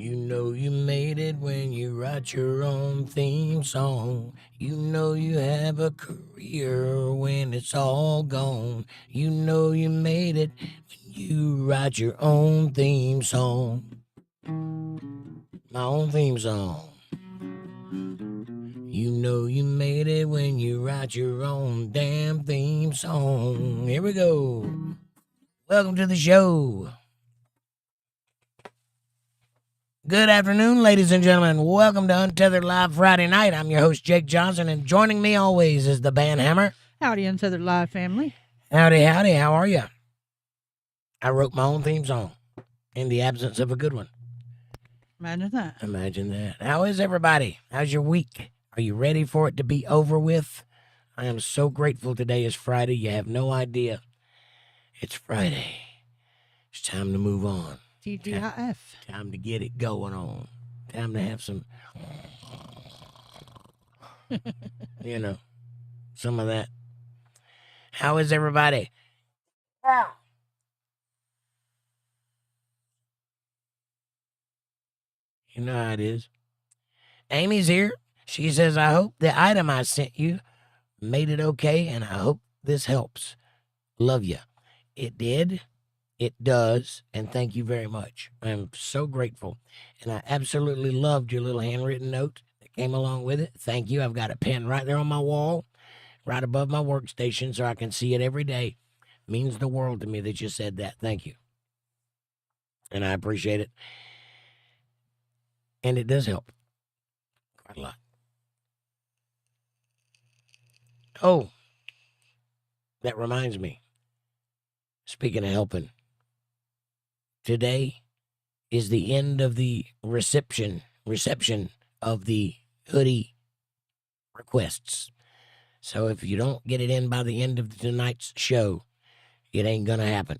You know you made it when you write your own theme song. You know you have a career when it's all gone. You know you made it when you write your own theme song. My own theme song. You know you made it when you write your own damn theme song. Here we go. Welcome to the show. Good afternoon, ladies and gentlemen. Welcome to Untethered Live Friday night. I'm your host, Jake Johnson, and joining me always is the band Hammer. Howdy, Untethered Live family. Howdy, howdy. How are you? I wrote my own theme song in the absence of a good one. Imagine that. Imagine that. How is everybody? How's your week? Are you ready for it to be over with? I am so grateful today is Friday. You have no idea. It's Friday. It's time to move on. TGIF. Time to get it going on. Time to have some, some of that. How is everybody? You know how it is. Amy's here. She says, I hope the item I sent you made it okay, and I hope this helps. Love you. It did. It does, and thank you very much. I'm so grateful, and I absolutely loved your little handwritten note that came along with it. Thank you. I've got a pen right there on my wall, right above my workstation, so I can see it every day. It means the world to me that you said that. Thank you, and I appreciate it, and it does help quite a lot. Oh, that reminds me, speaking of helping, today is the end of the reception of the hoodie requests. So if you don't get it in by the end of tonight's show, it ain't gonna happen.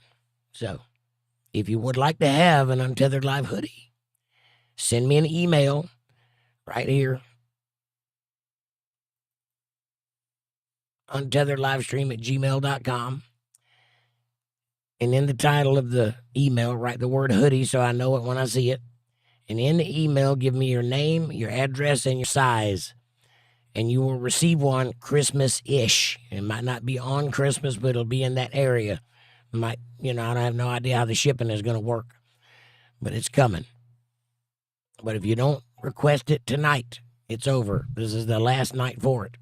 So if you would like to have an Untethered Live hoodie, send me an email right here, untetheredlivestream@gmail.com. And in the title of the email, write the word hoodie so I know it when I see it. And in the email, give me your name, your address, and your size. And you will receive one Christmas-ish. It might not be on Christmas, but it'll be in that area. I have no idea how the shipping is going to work. But it's coming. But if you don't request it tonight, it's over. This is the last night for it.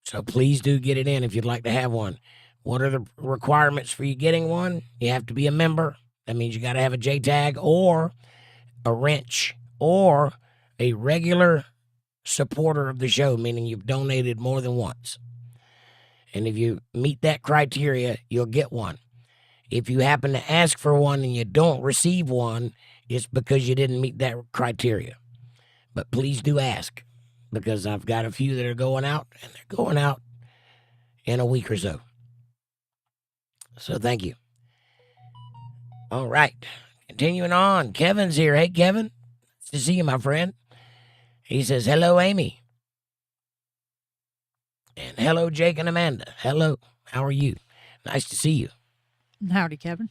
So please do get it in if you'd like to have one. What are the requirements for you getting one? You have to be a member. That means you got to have a JTAG or a wrench or a regular supporter of the show, meaning you've donated more than once. And if you meet that criteria, you'll get one. If you happen to ask for one and you don't receive one, it's because you didn't meet that criteria. But please do ask, because I've got a few that are going out, and they're going out in a week or so. So thank you. All right. Continuing on. Kevin's here. Hey, Kevin. Nice to see you, my friend. He says, hello, Amy. And hello, Jake and Amanda. Hello. How are you? Nice to see you. Howdy, Kevin.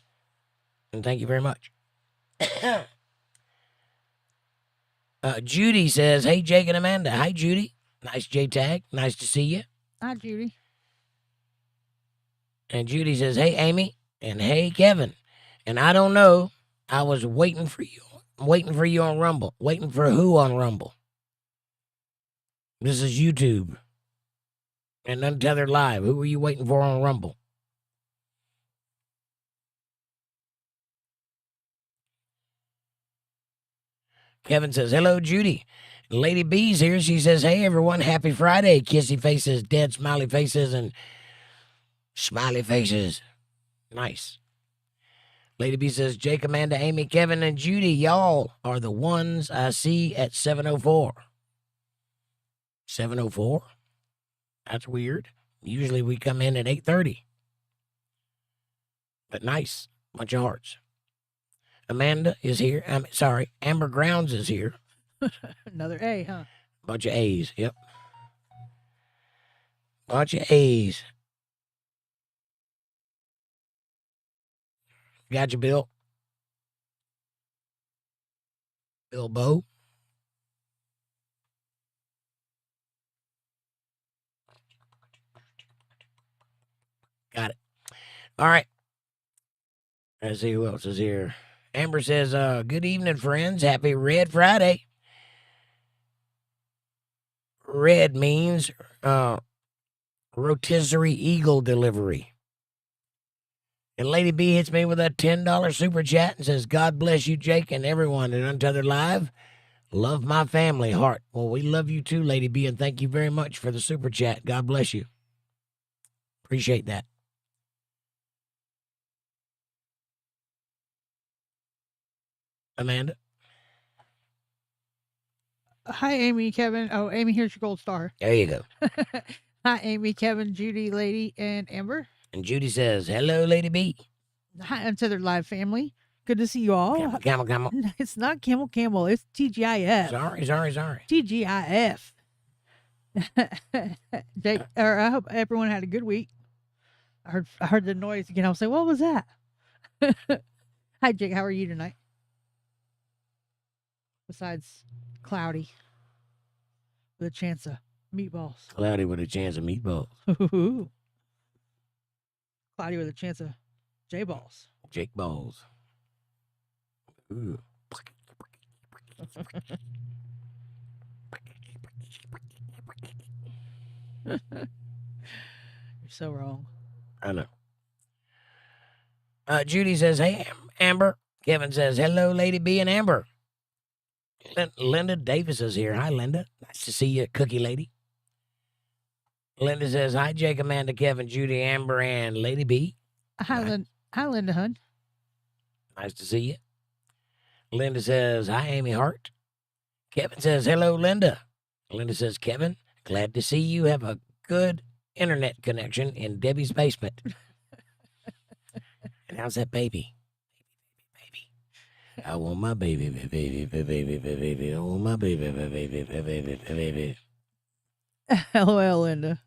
And thank you very much. Judy says, hey, Jake and Amanda. Hi, Judy. Nice JTAG. Nice to see you. Hi, Judy. And Judy says, hey, Amy. And hey, Kevin. And I don't know. I was waiting for you. I'm waiting for you on Rumble. Waiting for who on Rumble? This is YouTube and Untethered Live. Who are you waiting for on Rumble? Kevin says, hello, Judy. Lady B's here. She says, hey, everyone. Happy Friday. Kissy faces, dead smiley faces, and smiley faces. Nice. Lady B says, Jake, Amanda, Amy, Kevin, and Judy, y'all are the ones I see at 7:04. 7:04? That's weird. Usually we come in at 8:30. But nice. Bunch of hearts. Amanda is here. Amber Grounds is here. Another A, huh? Bunch of A's. Yep. Bunch of A's. Got you, Bill. Bilbo. Got it. All right. Let's see who else is here. Amber says, good evening, friends. Happy Red Friday. Red means rotisserie eagle delivery. And Lady B hits me with a $10 super chat and says, God bless you, Jake, and everyone at Untethered Live. Love my family, heart. Well, we love you too, Lady B, and thank you very much for the super chat. God bless you. Appreciate that. Amanda? Hi, Amy, Kevin. Oh, Amy, here's your gold star. There you go. Hi, Amy, Kevin, Judy, Lady, and Amber. And Judy says, hello, Lady B. Hi, Untethered Live family. Good to see you all. Camel. It's not Camel. It's TGIF. Sorry. TGIF. Jake, or I hope everyone had a good week. I heard the noise again. I was like, what was that? Hi, Jake. How are you tonight? Besides cloudy with a chance of meatballs. Cloudy with a chance of meatballs. Cloudy with a chance of J-balls. Jake balls. Ooh. You're so wrong. I know. Judy says, hey, Amber. Kevin says, hello, Lady B and Amber. Linda Davis is here. Hi, Linda. Nice to see you, Cookie Lady. Linda says, hi, Jake, Amanda, Kevin, Judy, Amber, and Lady B. Hi, Linda, hun. Nice to see you. Linda says, hi, Amy Hart. Kevin says, hello, Linda. Linda says, Kevin, glad to see you have a good internet connection in Debbie's basement. And how's that baby? Baby. I want my baby. I want my baby. LOL, Linda.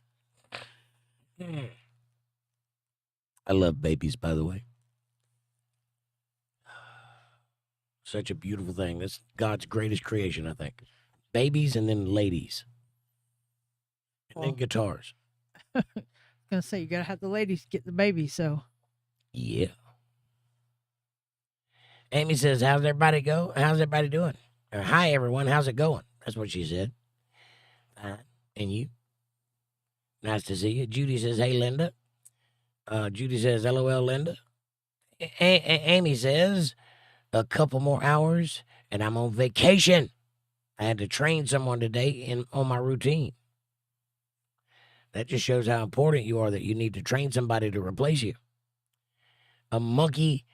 I love babies, by the way. Such a beautiful thing. That's God's greatest creation, I think. Babies and then ladies. And then guitars. I was going to say, you got to have the ladies get the baby, so. Yeah. Amy says, how's everybody doing? Or, hi, everyone. How's it going? That's what she said. Fine. And you? Nice to see you. Judy says, hey, Linda. Judy says, LOL, Linda. Amy says, a couple more hours, and I'm on vacation. I had to train someone today on my routine. That just shows how important you are that you need to train somebody to replace you. A monkey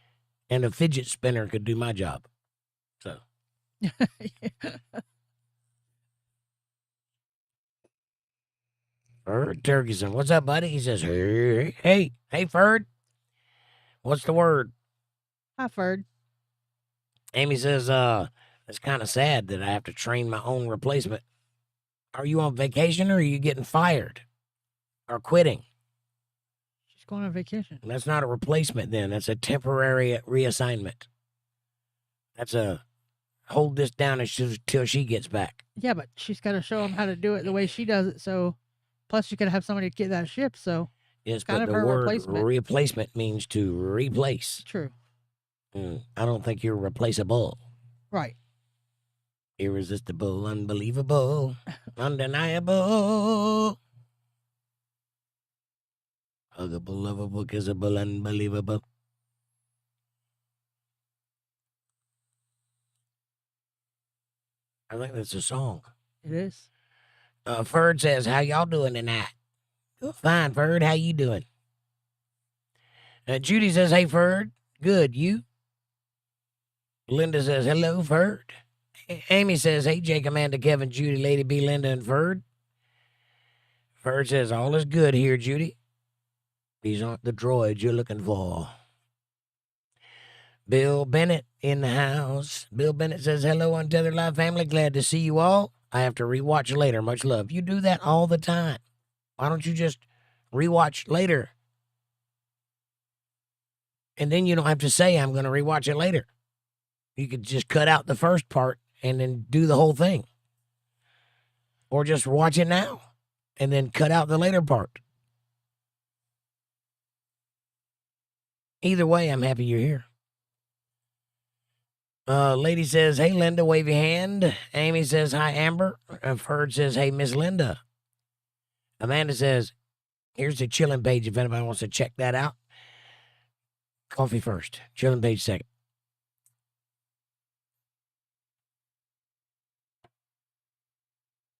and a fidget spinner could do my job. So. Ferd Turkison, what's up, buddy? He says, hey, Ferd. What's the word? Hi, Ferd. Amy says, it's kind of sad that I have to train my own replacement. Are you on vacation or are you getting fired or quitting? She's going on vacation. That's not a replacement then. That's a temporary reassignment. That's a hold this down until she gets back. Yeah, but she's got to show them how to do it the way she does it. So, plus you got to have somebody to get that ship. So, yes, kind but of the her word replacement means to replace. True. I don't think you're replaceable. Right. Irresistible, unbelievable, undeniable. Huggable, lovable, kissable, unbelievable. I think that's a song. It is. Ferd says, how y'all doing tonight? Good, fine, Ferd. How you doing? Judy says, hey, Ferd. Good, you? Linda says, hello, Ferd. Amy says, hey, Jake, Amanda, Kevin, Judy, Lady B, Linda, and Ferd. Ferd says, all is good here, Judy. These aren't the droids you're looking for. Bill Bennett in the house. Bill Bennett says, hello, Untethered Live family. Glad to see you all. I have to rewatch later. Much love. You do that all the time. Why don't you just rewatch later? And then you don't have to say, I'm going to rewatch it later. You could just cut out the first part and then do the whole thing. Or just watch it now and then cut out the later part. Either way, I'm happy you're here. Lady says, hey, Linda, wave your hand. Amy says, hi, Amber. Ferd says, hey, Miss Linda. Amanda says, here's the chilling page if anybody wants to check that out. Coffee first, chilling page second.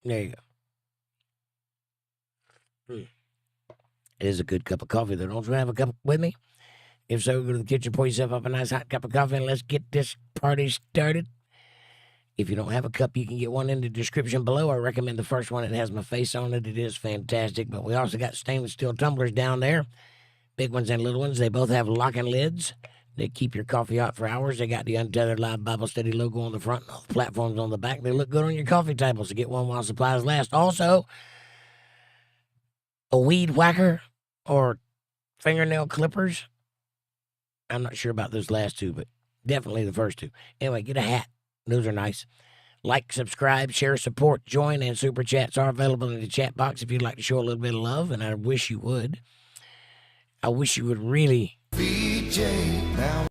There you go. It is a good cup of coffee, though. Don't you have a cup with me? If so, go to the kitchen, pour yourself up a nice hot cup of coffee, and let's get this party started. If you don't have a cup, you can get one in the description below. I recommend the first one. It has my face on it. It is fantastic. But we also got stainless steel tumblers down there, big ones and little ones. They both have locking lids. They keep your coffee hot for hours. They got the Untethered Live Bible Study logo on the front and all the platforms on the back. They look good on your coffee table, so get one while supplies last. Also, a weed whacker or fingernail clippers. I'm not sure about those last two, but definitely the first two. Anyway, get a hat. Those are nice. Like, subscribe, share, support, join, and super chats are available in the chat box if you'd like to show a little bit of love, and I wish you would. I wish you would really. Feed Jake now.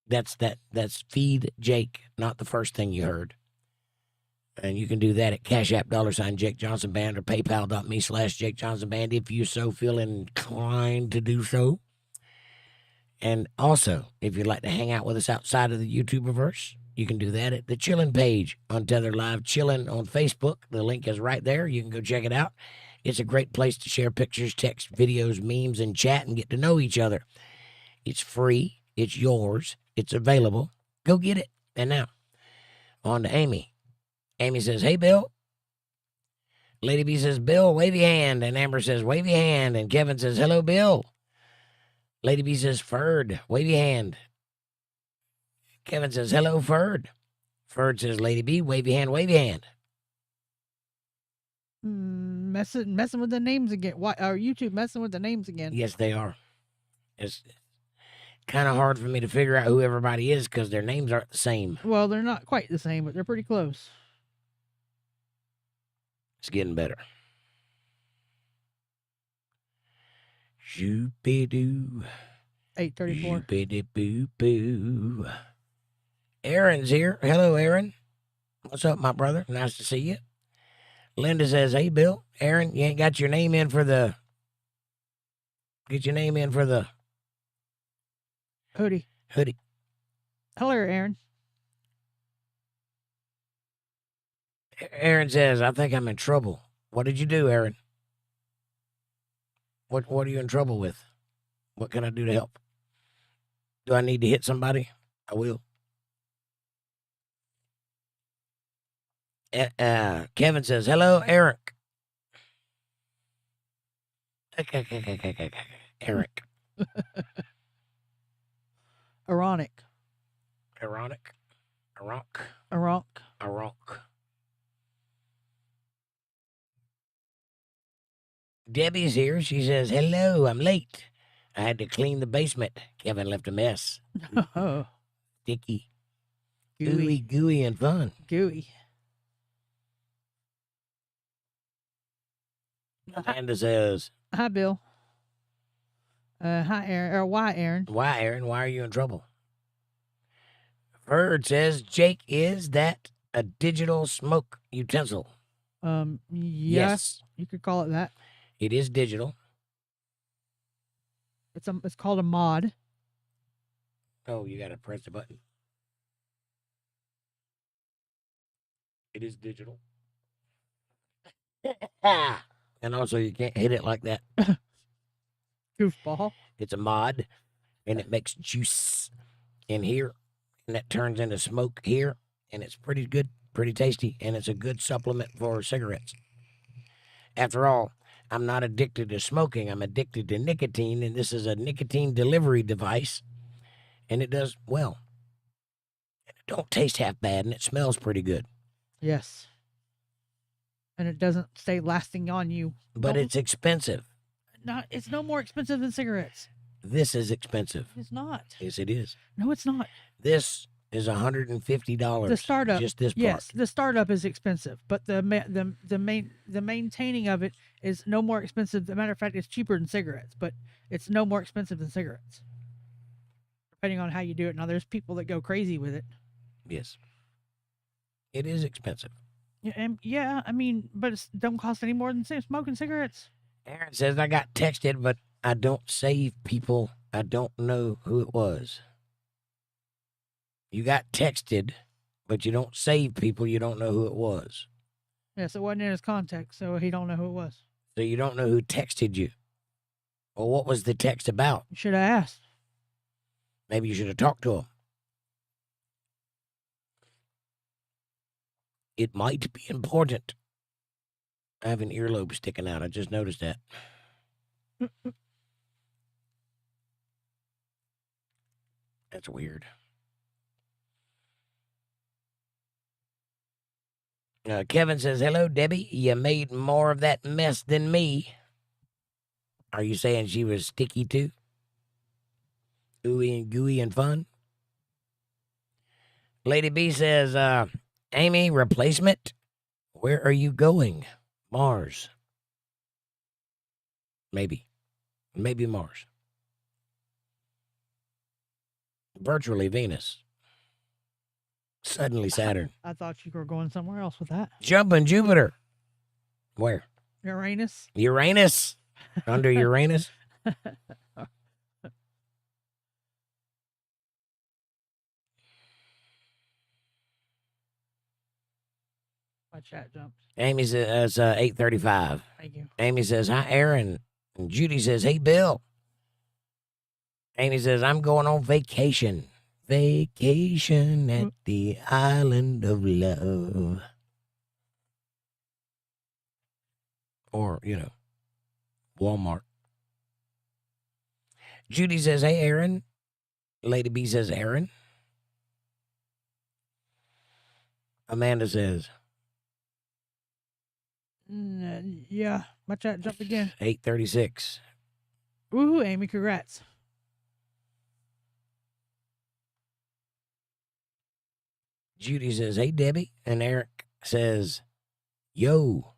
That's Feed Jake, not the first thing you heard. And you can do that at CashApp $JakeJohnsonBand or PayPal.me/JakeJohnsonBand if you so feel inclined to do so. And also, if you'd like to hang out with us outside of the YouTuberverse, you can do that at the Chillin' page on Tethered Live Chillin' on Facebook. The link is right there. You can go check it out. It's a great place to share pictures, text, videos, memes, and chat and get to know each other. It's free. It's yours. It's available. Go get it. And now, on to Amy. Amy says, hey, Bill. Lady B says, Bill, wave your hand. And Amber says, wave your hand. And Kevin says, hello, Bill. Lady B says, Ferd, wave your hand. Kevin says, hello, Ferd. Ferd says, Lady B, wave your hand, wave your hand. Messing with the names again. Why are YouTube messing with the names again? Yes, they are. It's kind of hard for me to figure out who everybody is because their names aren't the same. Well, they're not quite the same, but they're pretty close. It's getting better. Shoop-a-doo. 8:34. Shoop-a-doo-boo-boo. Aaron's here. Hello, Aaron. What's up, my brother? Nice to see you. Linda says, hey, Bill. Aaron, you ain't got your name in for the... Get your name in for the... Hoodie. Hoodie. Hello, Aaron. Aaron says, I think I'm in trouble. What did you do, Aaron? What are you in trouble with? What can I do to help? Do I need to hit somebody? I will. Kevin says, hello, Eric. Eric. Ironic. Ironic. Ironic. Ironic. Ironic. Debbie's here. She says, hello, I'm late. I had to clean the basement. Kevin left a mess. Oh. Sticky. Gooey, and fun. Gooey. Amanda says, hi, Bill. Hi, Aaron. Or why, Aaron? Why, Aaron? Why are you in trouble? Ferd says, Jake, is that a digital smoke utensil? Yes. You could call it that. It is digital. It's called a mod. Oh, you got to press the button. It is digital. And also, you can't hit it like that. Goofball. It's a mod, and it makes juice in here, and that turns into smoke here, and it's pretty good, pretty tasty, and it's a good supplement for cigarettes. After all, I'm not addicted to smoking. I'm addicted to nicotine, and this is a nicotine delivery device, and it does well. And it don't taste half bad, and it smells pretty good. Yes. And it doesn't stay lasting on you. But it's expensive. It's no more expensive than cigarettes. This is expensive. It's not. Yes, it is. No, it's not. This is $150. The startup, Just this part. yes, the startup is expensive, but the maintaining of it is no more expensive. As a matter of fact, it's cheaper than cigarettes, but it's no more expensive than cigarettes, depending on how you do it. Now, there's people that go crazy with it. Yes. It is expensive. Yeah, I mean, but it don't cost any more than smoking cigarettes. Aaron says, I got texted, but I don't save people. I don't know who it was. You got texted, but you don't save people. You don't know who it was. Yes, it wasn't in his contact, so he don't know who it was. So you don't know who texted you. Or what was the text about? You should have asked. Maybe you should have talked to him. It might be important. I have an earlobe sticking out. I just noticed that. That's weird. Kevin says, hello, Debbie. You made more of that mess than me. Are you saying she was sticky too? Ooey and gooey and fun? Lady B says, Amy, replacement? Where are you going? Mars. Maybe. Maybe Mars. Virtually Venus. Suddenly Saturn. I thought you were going somewhere else with that. Jumping Jupiter. Where? Uranus. Uranus. Under Uranus. My chat jumped. Amy says 8:35. Thank you. Amy says, hi, Aaron. And Judy says, hey, Bill. Amy says, I'm going on vacation. Vacation at the island of love. Or, Walmart. Judy says, hey, Aaron. Lady B says, Aaron. Amanda says, yeah, my chat jumped again. 8:36. Woohoo, Amy, congrats. Judy says, hey, Debbie. And Eric says, yo.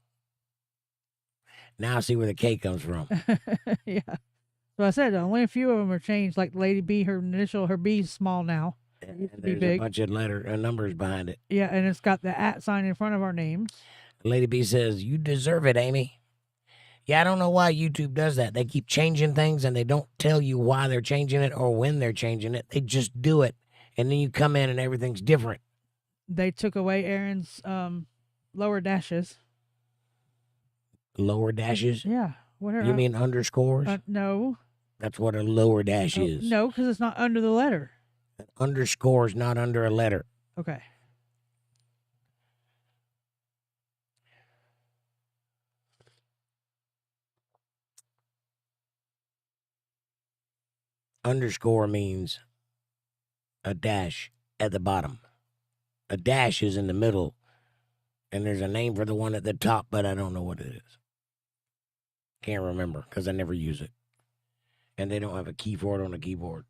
Now I see where the K comes from. Yeah. So I said only a few of them are changed. Like Lady B, her B is small now. And there's a bunch of numbers behind it. Yeah, and it's got the @ sign in front of our names. Lady B says, you deserve it, Amy. Yeah, I don't know why YouTube does that. They keep changing things and they don't tell you why they're changing it or when they're changing it. They just do it. And then you come in and everything's different. They took away Aaron's lower dashes. Lower dashes? Yeah. Whatever. You mean underscores? No. That's what a lower dash is. No, because it's not under the letter. An underscore is not under a letter. Okay. Underscore means a dash at the bottom. A dash is in the middle, and there's a name for the one at the top, but I don't know what it is. Can't remember because I never use it. And they don't have a key for it on the keyboard.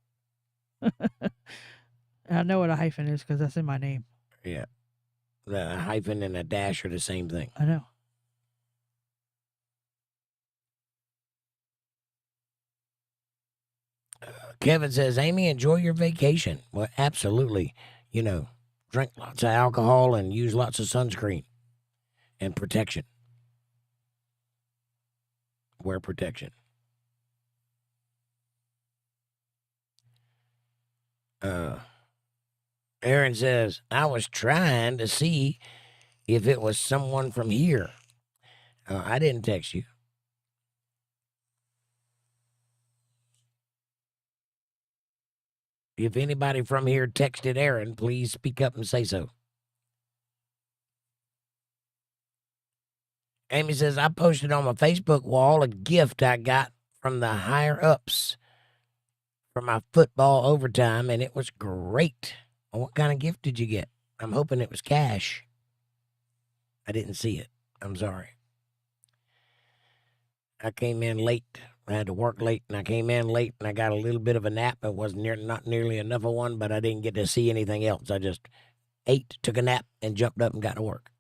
I know what a hyphen is because that's in my name. Yeah. The hyphen and a dash are the same thing. I know. Kevin says, Amy, enjoy your vacation. Well, absolutely. Drink lots of alcohol and use lots of sunscreen and protection. Wear protection. Aaron says, I was trying to see if it was someone from here. I didn't text you. If anybody from here texted Aaron, please speak up and say so. Amy says, I posted on my Facebook wall a gift I got from the higher ups for my football overtime, and it was great. What kind of gift did you get? I'm hoping it was cash. I didn't see it. I'm sorry. I came in late I had to work late, and I came in late, and I got a little bit of a nap. It wasn't not nearly enough of one, but I didn't get to see anything else. I just ate, took a nap, and jumped up and got to work.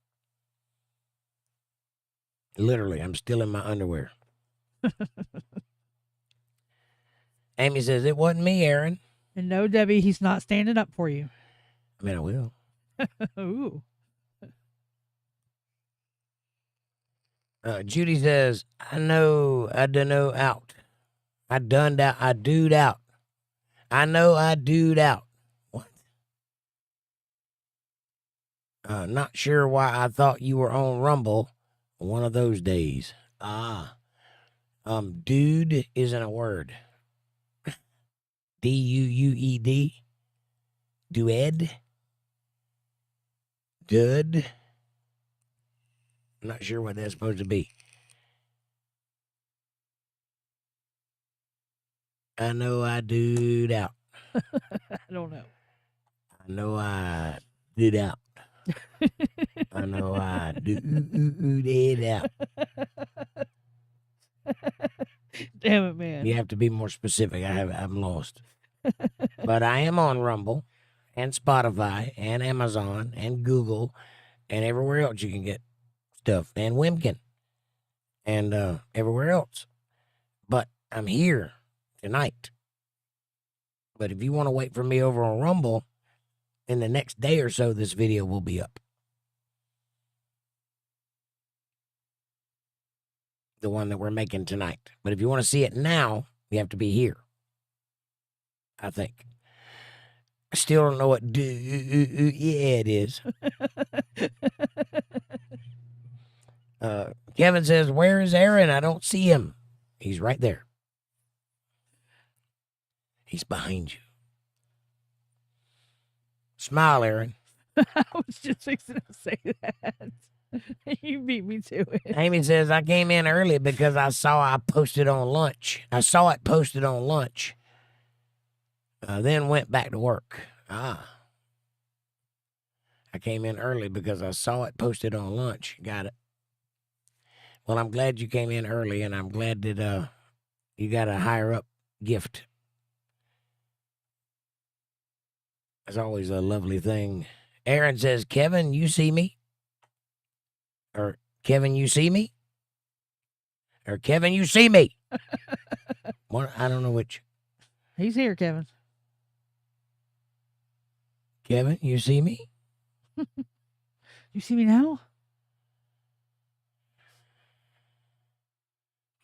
Literally, I'm still in my underwear. Amy says, it wasn't me, Aaron. And no, Debbie, he's not standing up for you. I mean, I will. Ooh. Judy says, I know I dunno out. I dunned out. I dude out. I know I dude out. What? Not sure why I thought you were on Rumble one of those days. Dude isn't a word. D-U-U-E-D. Dued. Dud. I'm not sure what that's supposed to be. I know I dude out. I don't know. I know I did out. I know I did out. Damn it, man. You have to be more specific. I'm lost. But I am on Rumble and Spotify and Amazon and Google and everywhere else you can get stuff, and Wimkin and everywhere else. But I'm here tonight. But if you want to wait for me over on Rumble, in the next day or so, this video will be up. The one that we're making tonight. But if you want to see it now, you have to be here. I think. I still don't know what yeah it is. Kevin says, where is Aaron? I don't see him. He's right there. He's behind you. Smile, Aaron. I was just fixing to say that. You beat me to it. Amy says, I came in early because I saw it posted on lunch. Then went back to work. I came in early because I saw it posted on lunch. Got it. Well, I'm glad you came in early, and I'm glad that you got a higher up gift. It's always a lovely thing. Aaron says, Kevin, you see me? Or Kevin, you see me? Or Kevin, you see me? What? I don't know which. He's here, Kevin. Kevin, you see me? You see me now?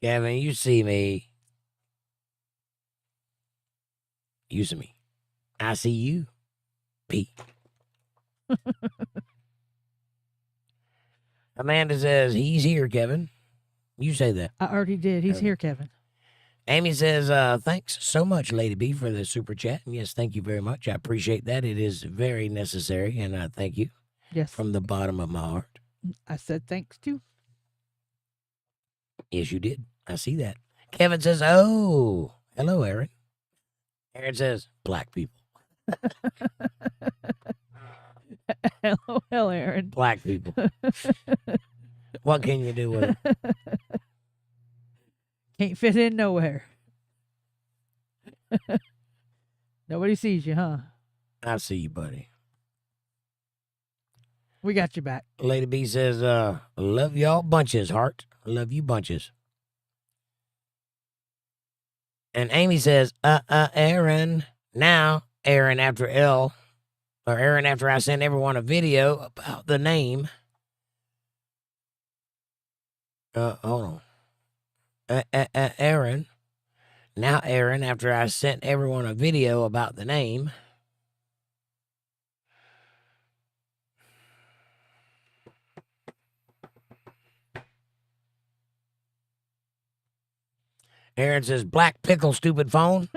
Kevin, you see me? You see me. I see you. P. Amanda says, he's here, Kevin. You say that. I already did. He's here, Kevin. Amy says, thanks so much, Lady B, for the super chat. And yes, thank you very much. I appreciate that. It is very necessary, and I thank you. Yes. From the bottom of my heart. I said thanks too. Yes, you did. I see that. Kevin says, oh, hello, Aaron. Aaron says, black people. Hello, Aaron. Black people. What can you do with it? Can't fit in nowhere. Nobody sees you, huh? I see you, buddy. We got you back. Lady B says, love y'all bunches, heart. Love you bunches. And Amy says, Aaron. Now, Aaron after Aaron after I sent everyone a video about the name. Hold on. Aaron. Now, Aaron, after I sent everyone a video about the name. Aaron says, black pickle, stupid phone.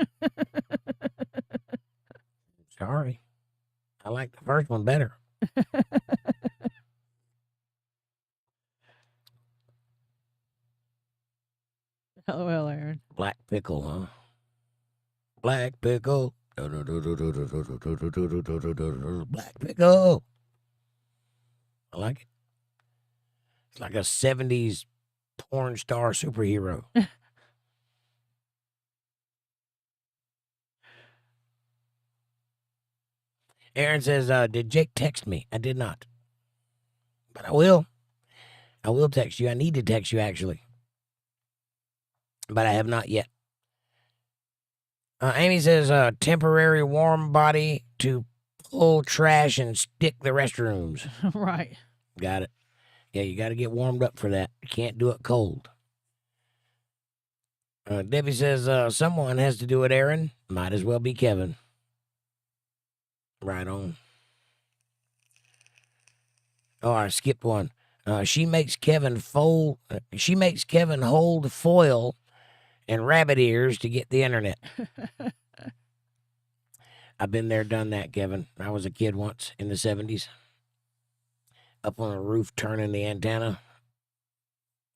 Sorry. I like the first one better. LOL, Aaron. Black pickle, huh? Black pickle. Black pickle. I like it. It's like a 70s porn star superhero. Aaron says, did Jake text me? I did not. But I will. I will text you. I need to text you, actually. But I have not yet. Amy says, temporary warm body to pull trash and stick the restrooms. Right. Got it. Yeah, you got to get warmed up for that. You can't do it cold. Debbie says, someone has to do it, Aaron. Might as well be Kevin. Right on. Oh, I skipped one. She makes Kevin hold foil and rabbit ears to get the internet. I've been there, done that, Kevin. I was a kid once in the 70s. Up on a roof turning the antenna.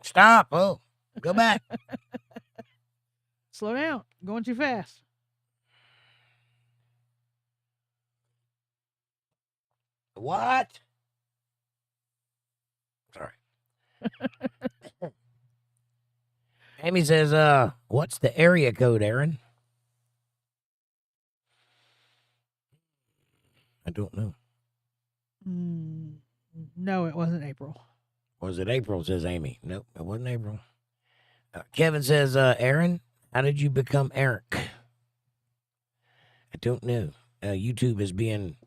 Stop. Oh, go back. Slow down. Going too fast. What? Sorry. Amy says, what's the area code, Aaron? I don't know. No, it wasn't April. Was it April, says Amy. Nope, it wasn't April. Kevin says, Aaron, how did you become Eric? I don't know. YouTube is being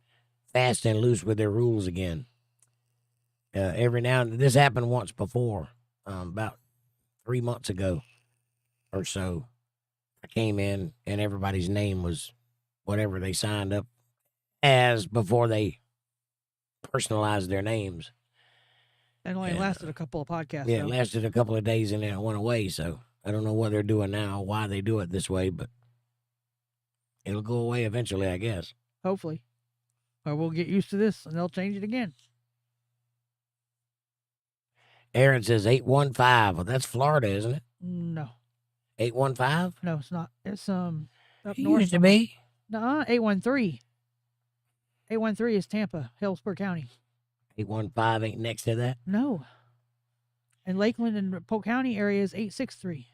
fast and loose with their rules again. Every now and then, this happened once before, about 3 months ago or so. I came in and everybody's name was whatever they signed up as before they personalized their names. It only lasted a couple of podcasts. Yeah, though. it lasted a couple of days and then it went away. So I don't know what they're doing now, why they do it this way, but it'll go away eventually, I guess. Hopefully. Or we'll get used to this and they'll change it again. Aaron says 815. Well, that's Florida, isn't it? No. 815? No, it's not. It's up It north. used to be. No, 813. 813 is Tampa, Hillsborough County. 815 ain't next to that? No. And Lakeland and Polk County area is 863.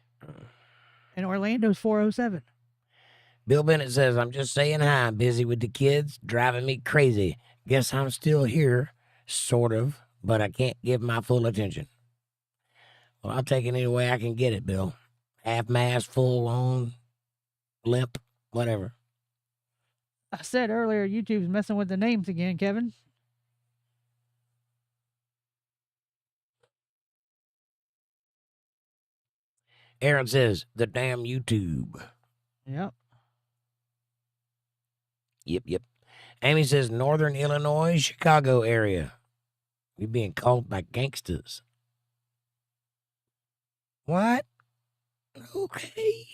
And Orlando's 407. Bill Bennett says, I'm just saying hi. I'm busy with the kids, driving me crazy. Guess I'm still here, sort of, but I can't give my full attention. Well, I'll take it any way I can get it, Bill. Half-mast, full-on, limp, whatever. I said earlier, YouTube's messing with the names again, Kevin. Aaron says, the damn YouTube. Yep. Yep. Amy says, Northern Illinois, Chicago area. We're being called by gangsters. What? Okay.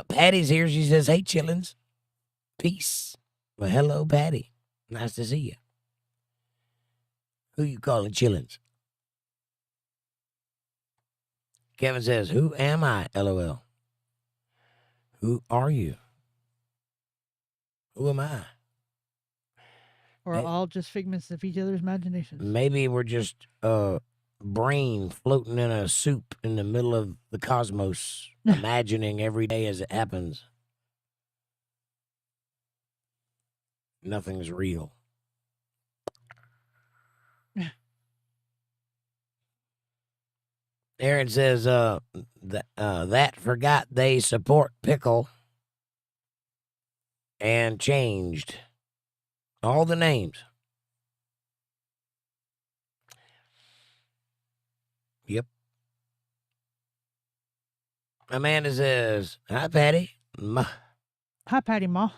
Patty's here. She says, hey, chillins. Peace. Well, hello, Patty. Nice to see you. Who you calling chillins? Kevin says, who am I? LOL. Who are you? Who am I? Or all just figments of each other's imaginations. Maybe we're just brain floating in a soup in the middle of the cosmos, imagining every day as it happens. Nothing's real. Aaron says, that forgot they support pickle and changed all the names. Yep. Amanda says, hi, Patty. Hi, Patty Ma.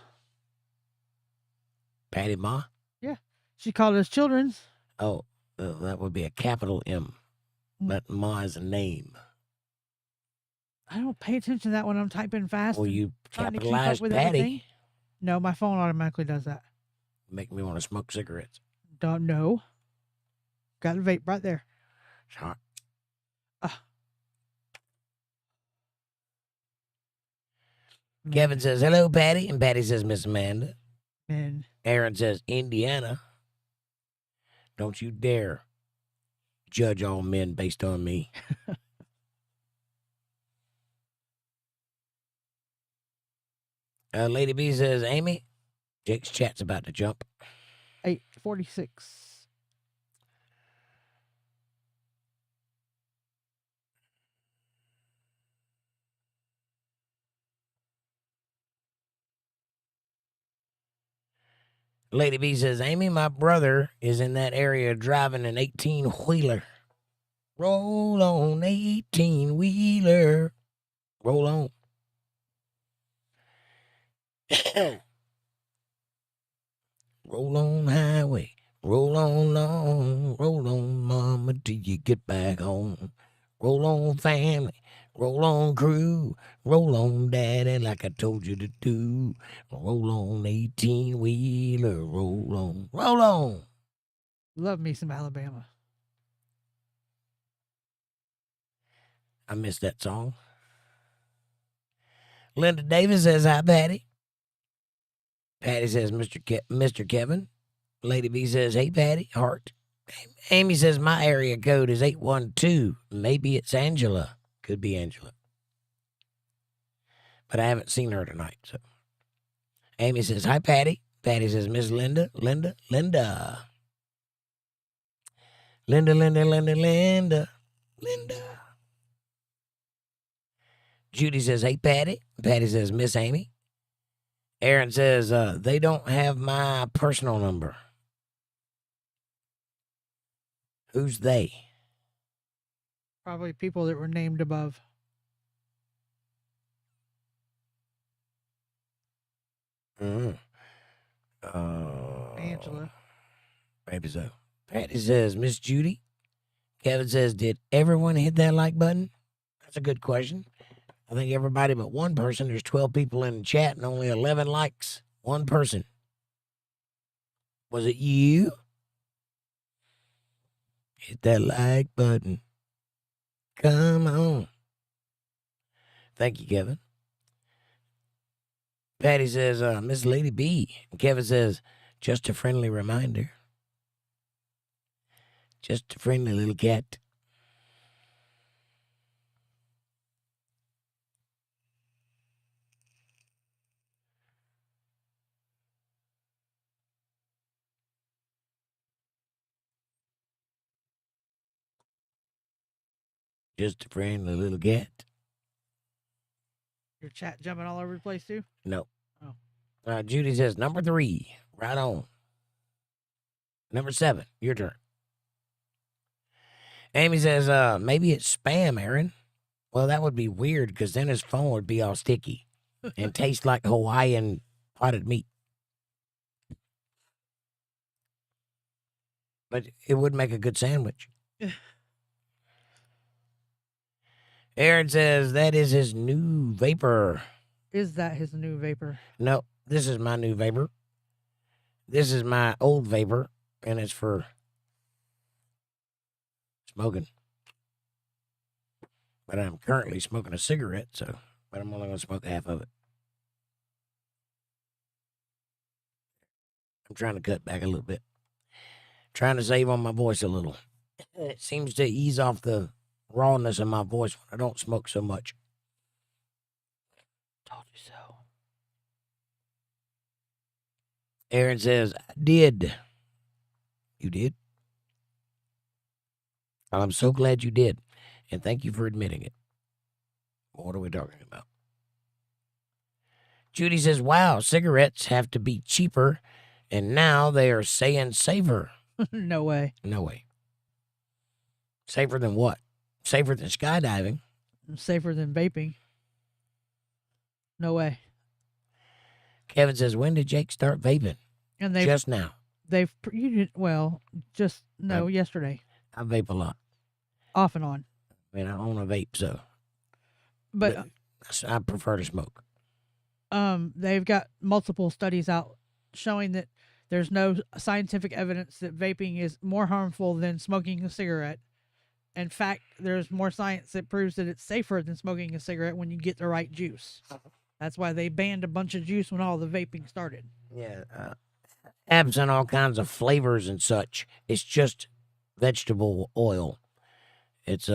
Patty Ma? Yeah. She called us children's. Oh, that would be a capital M. But Ma is a name. I don't pay attention to that when I'm typing fast. Well, you trying to keep up capitalized with Patty. everything. No, my phone automatically does that. Make me want to smoke cigarettes. Don't know. Got a vape right there. It's hot. Kevin says, hello, Patty. And Patty says, Miss Amanda. Man. Aaron says, Indiana. Don't you dare judge all men based on me. Lady B says, Amy, Jake's chat's about to jump. 8:46. Lady B says, Amy, my brother is in that area driving an 18-wheeler. Roll on, 18-wheeler. Roll on. Roll on highway. Roll on long. Roll on, mama, till you get back home. Roll on, family. Roll on, crew. Roll on, daddy, like I told you to do. Roll on, 18-wheeler. Roll on. Roll on. Love me some Alabama. I missed that song. Linda Davis says, hi, Patty. Patty says, Mr. Kevin. Lady B says, hey, Patty, heart. Amy says, my area code is 812. Maybe it's Angela. Could be Angela. But I haven't seen her tonight, so. Amy says, hi, Patty. Patty says, Miss Linda. Linda. Judy says, hey, Patty. Patty says, Miss Amy. Aaron says, they don't have my personal number. Who's they? Probably people that were named above. Angela. Maybe so. Patty says, Miss Judy. Kevin says, did everyone hit that like button? That's a good question. I think everybody but one person. There's 12 people in the chat and only 11 likes. One person. Was it you? Hit that like button. Come on. Thank you, Kevin. Patty says, Miss Lady B. And Kevin says, just a friendly reminder. Just a friendly little cat. Just a friendly little cat. Your chat jumping all over the place too? No. Oh. Judy says, number 3. Right on. Number 7. Your turn. Amy says, maybe it's spam, Aaron. Well, that would be weird because then his phone would be all sticky and taste like Hawaiian potted meat. But it would make a good sandwich. Aaron says that is his new vapor. Is that his new vapor? No, this is my new vapor. This is my old vapor, and it's for smoking. But I'm currently smoking a cigarette, but I'm only going to smoke half of it. I'm trying to cut back a little bit. Trying to save on my voice a little. It seems to ease off the rawness of my voice when I don't smoke so much. Told you so. Aaron says, I did. You did? Well, I'm so glad you did. And thank you for admitting it. What are we talking about? Judy says, wow, cigarettes have to be cheaper. And now they are saying safer. No way. No way. Safer than what? Safer than skydiving. Safer than vaping. No way. Kevin says, when did Jake start vaping? And just now. Yesterday. I vape a lot. Off and on. I mean, I own a vape, so. But I prefer to smoke. They've got multiple studies out showing that there's no scientific evidence that vaping is more harmful than smoking a cigarette. In fact, there's more science that proves that it's safer than smoking a cigarette when you get the right juice. That's why they banned a bunch of juice when all the vaping started. Yeah. Absent all kinds of flavors and such, it's just vegetable oil. It's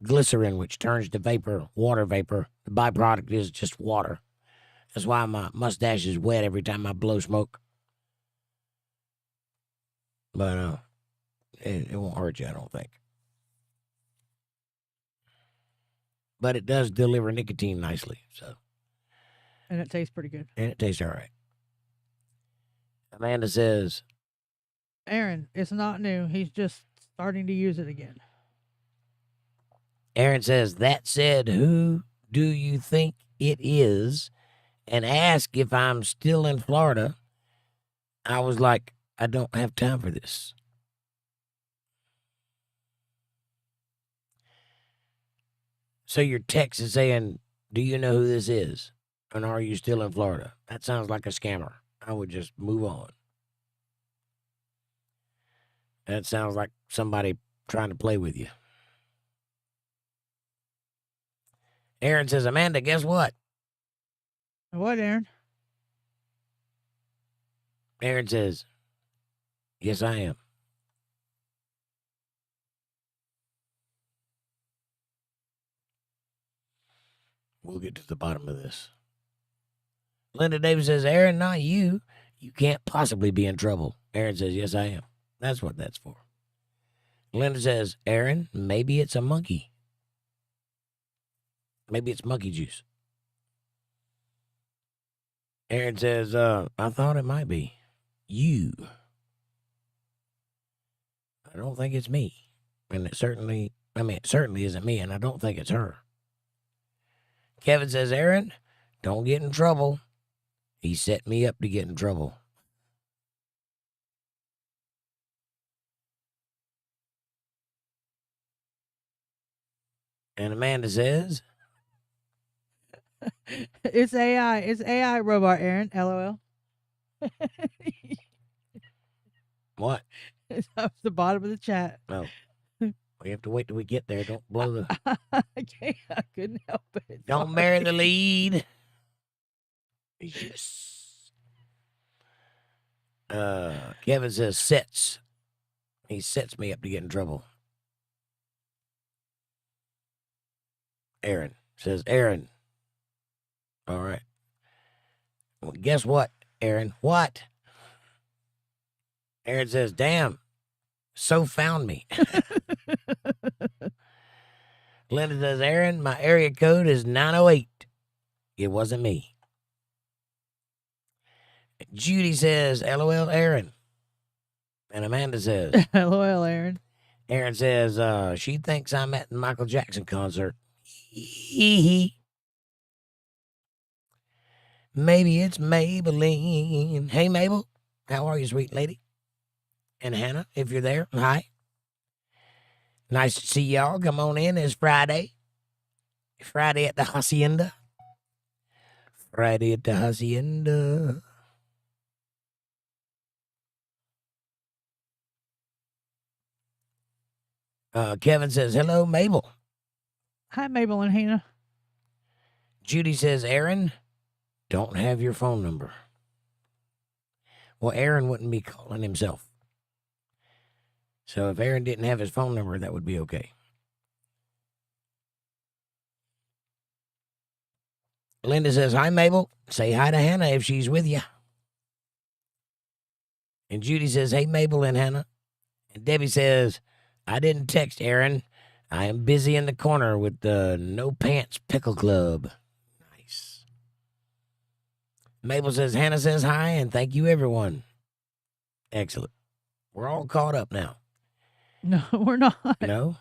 glycerin, which turns to vapor, water vapor. The byproduct is just water. That's why my mustache is wet every time I blow smoke. But it won't hurt you, I don't think. But it does deliver nicotine nicely, so. And it tastes pretty good. And it tastes all right. Amanda says, Aaron, it's not new. He's just starting to use it again. Aaron says, that said, who do you think it is? And ask if I'm still in Florida. I was like, I don't have time for this. So your text is saying, do you know who this is? And are you still in Florida? That sounds like a scammer. I would just move on. That sounds like somebody trying to play with you. Aaron says, Amanda, guess what? What, Aaron? Aaron says, yes, I am. We'll get to the bottom of this. Linda Davis says, Aaron, not you. You can't possibly be in trouble. Aaron says, yes, I am. That's what that's for. Linda says, Aaron, maybe it's a monkey. Maybe it's monkey juice. Aaron says, I thought it might be you. I don't think it's me. And it certainly isn't me, and I don't think it's her. Kevin says, Aaron, don't get in trouble. He set me up to get in trouble. And Amanda says, It's AI. It's AI robot, Aaron. LOL. what? It's up the bottom of the chat. No. We have to wait till we get there. Don't blow the... I couldn't help it. Don't bury the lead. Yes. Kevin says sets. He sets me up to get in trouble. Aaron says, Aaron. All right. Well, guess what, Aaron? What? Aaron says, damn. So found me. Linda says, Aaron, my area code is 908. It wasn't me. Judy says, LOL, Aaron. And Amanda says, LOL, Aaron. Aaron says, she thinks I'm at the Michael Jackson concert. Hee. Maybe it's Maybelline. Hey, Mabel. How are you, sweet lady? And Hannah, if you're there, hi. Nice to see y'all. Come on in. It's Friday. Friday at the Hacienda. Friday at the Hacienda. Kevin says, hello, Mabel. Hi, Mabel and Hannah. Judy says, Aaron, don't have your phone number. Well, Aaron wouldn't be calling himself. So if Aaron didn't have his phone number, that would be okay. Linda says, hi, Mabel. Say hi to Hannah if she's with you. And Judy says, hey, Mabel and Hannah. And Debbie says, I didn't text Aaron. I am busy in the corner with the No Pants Pickle Club. Nice. Mabel says, Hannah says hi, and thank you, everyone. Excellent. We're all caught up now. No, we're not. No?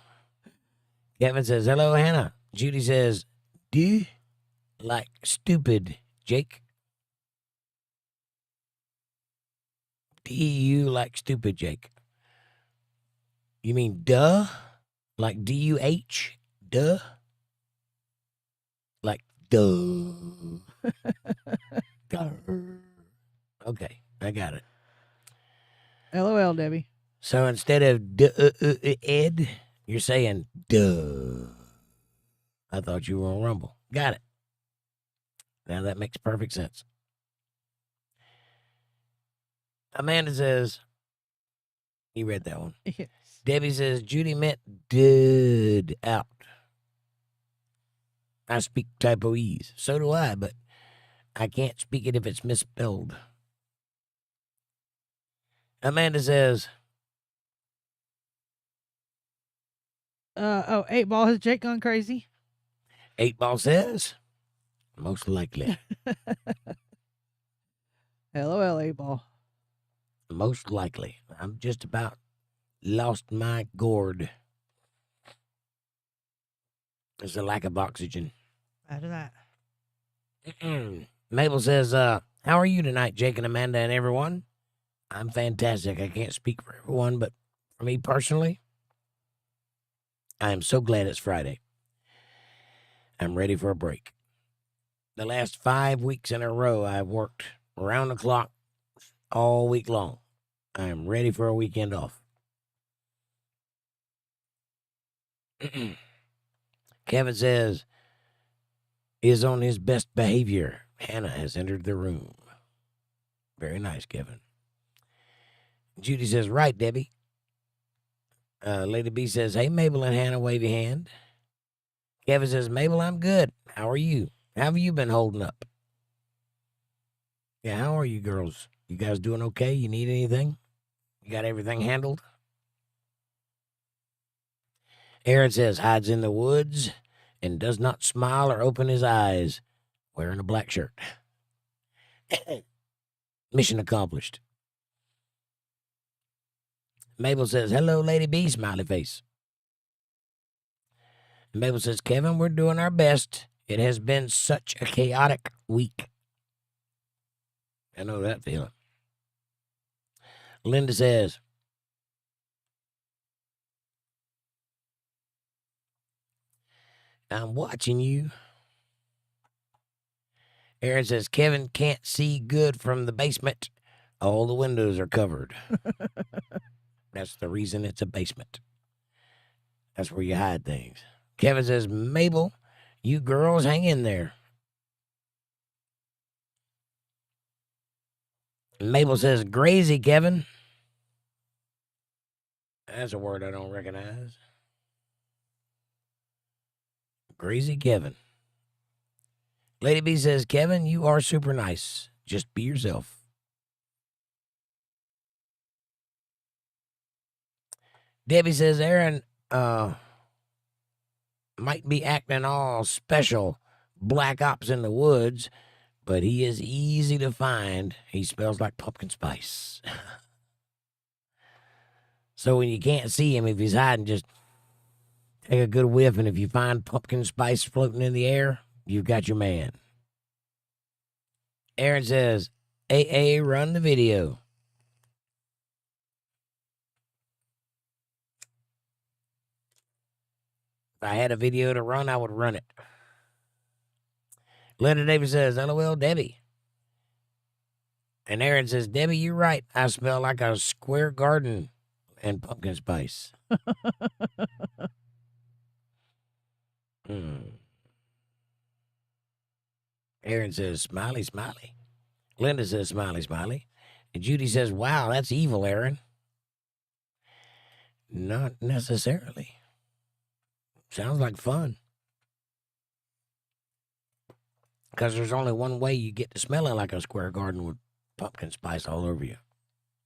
Kevin says, hello, Hannah. Judy says, do like stupid, Jake. Do you like stupid, Jake? You mean duh? Like D-U-H? Duh? Like duh. Duh. Okay, I got it. LOL, Debbie. So instead of Ed, you're saying duh. I thought you were on Rumble. Got it. Now that makes perfect sense. Amanda says, you read that one. Yes. Debbie says, Judy meant did out. I speak typoese. So do I, but I can't speak it if it's misspelled. Amanda says, 8-Ball, has Jake gone crazy? 8-Ball says, most likely. LOL, 8-Ball. Most likely. I'm just about lost my gourd. There's a lack of oxygen. After that. Mabel says, how are you tonight, Jake and Amanda and everyone? I'm fantastic. I can't speak for everyone, but for me personally, I am so glad it's Friday. I'm ready for a break. The last 5 weeks in a row, I've worked around the clock all week long. I am ready for a weekend off. Kevin says, is on his best behavior. Hannah has entered the room. Very nice, Kevin. Judy says, right, Debbie. Lady B says, hey, Mabel and Hannah, wave your hand. Kevin says, Mabel, I'm good. How are you? How have you been holding up? Yeah, how are you girls? You guys doing okay? You need anything? You got everything handled? Aaron says, hides in the woods and does not smile or open his eyes, wearing a black shirt. Mission accomplished. Mabel says, hello, Lady B, smiley face. Mabel says, Kevin, we're doing our best. It has been such a chaotic week. I know that feeling. Linda says, I'm watching you. Aaron says, Kevin can't see good from the basement. All the windows are covered. That's the reason it's a basement. That's where you hide things. Kevin says, Mabel, you girls hang in there. Mabel says, crazy, Kevin. That's a word I don't recognize. Crazy Kevin. Lady B says, Kevin, you are super nice. Just be yourself. Debbie says, Aaron might be acting all special, black ops in the woods, but he is easy to find. He smells like pumpkin spice. So when you can't see him, if he's hiding, just take a good whiff, and if you find pumpkin spice floating in the air, you've got your man. Aaron says, AA, run the video. If I had a video to run, I would run it. Linda Davis says, LOL, Debbie. And Aaron says, Debbie, you're right. I smell like a square garden and pumpkin spice. Aaron says, smiley, smiley. Linda says, smiley, smiley. And Judy says, wow, that's evil, Aaron. Not necessarily. Sounds like fun. Because there's only one way you get to smelling like a square garden with pumpkin spice all over you.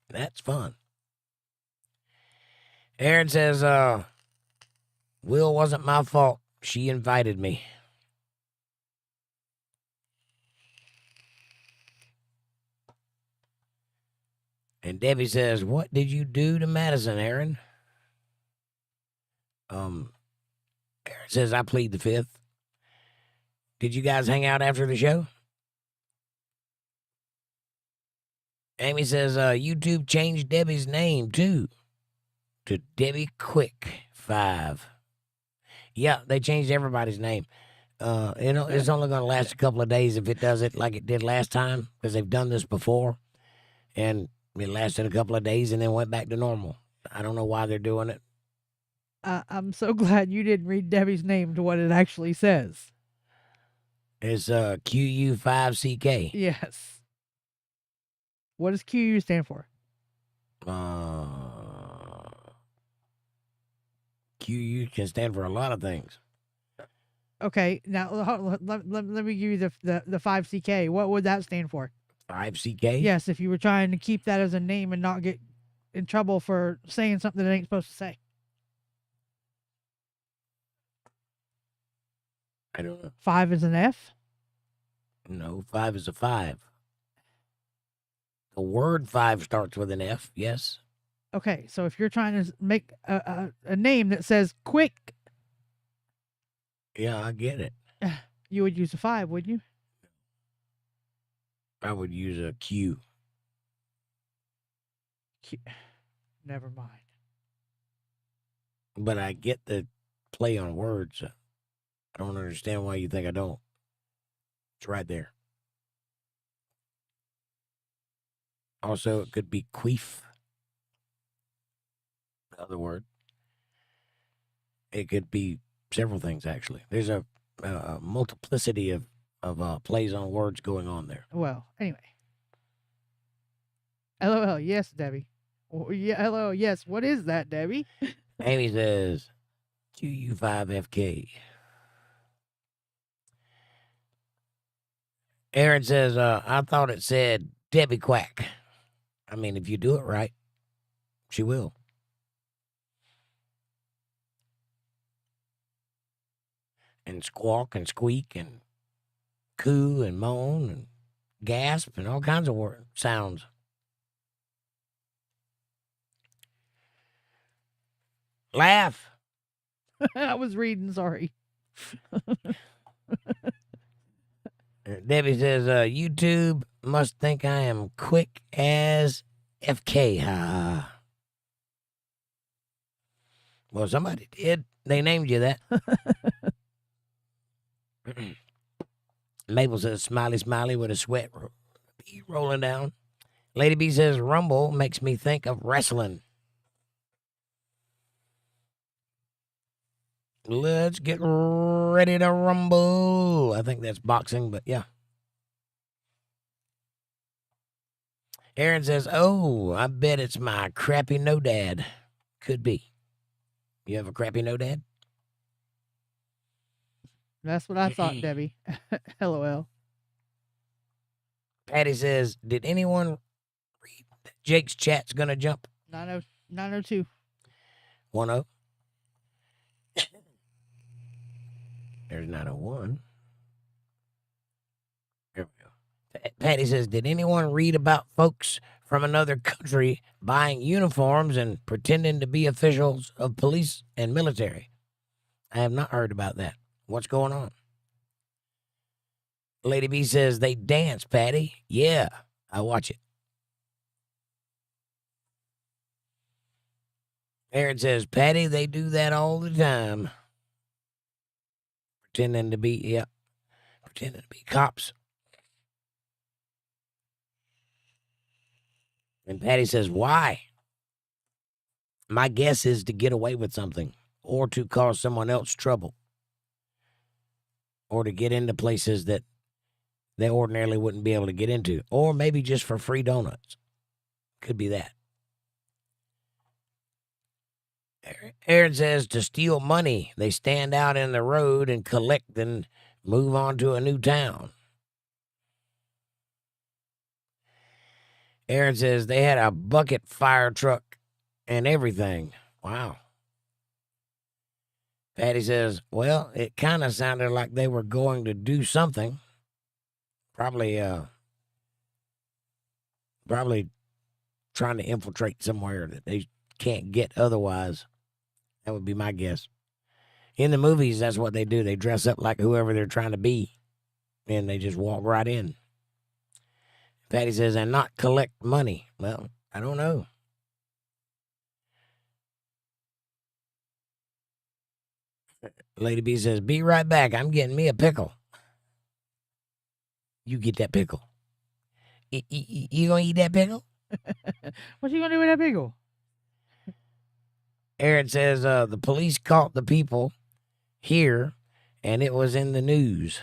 That's fun. Aaron says, Will wasn't my fault. She invited me. And Debbie says, what did you do to Madison, Aaron? Aaron says, I plead the fifth. Did you guys hang out after the show? Amy says, YouTube changed Debbie's name, too, to Debbie Quick 5. Yeah, they changed everybody's name. It's only going to last a couple of days if it does it like it did last time, because they've done this before, and it lasted a couple of days and then went back to normal. I don't know why they're doing it. I'm so glad you didn't read Debbie's name to what it actually says. It's QU5CK. Yes. What does QU stand for? QU can stand for a lot of things. Okay, now let me give you the 5CK. What would that stand for? 5CK? Yes, if you were trying to keep that as a name and not get in trouble for saying something that ain't supposed to say. I don't know. 5 is an F? No, 5 is a 5. The word 5 starts with an F, yes. Okay, so if you're trying to make a name that says quick, Yeah, I get it. you would use a 5, wouldn't you? I would use a Q. Never mind. But I get the play on words. I don't understand why you think I don't. It's right there. Also, it could be queef. The other word. It could be several things, actually. There's a multiplicity of plays on words going on there. Well, anyway. LOL, yes, Debbie. Oh, yeah, LOL, yes. What is that, Debbie? Amy says, QU5FK. Aaron says, I thought it said Debbie Quack. I mean, if you do it right, she will. And squawk and squeak and coo and moan and gasp and all kinds of sounds. Laugh. I was reading, sorry. Debbie says, YouTube must think I am quick as FK. Ha. Well, somebody did. They named you that. Mabel says, smiley, smiley with a sweat rolling down. Lady B says, Rumble makes me think of wrestling. Let's get ready to rumble. I think that's boxing, but yeah. Aaron says, oh, I bet it's my crappy no dad. Could be. You have a crappy no dad? That's what I thought, Debbie. LOL. Patty says, did anyone read that Jake's chat's going to jump? 902. 10. There's 901. There we go. Patty says, did anyone read about folks from another country buying uniforms and pretending to be officials of police and military? I have not heard about that. What's going on? Lady B says, they dance, Patty. Yeah, I watch it. Aaron says, Patty, they do that all the time. Pretending to be cops. And Patty says, why? My guess is to get away with something or to cause someone else trouble or to get into places that they ordinarily wouldn't be able to get into, or maybe just for free donuts. Could be that. Aaron says to steal money, they stand out in the road and collect and move on to a new town. Aaron says they had a bucket fire truck and everything. Wow. Patty says, well, it kind of sounded like they were going to do something. Probably trying to infiltrate somewhere that they can't get otherwise. That would be my guess. In the movies, that's what they do. They dress up like whoever they're trying to be, and they just walk right in. Patty says, and not collect money. Well, I don't know. Lady B says, be right back. I'm getting me a pickle. You get that pickle. You gonna eat that pickle? What you gonna do with that pickle? Aaron says, the police caught the people here, and it was in the news.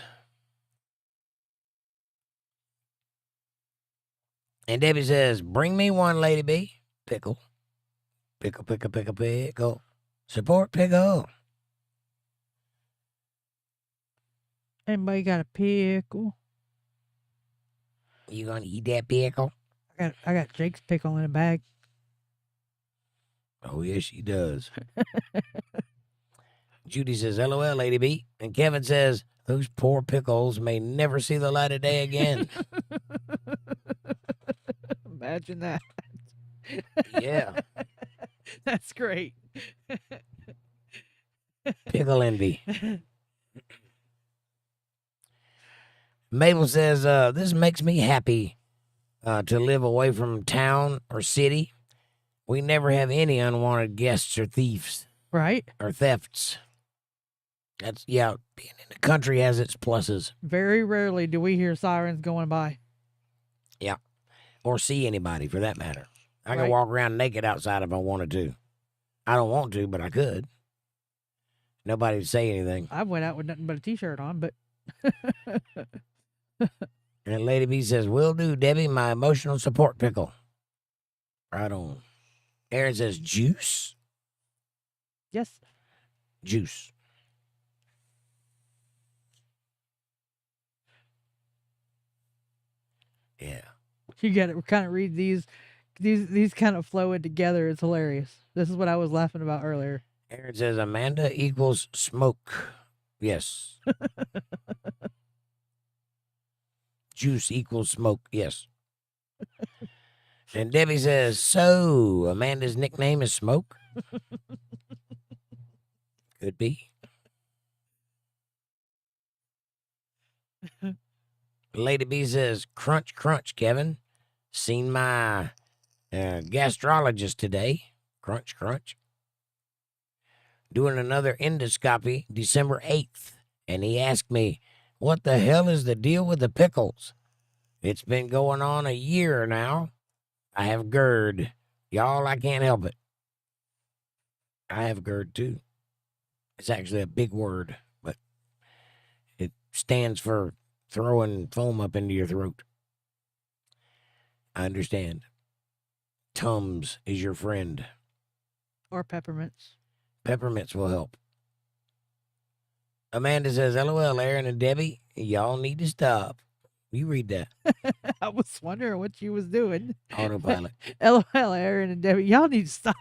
And Debbie says, bring me one, Lady B. Pickle. Pickle, pickle, pickle, pickle. Support pickle. Anybody got a pickle? You gonna eat that pickle? I got Jake's pickle in a bag. Oh, yes, she does. Judy says, LOL, Lady B. And Kevin says, those poor pickles may never see the light of day again. Imagine that. Yeah. That's great. Pickle envy. Mabel says, this makes me happy to live away from town or city. We never have any unwanted guests or thieves. Right? Or thefts. That's, yeah, being in the country has its pluses. Very rarely do we hear sirens going by. Yeah. Or see anybody, for that matter. I can Right. walk around naked outside if I wanted to. I don't want to, but I could. Nobody would say anything. I went out with nothing but a t-shirt on, but And Lady B says, will do, Debbie, my emotional support pickle. Right on. Aaron says, juice? yes. Juice. Yeah. You got to kind of read these kind of flow in together. It's hilarious. This is what I was laughing about earlier. Aaron says, Amanda equals smoke. Yes. Juice equals smoke. Yes. And Debbie says, so Amanda's nickname is Smoke? Could be. Lady B says, crunch, crunch, Kevin. Seen my gastrologist today. Crunch, crunch. Doing another endoscopy December 8th. And he asked me, what the hell is the deal with the pickles? It's been going on a year now. I have GERD. Y'all, I can't help it. I have GERD too. It's actually a big word, but it stands for throwing foam up into your throat. I understand. Tums is your friend. Or peppermints. Peppermints will help. Amanda says, LOL, Aaron and Debbie, y'all need to stop. You read that. I was wondering what you was doing. Autopilot. LOL, Aaron and Debbie, y'all need to stop.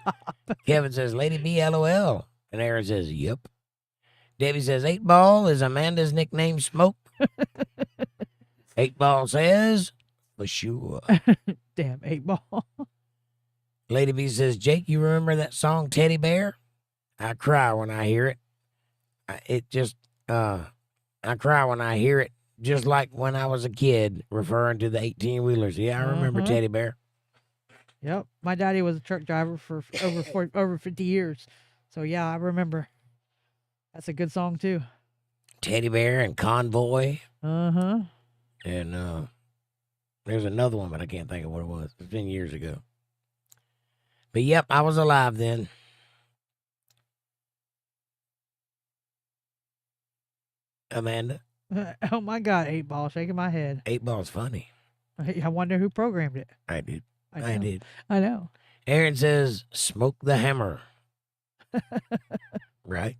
Kevin says, Lady B, LOL. And Aaron says, yep. Debbie says, 8 Ball is Amanda's nickname, Smoke. 8 Ball says, for sure. Damn, 8 Ball. Lady B says, Jake, you remember that song, Teddy Bear? I cry when I hear it. I cry when I hear it, just like when I was a kid, referring to the 18-wheelers. Yeah, I remember Teddy Bear. Yep. My daddy was a truck driver for over 50 years. So, yeah, I remember. That's a good song, too. Teddy Bear and Convoy. Uh-huh. And there's another one, but I can't think of what it was. It's been years ago. But, yep, I was alive then. Amanda? Oh, my God, 8 Ball, shaking my head. 8 Ball's funny. I wonder who programmed it. I did. I did. I know. Aaron says, smoke the hammer. Right?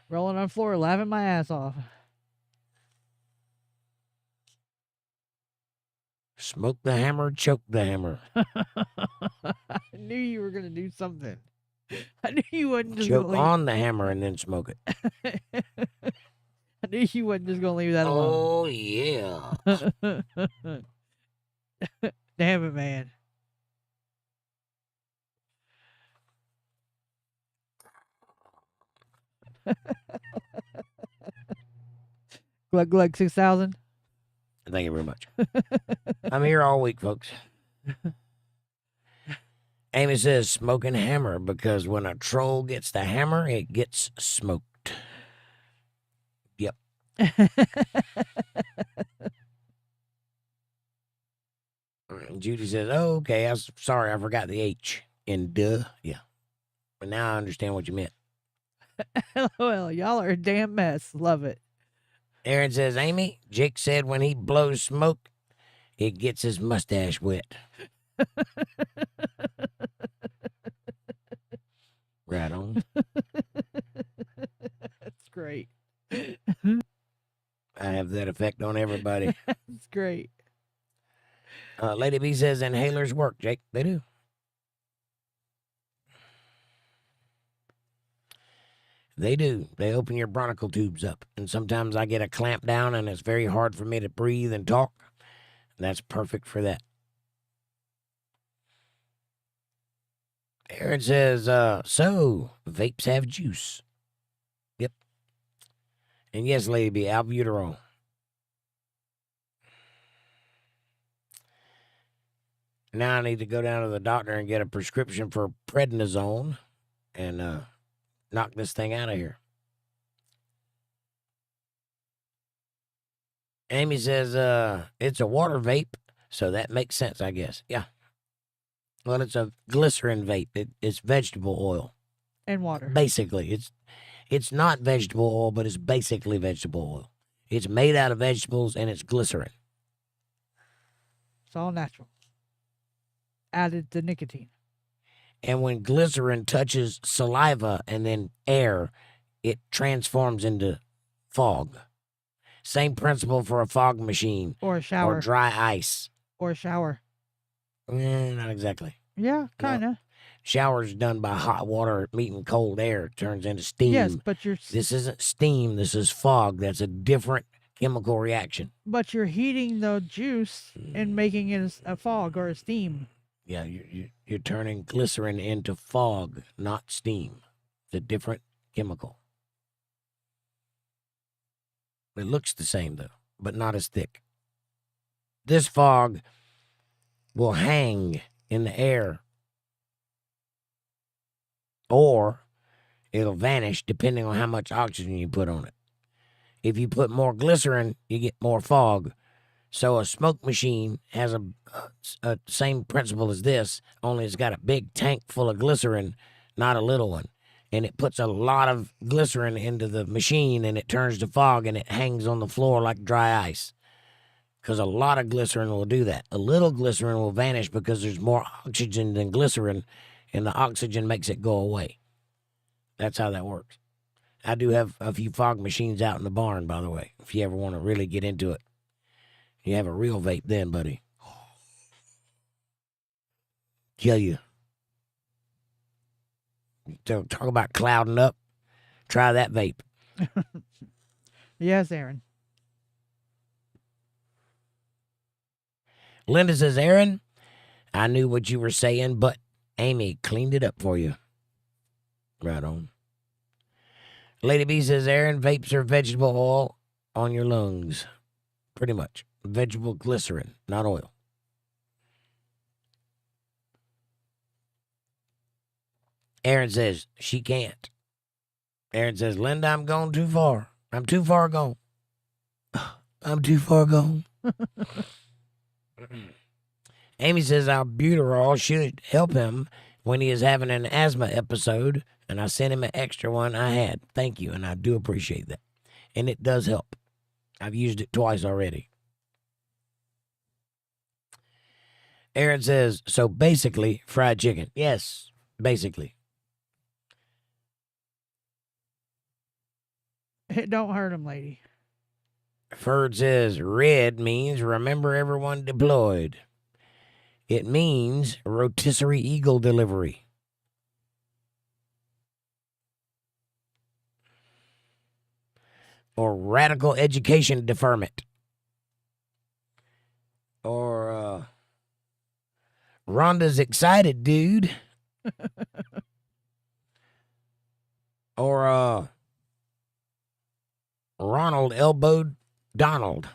Rolling on the floor, laughing my ass off. Smoke the hammer, choke the hammer. I knew you were going to do something. I knew you wasn't just Choke going to on the hammer and then smoke it. I knew you wasn't just going to leave that alone. Oh, yeah. Damn it, man. Glug Glug 6000. Thank you very much. I'm here all week, folks. Amy says smoking hammer because when a troll gets the hammer, it gets smoked. Yep. Judy says, oh, okay, I'm sorry, I forgot the H in duh. Yeah. But now I understand what you meant. LOL, y'all are a damn mess. Love it. Aaron says, Amy, Jake said when he blows smoke, it gets his mustache wet. Right on. That's great. I have have that effect on everybody. It's great. Lady B says inhalers work, Jake. They do. They do. They open your bronchial tubes up. And sometimes I get a clamp down and it's very hard for me to breathe and talk. That's perfect for that. Aaron says, so vapes have juice. Yep. And yes, Lady B, albuterol. Now I need to go down to the doctor and get a prescription for prednisone and knock this thing out of here. Amy says, it's a water vape, so that makes sense, I guess. Yeah. Well, it's a glycerin vape. It's vegetable oil. And water. Basically, it's not vegetable oil, but it's basically vegetable oil. It's made out of vegetables and it's glycerin. It's all natural. Added to nicotine. And when glycerin touches saliva and then air, it transforms into fog. Same principle for a fog machine. Or a shower. Or dry ice. Or a shower. Not exactly. Yeah, kind of. No. Shower's done by hot water meeting cold air. It turns into steam. Yes, but This isn't steam. This is fog. That's a different chemical reaction. But you're heating the juice and making it a fog or a steam. Yeah, you're turning glycerin into fog, not steam. It's a different chemical. It looks the same, though, but not as thick. This fog will hang in the air, or it'll vanish depending on how much oxygen you put on it. If you put more glycerin, you get more fog. So a smoke machine has a same principle as this, only it's got a big tank full of glycerin, not a little one. And it puts a lot of glycerin into the machine, and it turns to fog, and it hangs on the floor like dry ice. Because a lot of glycerin will do that. A little glycerin will vanish because there's more oxygen than glycerin, and the oxygen makes it go away. That's how that works. I do have a few fog machines out in the barn, by the way, if you ever want to really get into it. You have a real vape then, buddy. Kill you. Talk about clouding up. Try that vape. Yes, Aaron. Linda says, Aaron, I knew what you were saying, but Amy cleaned it up for you. Right on. Lady B says, Aaron, vapes are vegetable oil on your lungs. Pretty much. Vegetable glycerin, not oil. Aaron says, she can't. Aaron says, Linda, I'm going too far. I'm too far gone. I'm too far gone. Amy says, albuterol should help him when he is having an asthma episode, and I sent him an extra one I had. Thank you, and I do appreciate that. And it does help. I've used it twice already. Aaron says, so basically, fried chicken. Yes, basically. It don't hurt him, lady. Ferd says, red means remember everyone deployed. It means rotisserie eagle delivery. Or radical education deferment. Or, Rhonda's excited, dude. Or, Ronald elbowed Donald.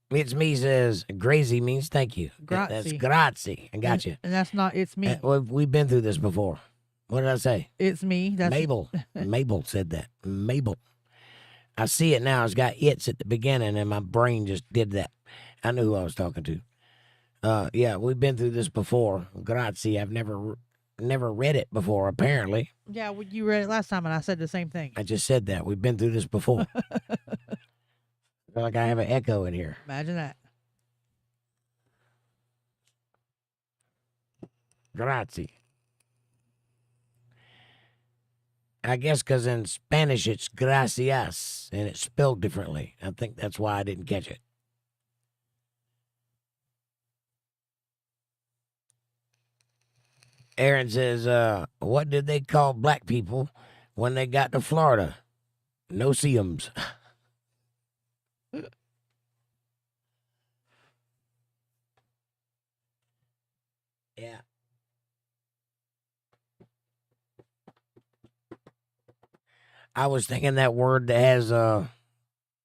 It's me says, grazie means thank you. Grazie. That's grazie. I got you. And that's not, it's me. We've been through this before. What did I say? It's me. That's Mabel. Mabel said that. Mabel. I see it now. It's got its at the beginning, and my brain just did that. I knew who I was talking to. Yeah, we've been through this before. Grazie. I've never read it before, apparently. Yeah, well, you read it last time, and I said the same thing. I just said that. We've been through this before. I feel like I have an echo in here. Imagine that. Grazie. I guess because in Spanish it's gracias, and it's spelled differently. I think that's why I didn't catch it. Aaron says, what did they call black people when they got to Florida? No-see-ums. Yeah. I was thinking that word that has an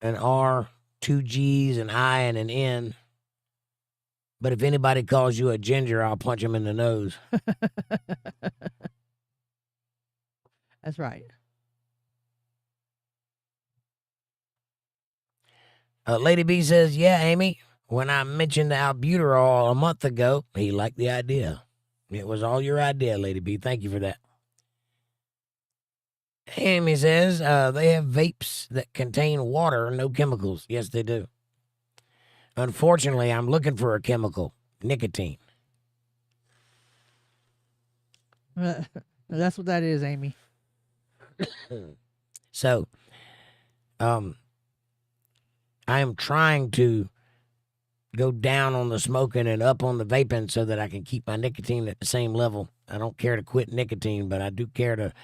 R, 2 G's, an I, and an N. But if anybody calls you a ginger, I'll punch him in the nose. That's right. Lady B says, yeah, Amy, when I mentioned the albuterol a month ago, he liked the idea. It was all your idea, Lady B. Thank you for that. Amy says, they have vapes that contain water, no chemicals. Yes, they do. Unfortunately, I'm looking for a chemical, nicotine. That's what that is, Amy. So, I am trying to go down on the smoking and up on the vaping so that I can keep my nicotine at the same level. I don't care to quit nicotine, but I do care to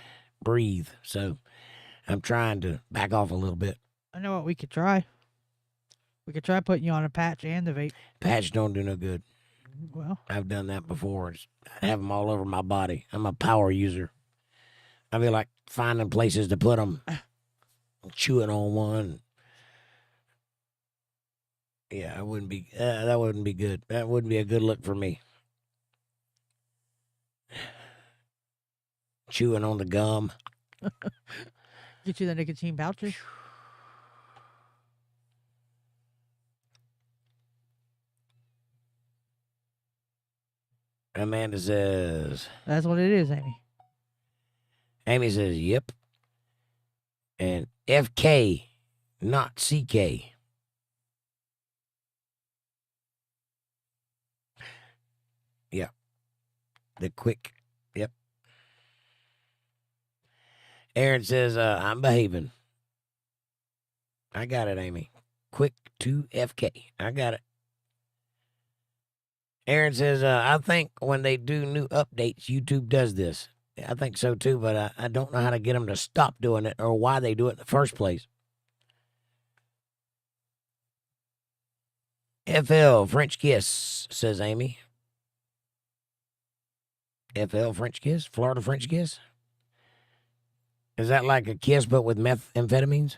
breathe. So I'm trying to back off a little bit. I know what we could try. We could try putting you on a patch and the vape. Patch don't do no good. Well, I've done that before. I have them all over my body. I'm a power user. I feel like finding places to put them, chewing on one. Yeah, that wouldn't be good. That wouldn't be a good look for me. Chewing on the gum. Get you the nicotine pouches. Amanda says, that's what it is, Amy. Amy says, yep. And FK, not CK. Yeah. The quick. Yep. Aaron says, I'm behaving. I got it, Amy. Quick to FK. I got it. Aaron says, I think when they do new updates, YouTube does this. I think so too, but I don't know how to get them to stop doing it or why they do it in the first place. FL French kiss, says Amy. FL French kiss? Florida French kiss? Is that like a kiss but with methamphetamines?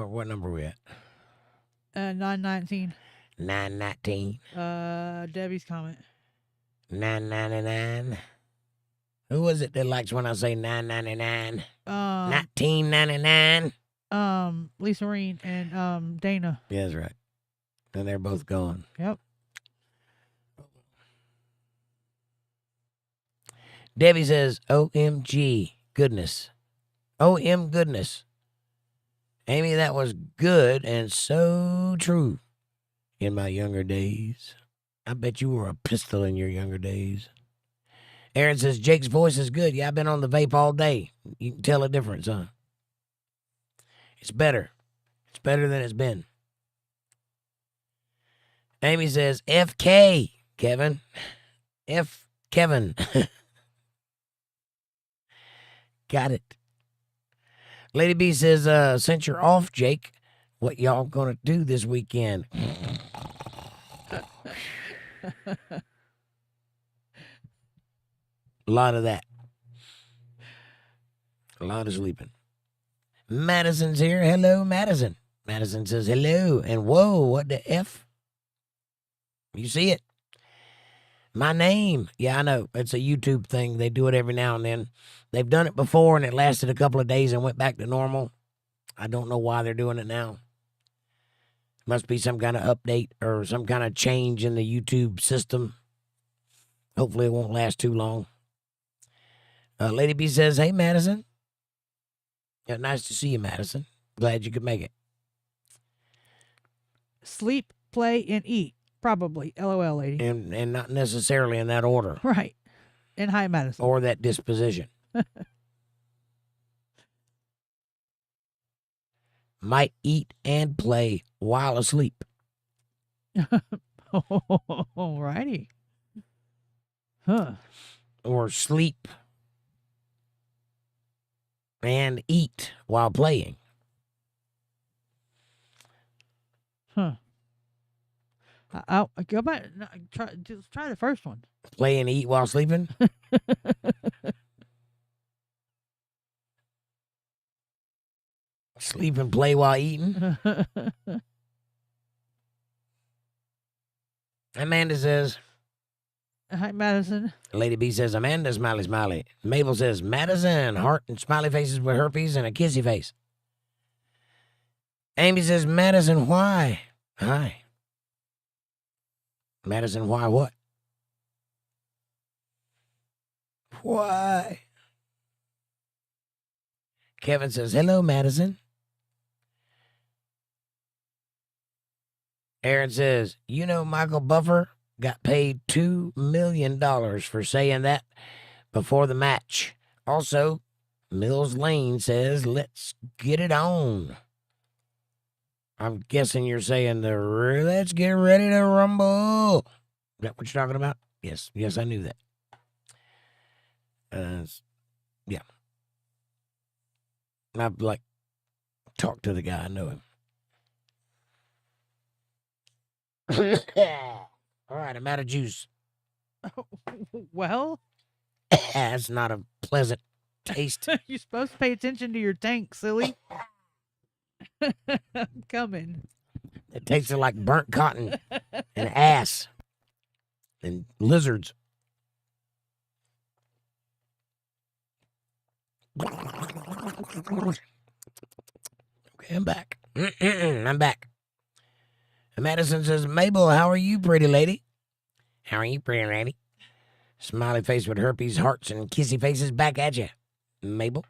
What number are we at? 919. 919. Debbie's comment. 999. Who was it that likes when I say 999? 1999. Lisa Marine and Dana. Yeah, that's right. And they're both gone. Yep. Debbie says, OMG goodness. OM goodness. Amy, that was good and so true in my younger days. I bet you were a pistol in your younger days. Aaron says, Jake's voice is good. Yeah, I've been on the vape all day. You can tell a difference, huh? It's better. It's better than it's been. Amy says, FK, Kevin. F Kevin. Got it. Lady B says, since you're off, Jake, what y'all gonna do this weekend? A lot of that. A lot of sleeping. Madison's here. Hello, Madison. Madison says hello. And whoa, what the F? You see it? My name. Yeah, I know. It's a YouTube thing. They do it every now and then. They've done it before and it lasted a couple of days and went back to normal. I don't know why they're doing it now. Must be some kind of update or some kind of change in the YouTube system. Hopefully it won't last too long. Lady B says, hey, Madison. Yeah, nice to see you, Madison. Glad you could make it. Sleep, play, and eat. Probably. LOL, lady. and not necessarily in that order Right. And hi, Madison. or that disposition. Might eat and play while asleep. Alrighty. Huh. Or sleep and eat while playing. Huh. I'll go back. No, try the first one. Play and eat while sleeping? Sleep and play while eating? Amanda says, Hi, Madison. Lady B says, Amanda, smiley, smiley. Mabel says, Madison, heart and smiley faces with herpes and a kissy face. Amy says, Madison, why? Hi. Madison, why what? Why? Kevin says, hello, Madison. Aaron says, you know Michael Buffer got paid $2 million for saying that before the match. Also, Mills Lane says, let's get it on. I'm guessing you're saying let's get ready to rumble. Is that what you're talking about? Yes, I knew that. Yeah. I've talked to the guy, I know him. All right, I'm out of juice. Well, That's not a pleasant taste. you're supposed to pay attention to your tank, silly. I'm coming. It tasted like burnt cotton and ass and lizards. Okay, I'm back. I'm back. And Madison says, Mabel, how are you, pretty lady? How are you, pretty lady? Smiley face with herpes, hearts, and kissy faces back at you, Mabel.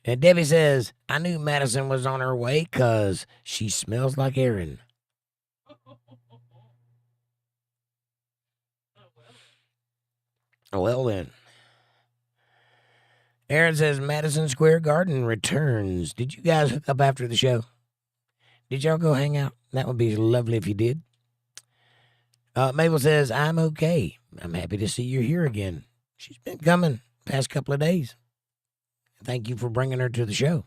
And Debbie says, I knew Madison was on her way because she smells like Aaron. Well, then. Aaron says, Madison Square Garden returns. Did you guys hook up after the show? Did y'all go hang out? That would be lovely if you did. Mabel says, I'm okay. I'm happy to see you're here again. She's been coming past couple of days. Thank you for bringing her to the show.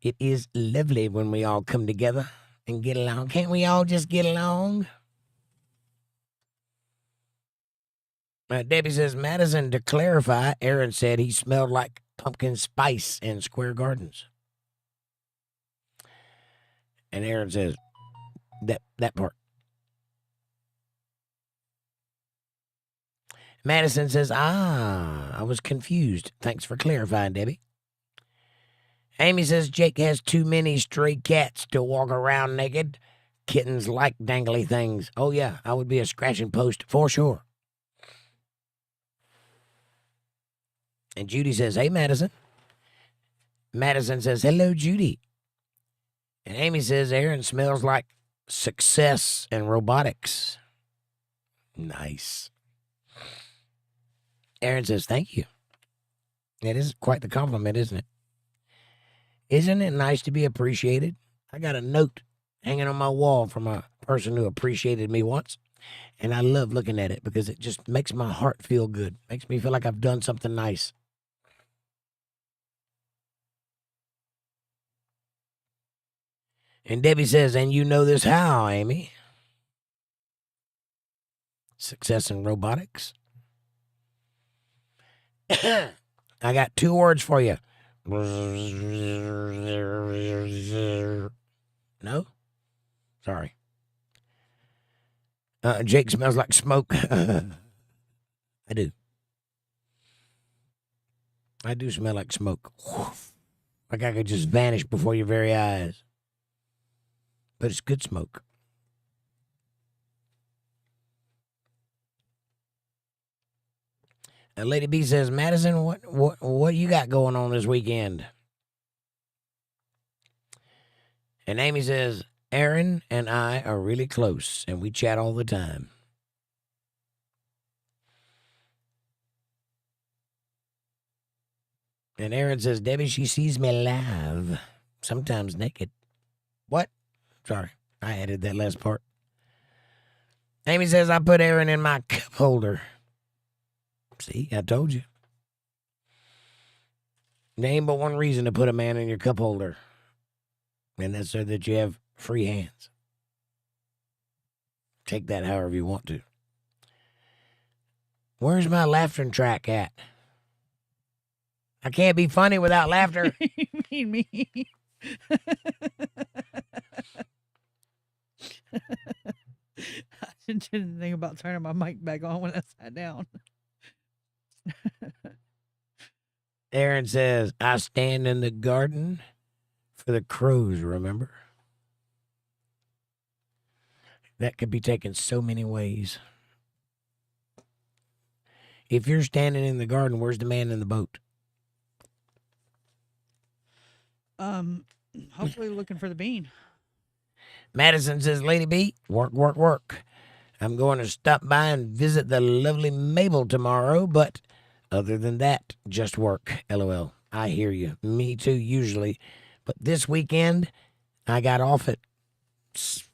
It is lovely when we all come together and get along. Can't we all just get along? Debbie says, Madison, to clarify, Aaron said he smelled like pumpkin spice in Square Gardens. And Aaron says, that part. Madison says, I was confused. Thanks for clarifying, Debbie. Amy says, Jake has too many stray cats to walk around naked. Kittens like dangly things. Oh, yeah, I would be a scratching post for sure. And Judy says, hey, Madison. Madison says, hello, Judy. And Amy says, Aaron smells like success and robotics. Nice. Aaron says, thank you. It is quite the compliment, isn't it? Isn't it nice to be appreciated? I got a note hanging on my wall from a person who appreciated me once. And I love looking at it because it just makes my heart feel good. Makes me feel like I've done something nice. And Debbie says, and you know this how, Amy? Success in robotics. I got 2 words for you. No? Sorry. Jake smells like smoke. I do. I do smell like smoke. Like I could just vanish before your very eyes. But it's good smoke. Lady B says, Madison, what you got going on this weekend? And Amy says, Aaron and I are really close, and we chat all the time. And Aaron says, Debbie, she sees me live, sometimes naked. What? Sorry, I added that last part. Amy says, I put Aaron in my cup holder. See, I told you. There ain't but one reason to put a man in your cup holder, and that's so that you have free hands. Take that however you want to. Where's my laughter track at? I can't be funny without laughter. You mean me? I didn't think about turning my mic back on when I sat down. Aaron says, I stand in the garden for the crows, remember? That could be taken so many ways. If you're standing in the garden, where's the man in the boat? Hopefully looking for the bean. Madison says, Lady B, work, work, work. I'm going to stop by and visit the lovely Mabel tomorrow, but other than that, just work. LOL. I hear you. Me too, usually. But this weekend, I got off at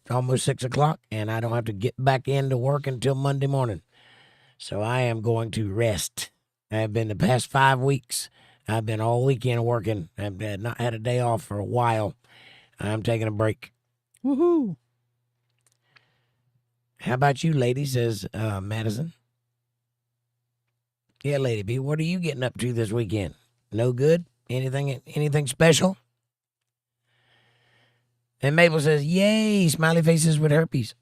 almost 6 o'clock, and I don't have to get back into work until Monday morning. So I am going to rest. I've been the past 5 weeks. I've been all weekend working. I've not had a day off for a while. I'm taking a break. Woohoo! How about you, lady, says Madison. Yeah, Lady B, what are you getting up to this weekend? No good? Anything special? And Mabel says, yay, smiley faces with herpes.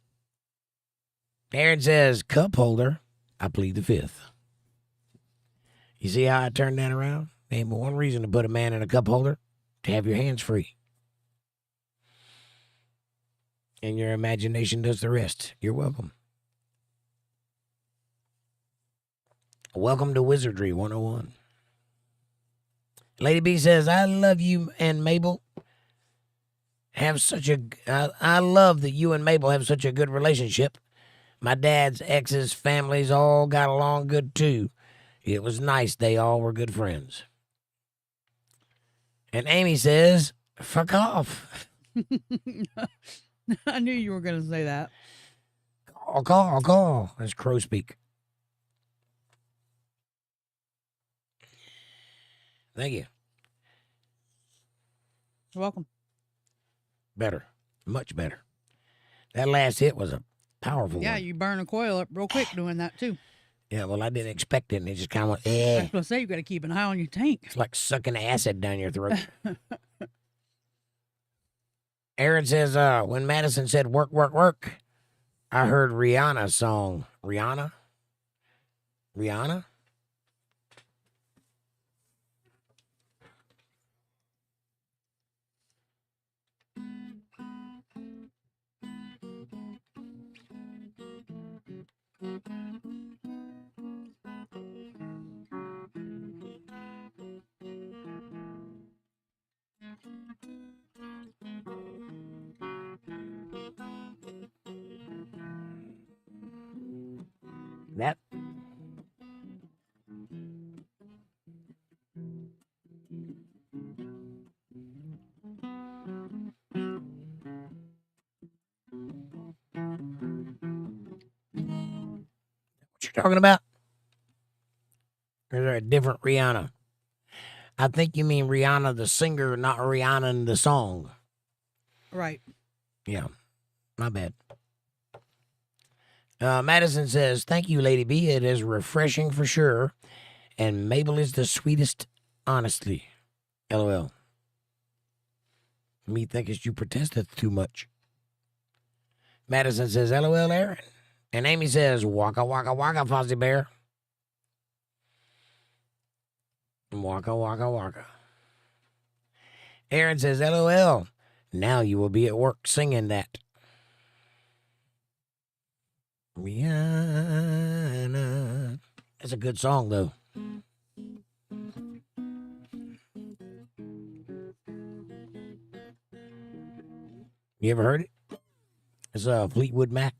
Aaron says, cup holder, I plead the fifth. You see how I turned that around? Ain't but one reason to put a man in a cup holder, to have your hands free. And your imagination does the rest. You're welcome. Welcome to Wizardry 101. Lady B says, I love you and Mabel. I love that you and Mabel have such a good relationship. My dad's ex's families all got along good too. It was nice they all were good friends. And Amy says, fuck off. I knew you were going to say that. Call. That's crow speak. Thank you. You're welcome. Better. Much better. That last hit was a powerful one. Yeah, you burn a coil up real quick doing that too. Yeah, well, I didn't expect it, and it just kind of went, I was going to say, you got to keep an eye on your tank. It's like sucking acid down your throat. Aaron says, when Madison said work, work, work, I heard Rihanna's song. Rihanna? That. What you're talking about? Or is there a different Rihanna? I think you mean Rihanna the singer, not Rihanna in the song. Right. Yeah, my bad. Madison says, thank you, Lady B. It is refreshing for sure. And Mabel is the sweetest, honestly. LOL. Me thinkest you protesteth too much. Madison says, LOL, Aaron. And Amy says, waka, waka, waka, Fozzie Bear. Waka, waka, waka. Aaron says, LOL. Now you will be at work singing that. Rihanna. That's a good song, though. You ever heard it? It's Fleetwood Mac.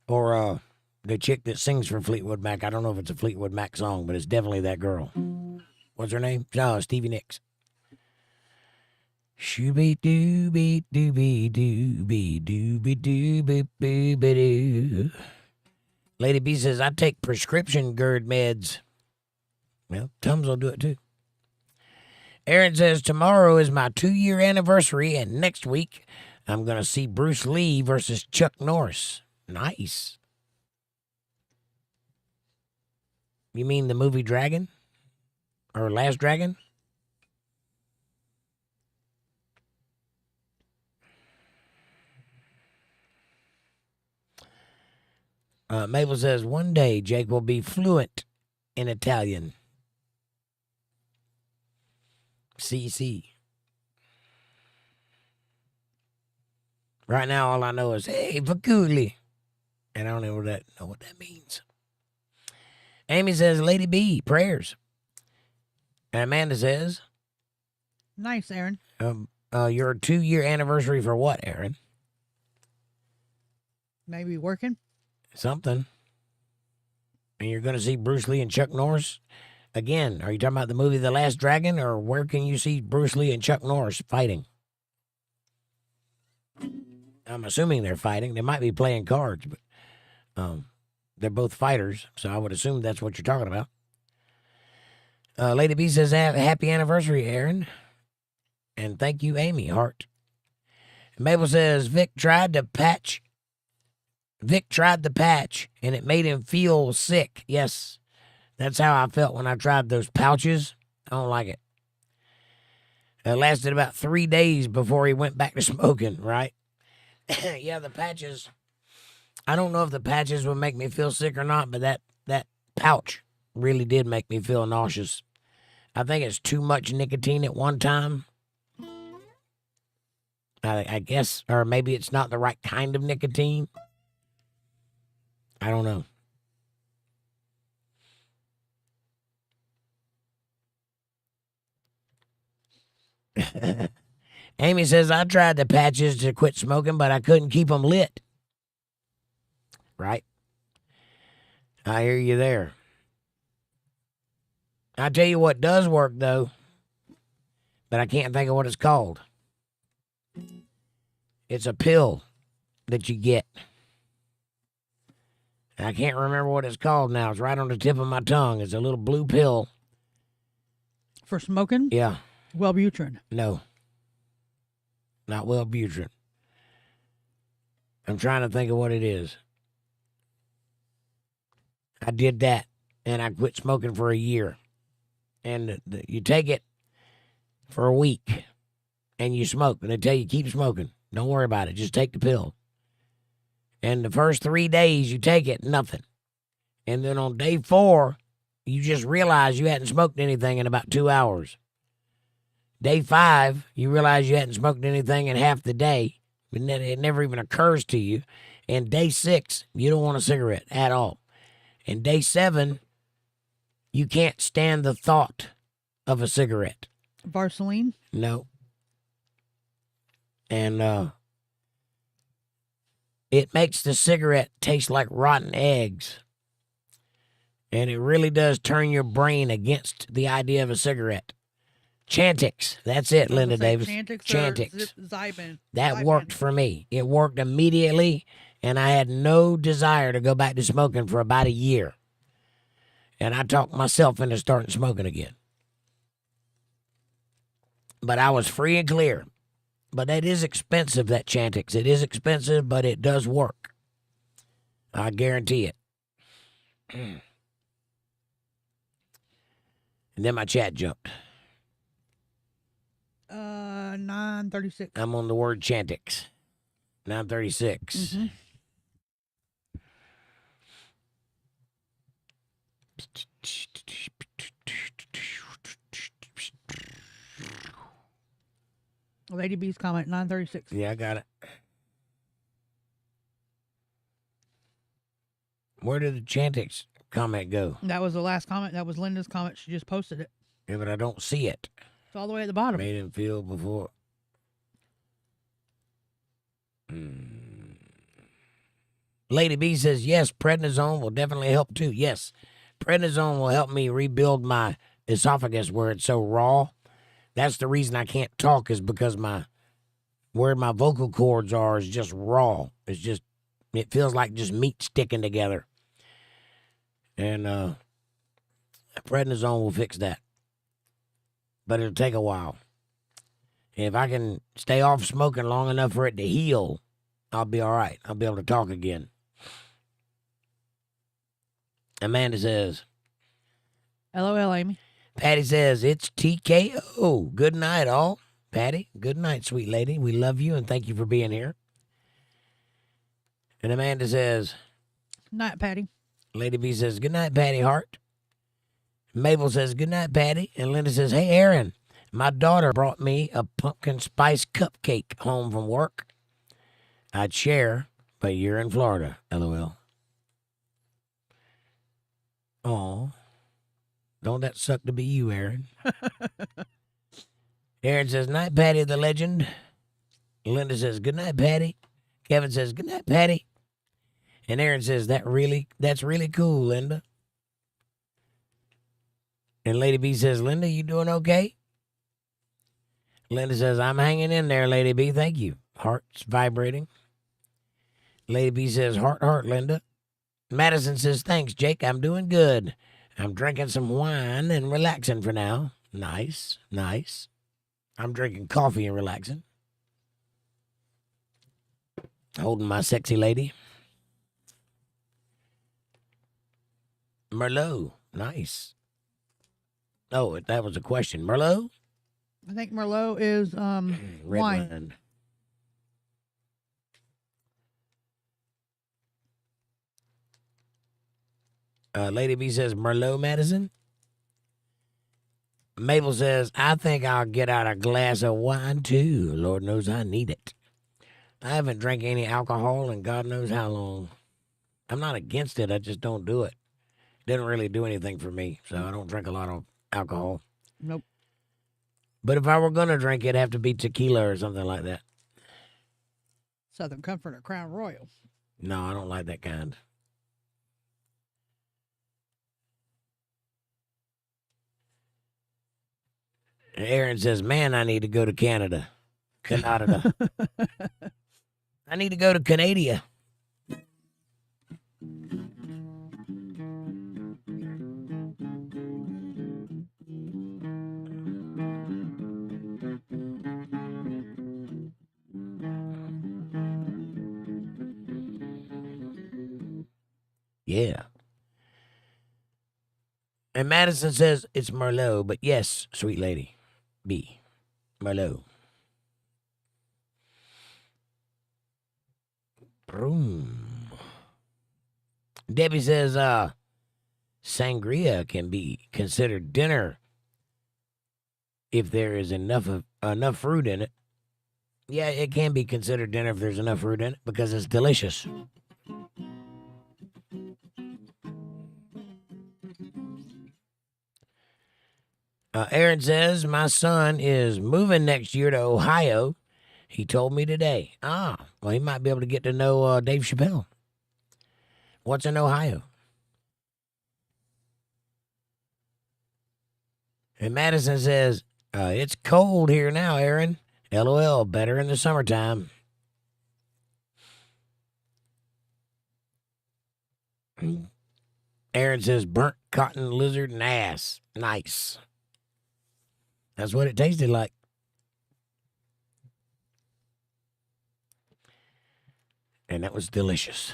Or the chick that sings for Fleetwood Mac. I don't know if it's a Fleetwood Mac song, but it's definitely that girl. What's her name? No, Stevie Nicks. Shooby dooby dooby dooby dooby dooby dooby doo. Lady B says, I take prescription GERD meds. Well, Tums will do it too. Aaron says, tomorrow is my 2-year anniversary, and next week I'm going to see Bruce Lee versus Chuck Norris. Nice. You mean the movie Dragon? Or Last Dragon? Mabel says, one day Jake will be fluent in Italian. CC. Right now, all I know is, hey, Faculi. And I don't know what that means. Amy says, Lady B, prayers. And Amanda says, nice, Aaron. Your 2-year anniversary for what, Aaron? Maybe working. Something. And you're going to see Bruce Lee and Chuck Norris? Again, are you talking about the movie The Last Dragon, or where can you see Bruce Lee and Chuck Norris fighting? I'm assuming they're fighting. They might be playing cards, but they're both fighters, so I would assume that's what you're talking about. Lady B says, happy anniversary, Aaron. And thank you, Amy, heart. Mabel says, Vic tried the patch, and it made him feel sick. Yes, that's how I felt when I tried those pouches. I don't like it. It lasted about 3 days before he went back to smoking, right? Yeah, the patches. I don't know if the patches would make me feel sick or not, but that pouch really did make me feel nauseous. I think it's too much nicotine at one time. I guess, or maybe it's not the right kind of nicotine. I don't know. Amy says, I tried the patches to quit smoking, but I couldn't keep them lit. Right? I hear you there. I tell you what does work, though, but I can't think of what it's called. It's a pill that you get. I can't remember what it's called now. It's right on the tip of my tongue. It's a little blue pill. For smoking? Yeah. Wellbutrin. No. Not Wellbutrin. I'm trying to think of what it is. I did that, and I quit smoking for a year. And you take it for a week, and you smoke. And they tell you, keep smoking. Don't worry about it. Just take the pill. And the first 3 days you take it, nothing. And then on day 4, you just realize you hadn't smoked anything in about 2 hours. Day 5, you realize you hadn't smoked anything in half the day. It never even occurs to you. And day 6, you don't want a cigarette at all. And day 7, you can't stand the thought of a cigarette. Vaseline? No. And it makes the cigarette taste like rotten eggs. And it really does turn your brain against the idea of a cigarette. Chantix. That's it, Linda Davis. Chantix. Zyban. That worked for me. It worked immediately, and I had no desire to go back to smoking for about a year. And I talked myself into starting smoking again. But I was free and clear. But that is expensive, that Chantix. It is expensive, but it does work. I guarantee it. And then my chat jumped. 9:36. I'm on the word Chantix. 9:36. Mm-hmm. Lady B's comment, 9:36. Yeah, I got it. Where did the Chantix comment go? That was the last comment. That was Linda's comment. She just posted it. Yeah, but I don't see it. It's all the way at the bottom. Made him feel before. Lady B says, yes, prednisone will definitely help too. Yes, prednisone will help me rebuild my esophagus where it's so raw. That's the reason I can't talk, is because where my vocal cords are is just raw. It feels like just meat sticking together. And prednisone will fix that. But it'll take a while. And if I can stay off smoking long enough for it to heal, I'll be all right. I'll be able to talk again. Amanda says, LOL, Amy. Patty says, it's TKO. Good night, all. Patty, good night, sweet lady. We love you and thank you for being here. And Amanda says, Night, Patty. Lady B says, good night, Patty Hart. Mabel says, good night, Patty. And Linda says, hey, Aaron, my daughter brought me a pumpkin spice cupcake home from work. I'd share, but you're in Florida, LOL. Aw. Don't that suck to be you, Aaron? Aaron says, night, Patty the legend. Linda says, good night, Patty. Kevin says, good night, Patty. And Aaron says, that's really cool, Linda. And Lady B says, Linda, you doing okay? Linda says, I'm hanging in there, Lady B. Thank you. Heart's vibrating. Lady B says, heart, Linda. Madison says, thanks, Jake. I'm doing good. I'm drinking some wine and relaxing for now. Nice. I'm drinking coffee and relaxing. Holding my sexy lady. Merlot. Nice. Oh, that was a question. Merlot? I think Merlot is Red wine. wine. Lady B says, Merlot, Madison. Mabel says, I think I'll get out a glass of wine too. Lord knows I need it. I haven't drank any alcohol in God knows how long. I'm not against it. I just don't do it. Didn't really do anything for me, so I don't drink a lot of alcohol. Nope. But if I were going to drink, it'd have to be tequila or something like that. Southern Comfort or Crown Royal. No, I don't like that kind. Aaron says, man, I need to go to Canada. Canada. I need to go to Canada. Yeah. And Madison says it's Merlot, but yes, sweet lady. B. Merlot. Boom. Debbie says, sangria can be considered dinner if there is enough fruit in it. Yeah, it can be considered dinner if there's enough fruit in it because it's delicious. Aaron says, my son is moving next year to Ohio. He told me today. Well, he might be able to get to know Dave Chappelle. What's in Ohio? And Madison says, it's cold here now, Aaron. LOL, better in the summertime. Aaron says, burnt cotton lizard and ass. Nice. That's what it tasted like. And that was delicious.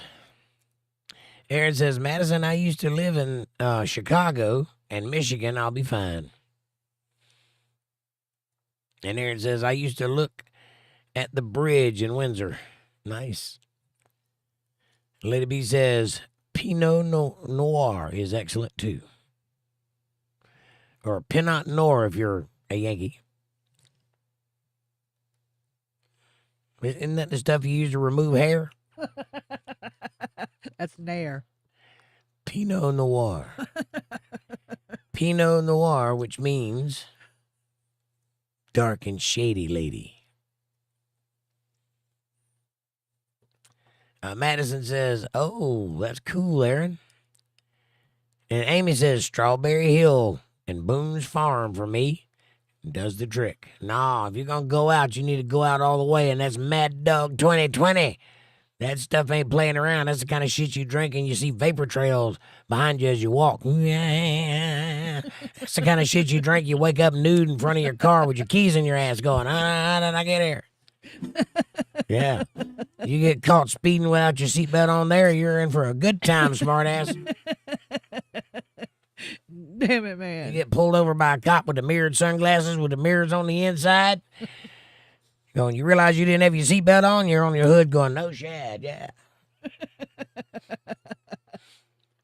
Aaron says, Madison, I used to live in Chicago and Michigan. I'll be fine. And Aaron says, I used to look at the bridge in Windsor. Nice. Lady B says, Pinot Noir is excellent too. Or Pinot Noir if you're a Yankee. Isn't that the stuff you use to remove hair? That's Nair. Pinot Noir. Pinot Noir, which means dark and shady lady. Madison says, oh, that's cool, Aaron. And Amy says, Strawberry Hill and Boone's Farm for me. Does the trick. Nah, if you're going to go out, you need to go out all the way, and that's Mad Dog 2020. That stuff ain't playing around. That's the kind of shit you drink and you see vapor trails behind you as you walk. That's the kind of shit you drink. You wake up nude in front of your car with your keys in your ass going, how did I get here? Yeah. You get caught speeding without your seatbelt on there, you're in for a good time, smartass. Damn it, man. You get pulled over by a cop with the mirrored sunglasses with the mirrors on the inside. Going, you realize you didn't have your seatbelt on? You're on your hood going, no shad, yeah.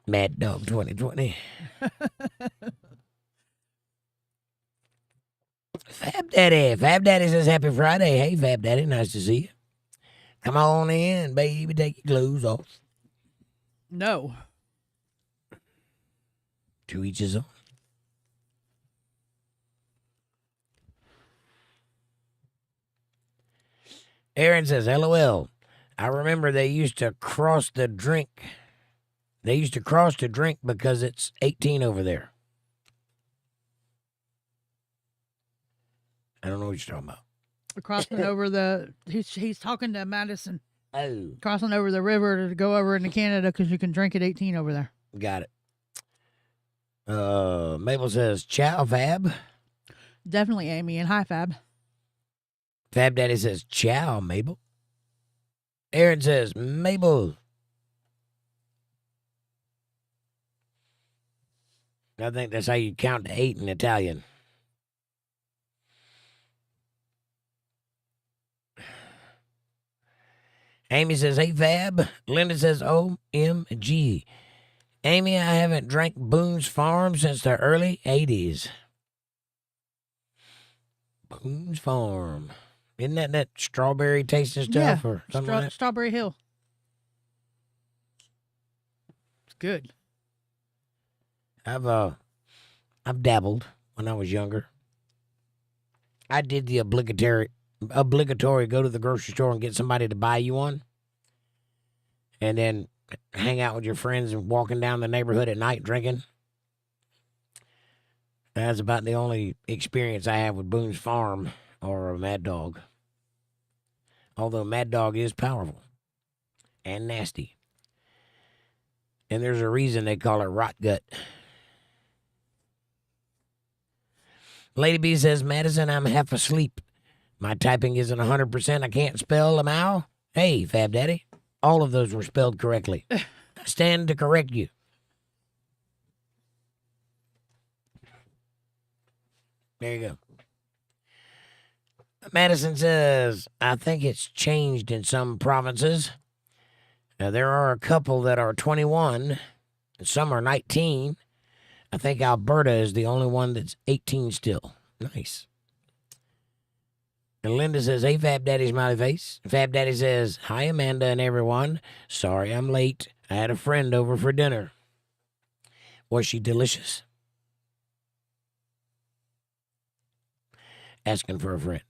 Mad Dog 2020. Fab Daddy. Fab Daddy says, happy Friday. Hey, Fab Daddy, nice to see you. Come on in, baby, take your clothes off. No. To each his own. Aaron says, LOL. I remember they used to cross the drink. They used to cross the drink because it's 18 over there. I don't know what you're talking about. Crossing over the... He's talking to Madison. Oh. Crossing over the river to go over into Canada because you can drink at 18 over there. Got it. Mabel says, ciao, Fab. Definitely Amy, and hi, Fab. Fab Daddy says, ciao, Mabel. Aaron says, Mabel. I think that's how you count to 8 in Italian. Amy says, hey, Fab. Linda says, OMG. Amy, I haven't drank Boone's Farm since the early 80s. Boone's Farm. Isn't that strawberry tasting stuff or something like that? Strawberry Hill. It's good. I've dabbled when I was younger. I did the obligatory go to the grocery store and get somebody to buy you one. And then hang out with your friends and walking down the neighborhood at night drinking. That's about the only experience I have with Boone's Farm or a Mad Dog. Although Mad Dog is powerful and nasty. And there's a reason they call it rot gut. Lady B says, Madison, I'm half asleep. My typing isn't 100%. I can't spell ℂ. Hey, Fab Daddy. All of those were spelled correctly. I stand to correct you. There you go. Madison says, I think it's changed in some provinces. There are a couple that are 21, and some are 19. I think Alberta is the only one that's 18 still. Nice. And Linda says, hey, Fab Daddy, smiley face. Fab Daddy says, hi, Amanda and everyone. Sorry I'm late. I had a friend over for dinner. Was she delicious? Asking for a friend.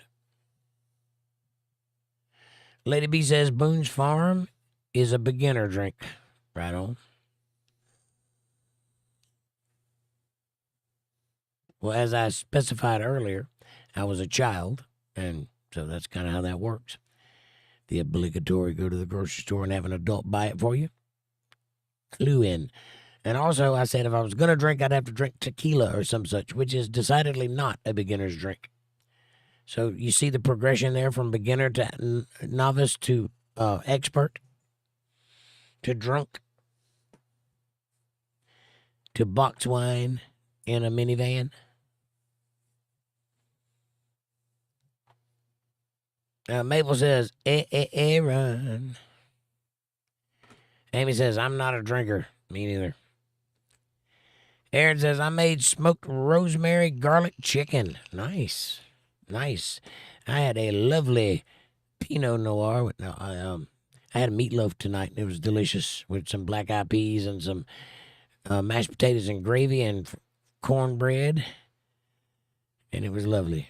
Lady B says, Boone's Farm is a beginner drink. Right on. Well, as I specified earlier, I was a child, and so that's kind of how that works. The obligatory go to the grocery store and have an adult buy it for you. Clue in. And also, I said if I was going to drink, I'd have to drink tequila or some such, which is decidedly not a beginner's drink. So you see the progression there from beginner to novice to expert to drunk to box wine in a minivan. Mabel says, Aaron. Amy says, I'm not a drinker. Me neither. Aaron says, I made smoked rosemary garlic chicken. Nice. Nice. I had a lovely Pinot Noir. I had a meatloaf tonight. It was delicious with some black-eyed peas and some mashed potatoes and gravy and cornbread. And it was lovely.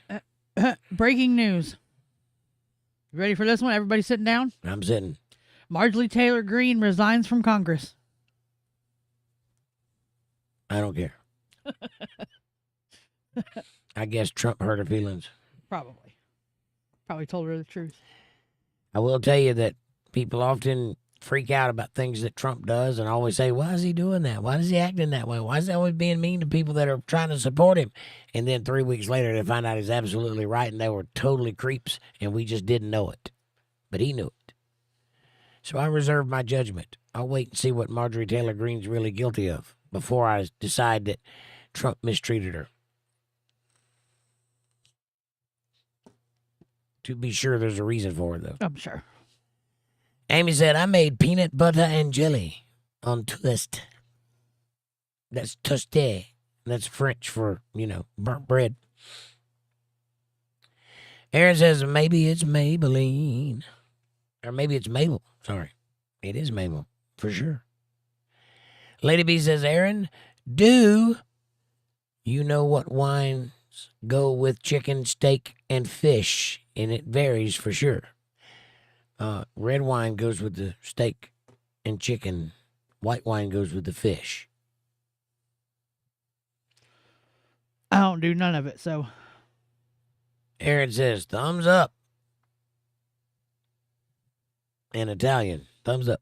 Breaking news. You ready for this one? Everybody sitting down? I'm sitting. Marjorie Taylor Greene resigns from Congress. I don't care. I guess Trump hurt her feelings. Probably told her the truth. I will tell you that people often freak out about things that Trump does and always say, why is he doing that? Why is he acting that way? Why is he always being mean to people that are trying to support him? And then 3 weeks later, they find out he's absolutely right and they were totally creeps and we just didn't know it. But he knew it. So I reserve my judgment. I'll wait and see what Marjorie Taylor Greene's really guilty of before I decide that Trump mistreated her. To be sure, there's a reason for it, though. I'm sure. Amy said, I made peanut butter and jelly on toast. That's toasté. That's French for, burnt bread. Aaron says, maybe it's Maybelline. Or maybe it's Mabel. Sorry. It is Mabel, for sure. Lady B says, Aaron, do you know what wines go with chicken, steak, and fish? And it varies for sure. Red wine goes with the steak and chicken. White wine goes with the fish. I don't do none of it, so. Aaron says, thumbs up. In Italian, thumbs up.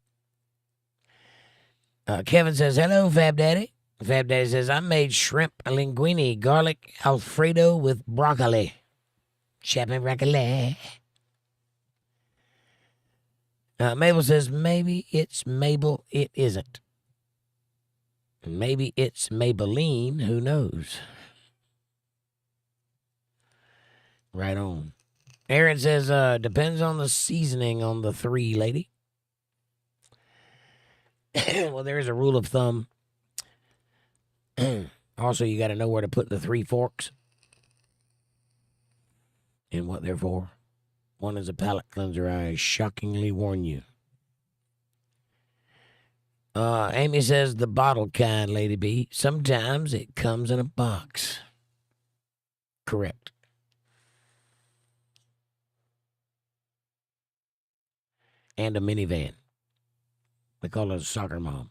Kevin says, hello, Fab Daddy. Fab Daddy says, I made shrimp linguine, garlic Alfredo with broccoli. Chapman broccoli. Mabel says, maybe it's Mabel. It isn't. Maybe it's Maybelline. Who knows? Right on. Aaron says, depends on the seasoning on the 3, lady. Well, there is a rule of thumb. Also, you got to know where to put the 3 forks and what they're for. One is a palate cleanser, I shockingly warn you. Amy says, the bottle kind, Lady B. Sometimes it comes in a box. Correct. And a minivan. They call it a soccer mom.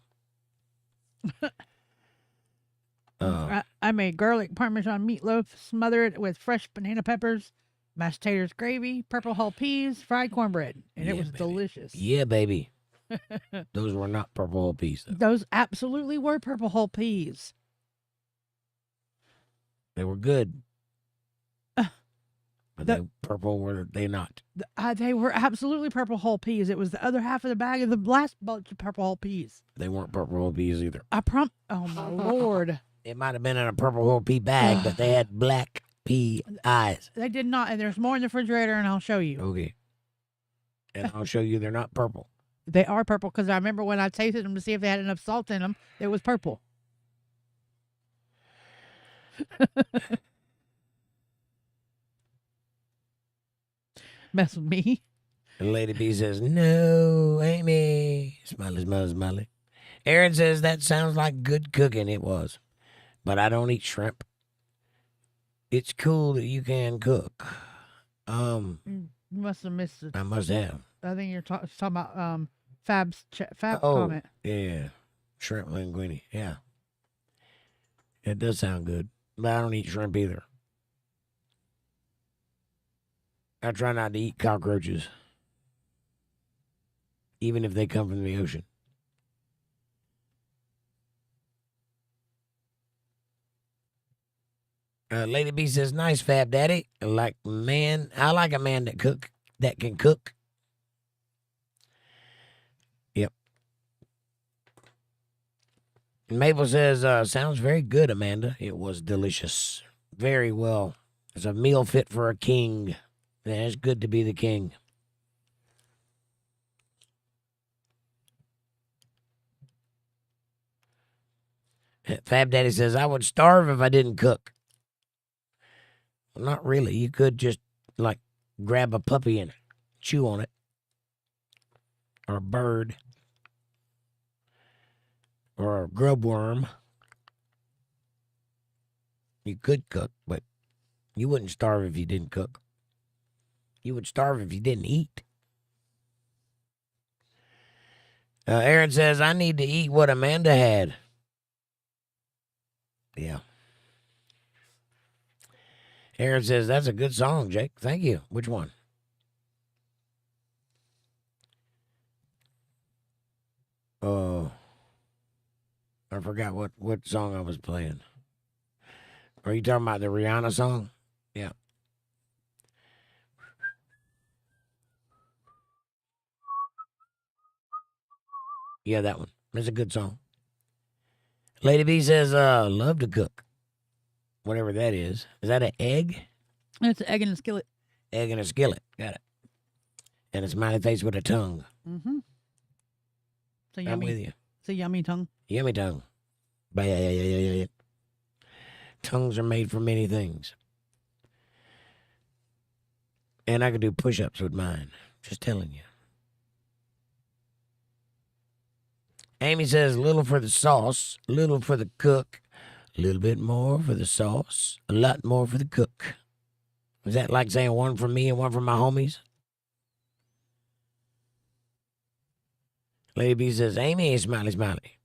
I made garlic parmesan meatloaf, smothered with fresh banana peppers, mashed taters gravy, purple hull peas, fried cornbread. And it was delicious. Yeah, baby. Those were not purple hull peas, though. Those absolutely were purple hull peas. They were good. But they purple were they not? They were absolutely purple hull peas. It was the other half of the bag of the last bunch of purple hull peas. They weren't purple hull peas either. Oh, my Lord. It might have been in a purple hull pea bag, but they had black pea eyes. They did not, and there's more in the refrigerator, and I'll show you. Okay. And I'll show you they're not purple. They are purple, because I remember when I tasted them to see if they had enough salt in them, it was purple. Mess with me. And Lady B says, no, Amy. Smiley, smiley, smiley. Aaron says, that sounds like good cooking. It was. But I don't eat shrimp. It's cool that you can cook. You must have missed it. I must have. I think you're talking about Fab's Fab Oh, comment. yeah. Shrimp linguine. Yeah. It does sound good. But I don't eat shrimp either. I try not to eat cockroaches. Even if they come from the ocean. Lady B says, nice, Fab Daddy. I like a man that can cook. Yep. Mabel says, sounds very good, Amanda. It was delicious. Very well. It's a meal fit for a king. Yeah, it's good to be the king. Fab Daddy says, I would starve if I didn't cook. Well, not really. You could just, grab a puppy and chew on it. Or a bird. Or a grub worm. You could cook, but you wouldn't starve if you didn't cook. You would starve if you didn't eat. Aaron says, I need to eat what Amanda had. Yeah. Aaron says, that's a good song, Jake. Thank you. Which one? Oh, I forgot what song I was playing. Are you talking about the Rihanna song? Yeah. Yeah, that one. It's a good song. Lady B says, love to cook. Whatever that is. Is that an egg? It's an egg in a skillet. Egg in a skillet. Got it. And it's smiley face with a tongue. Mm-hmm. So yummy. I'm with you. It's a yummy tongue. Yummy tongue. Tongues are made for many things. And I could do push-ups with mine. Just telling you. Amy says, little for the sauce, little for the cook, a little bit more for the sauce, a lot more for the cook. Is that like saying one for me and one for my homies? Lady B says, Amy, smiley, smiley.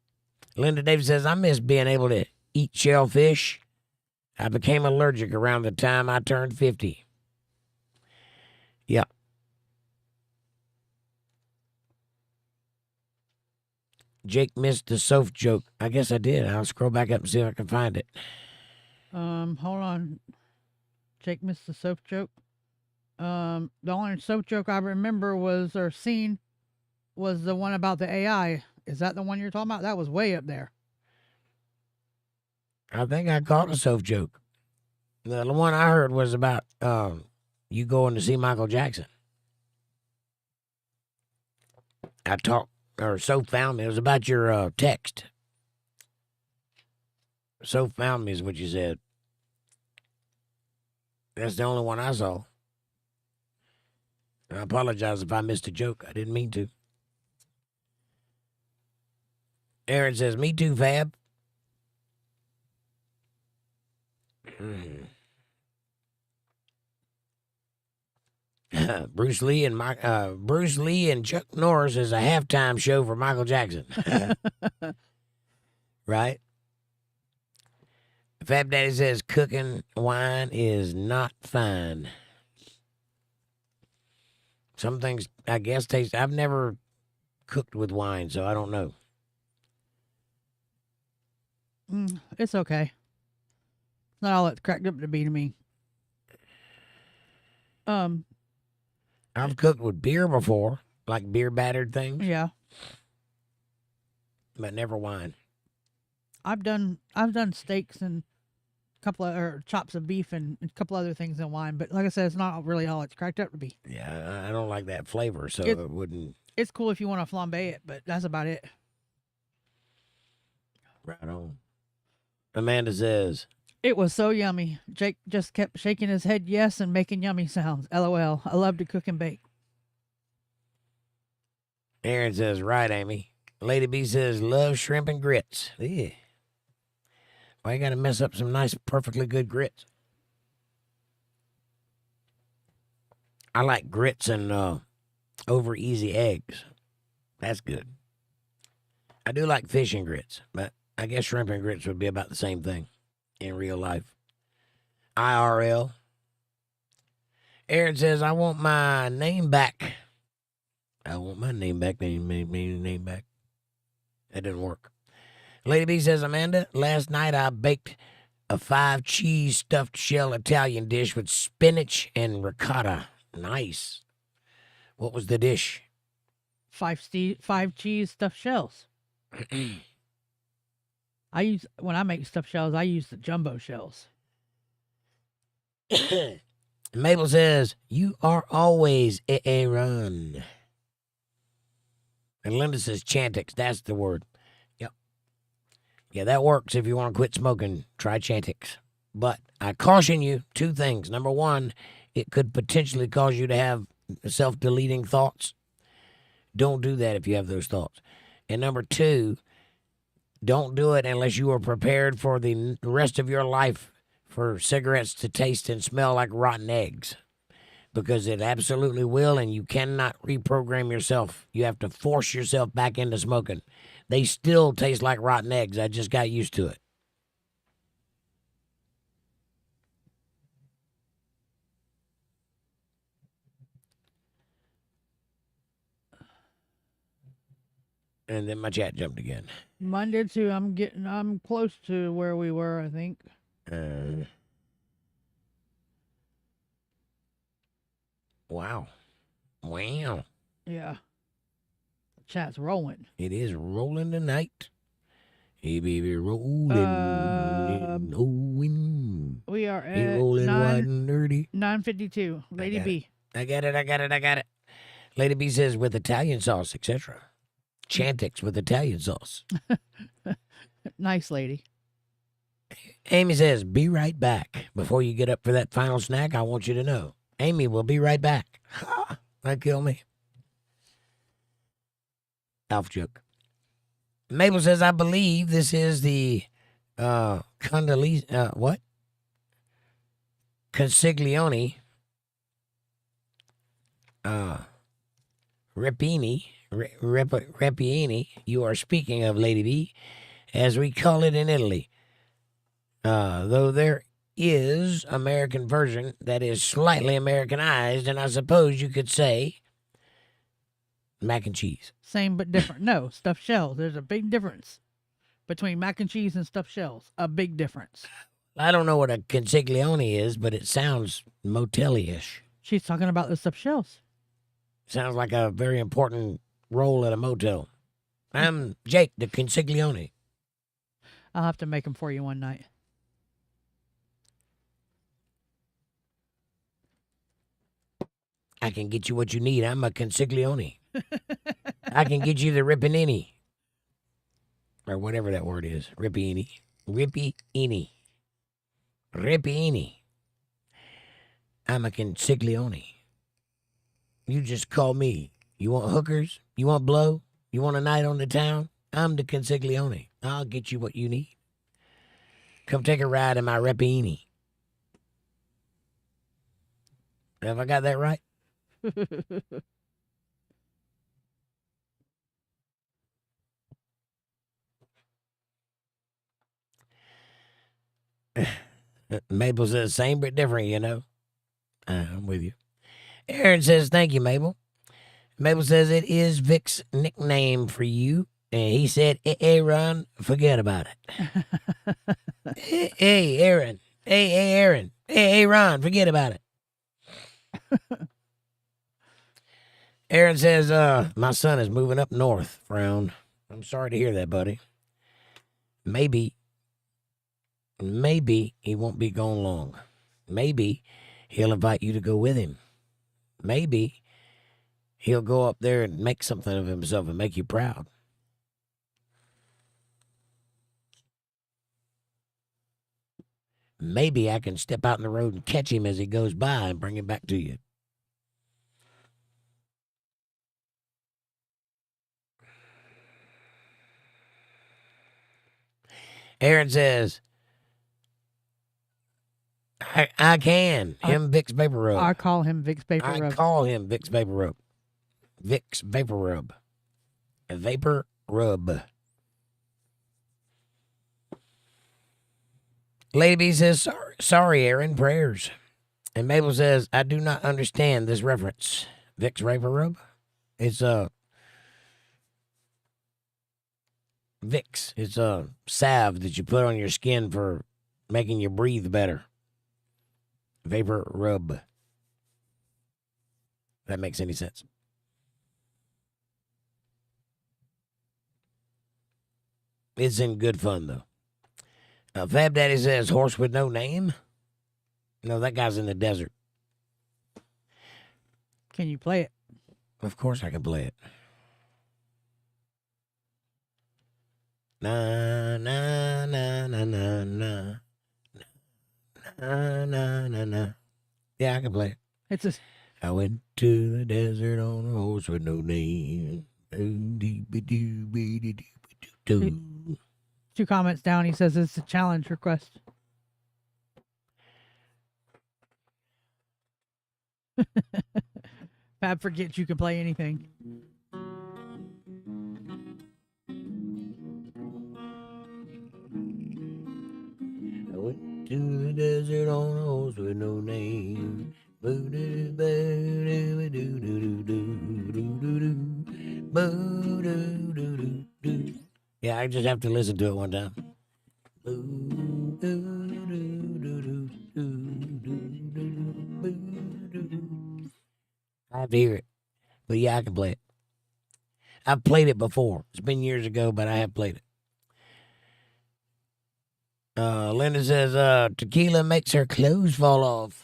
Linda Davis says, I miss being able to eat shellfish. I became allergic around the time I turned 50. Yeah. Jake missed the soap joke. I guess I did. I'll scroll back up and see if I can find it. Hold on. Jake missed the soap joke. The only soap joke I remember was, or seen, was the one about the AI. Is that the one you're talking about? That was way up there. I think I caught a soap joke. The one I heard was about you going to see Michael Jackson. I talked, or Soph found me. It was about your text. Soph found me is what you said. That's the only one I saw. I apologize if I missed a joke. I didn't mean to. Aaron says, me too, Fab. Bruce Lee and Chuck Norris is a halftime show for Michael Jackson. Right? Fab Daddy says cooking wine is not fine. Some things, I guess, taste. I've never cooked with wine, so I don't know. It's okay. Not all it's cracked up to be to me. I've cooked with beer before, like beer battered things. Yeah. But never wine. I've done steaks and or chops of beef and a couple other things in wine, but like I said, it's not really all it's cracked up to be. Yeah, I don't like that flavor, so it wouldn't. It's cool if you want to flambe it, but that's about it. Right on. Amanda says, it was so yummy. Jake just kept shaking his head yes and making yummy sounds. LOL. I love to cook and bake. Aaron says, right, Amy. Lady B says, love shrimp and grits. Yeah. Why you got to mess up some nice, perfectly good grits? I like grits and over easy eggs. That's good. I do like fish and grits, but I guess shrimp and grits would be about the same thing in real life. IRL. Aaron says, I want my name back. I want my name back. Name back. That didn't work. Lady B says, Amanda, last night I baked a 5-cheese stuffed shell Italian dish with spinach and ricotta. Nice. What was the dish? 5 cheese stuffed shells. When I make stuffed shells, I use the jumbo shells. Mabel says, you are always Aaron. And Linda says, Chantix. That's the word. Yeah, that works if you want to quit smoking. Try Chantix. But I caution you 2 things. Number 1, it could potentially cause you to have self-deleting thoughts. Don't do that if you have those thoughts. And number 2, don't do it unless you are prepared for the rest of your life for cigarettes to taste and smell like rotten eggs. because it absolutely will, and you cannot reprogram yourself. You have to force yourself back into smoking. They still taste like rotten eggs. I just got used to it. And then my chat jumped again. Mine did too. I'm close to where we were, I think. Wow. Wow. Yeah. Chat's rolling. It is rolling tonight. Hey, baby, rolling. We are Hey, at rolling wide and dirty. 9:52. Lady B. I got it. Lady B says with Italian sauce, etc. Chantix with Italian sauce. Nice lady. Amy says, be right back. Before you get up for that final snack, I want you to know. Amy will be right back. That kill me. Alf joke. Mabel says, I believe this is the what? Consiglione Repiini, you are speaking of, Lady B, as we call it in Italy. Though there is American version that is slightly Americanized, and I suppose you could say mac and cheese. Same but different. No, stuffed shells. There's a big difference between mac and cheese and stuffed shells. A big difference. I don't know what a consiglione is, but it sounds motel-ish. She's talking about the stuffed shells. Sounds like a very important role at a motel. I'm Jake, the consiglione. I'll have to make them for you one night. I can get you what you need. I'm a consiglione. I can get you the ripinini. Or whatever that word is. Ripini. Ripini. Ripini. I'm a consiglione. You just call me. You want hookers? You want blow? You want a night on the town? I'm the consiglione. I'll get you what you need. Come take a ride in my Ripini. Have I got that right? Mabel says, same but different, you know. I'm with you. Aaron says, thank you, Mabel. Mabel says, it is Vic's nickname for you. And he said, hey, Ron, forget about it. Hey, Aaron. Hey, Aaron. Hey, Ron, forget about it. Aaron says, my son is moving up north, frown. I'm sorry to hear that, buddy. Maybe he won't be gone long. Maybe he'll invite you to go with him. Maybe he'll go up there and make something of himself and make you proud. Maybe I can step out in the road and catch him as he goes by and bring him back to you. Aaron says, I can. Vic's Vapor Rub. I call him Vic's Vapor Rub. I call him Vic's Vapor Rub. Vic's Vapor Rub. A Vapor Rub. Lady B says, sorry, Aaron, prayers. And Mabel says, I do not understand this reference. Vic's Vapor Rub? It's Vicks. It's a salve that you put on your skin for making you breathe better. Vapor Rub. If that makes any sense. It's in good fun, though. Fab Daddy says, horse with no name? No, that guy's in the desert. Can you play it? Of course I can play it. Na na na na na na na na na na. Yeah, I can play it. It's a. I went to the desert on a horse with no name. 2 comments down, he says it's a challenge request. Fab forgets you can play anything. I went to the desert on a horse with no name. Yeah, I just have to listen to it one time. I have to hear it. But yeah, I can play it. I've played it before. It's been years ago, but I have played it. Linda says, tequila makes her clothes fall off.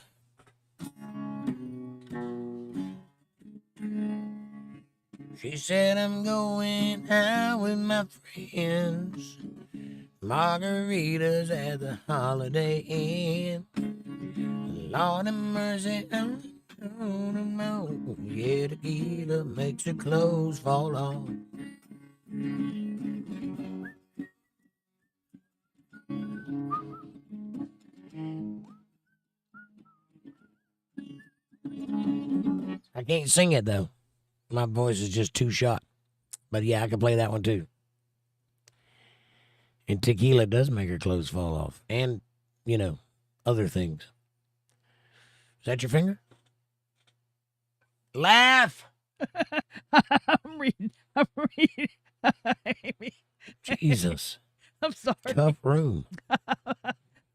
She said, I'm going out with my friends. Margaritas at the Holiday Inn. Lord have mercy, yeah, tequila makes her clothes fall off. I can't sing it though. My voice is just too shot. But yeah, I can play that one too. And tequila does make her clothes fall off. And, you know, other things. Is that your finger? Laugh! I'm reading. Amy, Jesus. I'm sorry. Tough room.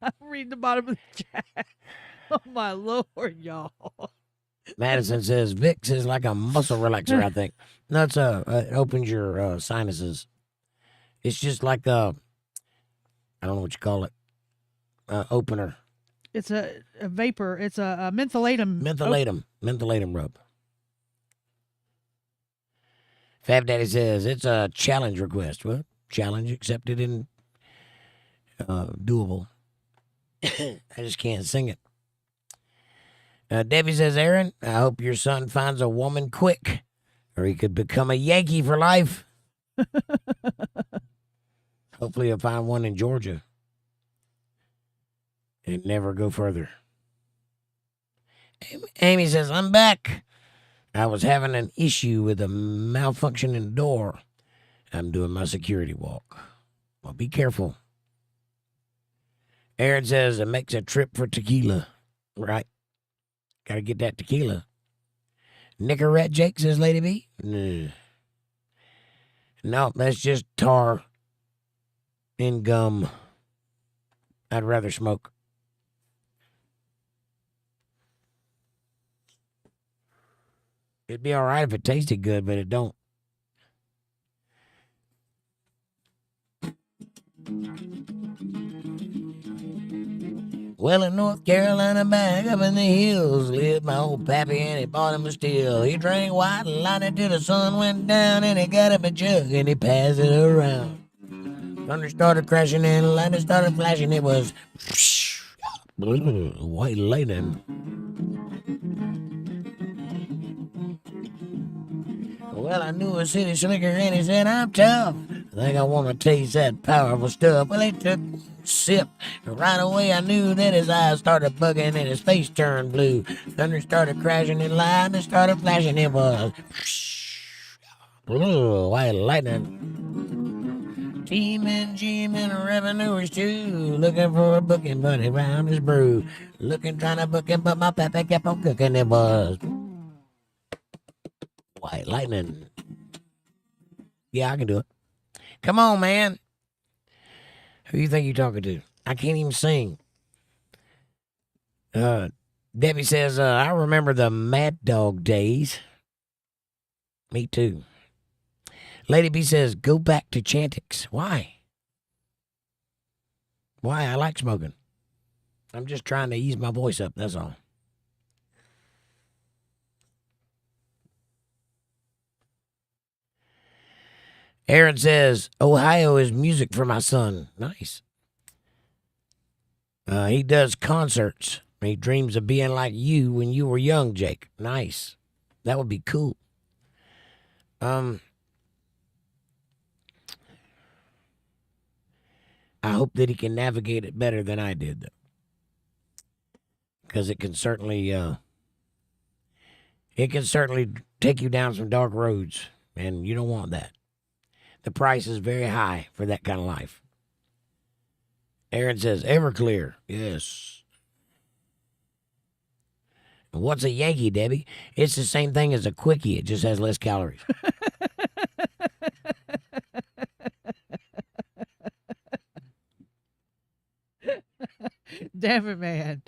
I'm reading the bottom of the chat. Oh my Lord, y'all. Madison says Vicks is like a muscle relaxer, I think. No, it's it opens your sinuses. It's just like I don't know what you call it, opener. It's a vapor. It's a mentholatum. Mentholatum rub. Fab Daddy says it's a challenge request. Well, challenge accepted and doable. I just can't sing it. Debbie says, Aaron, I hope your son finds a woman quick, or he could become a Yankee for life. Hopefully he'll find one in Georgia and never go further. Amy says, I'm back. I was having an issue with a malfunctioning door. I'm doing my security walk. Well, be careful. Aaron says it makes a trip for tequila. Right. Got to get that tequila. Nickerette Jake says, Lady B. No, that's just tar and gum. I'd rather smoke. It'd be all right if it tasted good, but it don't. Well, in North Carolina, back up in the hills, lived my old pappy, and he bought him a still. He drank white lightning till the sun went down, and he got him a jug, and he passed it around. Thunder started crashing, and lightning started flashing. It was white lightning. Well, I knew a city slicker, and he said, I'm tough. I think I want to taste that powerful stuff. Well, he took a sip, and right away I knew that his eyes started bugging and his face turned blue. Thunder started crashing and lightning started flashing. It was white lightning. Teaming, G-men, revenuers too, looking for a booking buddy round his brew. Looking, trying to book him, but my pappy kept on cooking. It was white lightning. Yeah, I can do it. Come on, man. Who you think you're talking to? I can't even sing. Debbie says, I remember the Mad Dog days. Me too. Lady B says, go back to Chantix. Why? Why? I like smoking. I'm just trying to ease my voice up, that's all. Aaron says, Ohio is music for my son. Nice. He does concerts. He dreams of being like you when you were young, Jake. Nice. That would be cool. I hope that he can navigate it better than I did, though. Because it can certainly It can certainly take you down some dark roads, and you don't want that. The price is very high for that kind of life. Aaron says, Everclear. Yes. What's a Yankee, Debbie? It's the same thing as a Quickie. It just has less calories. Damn it, man.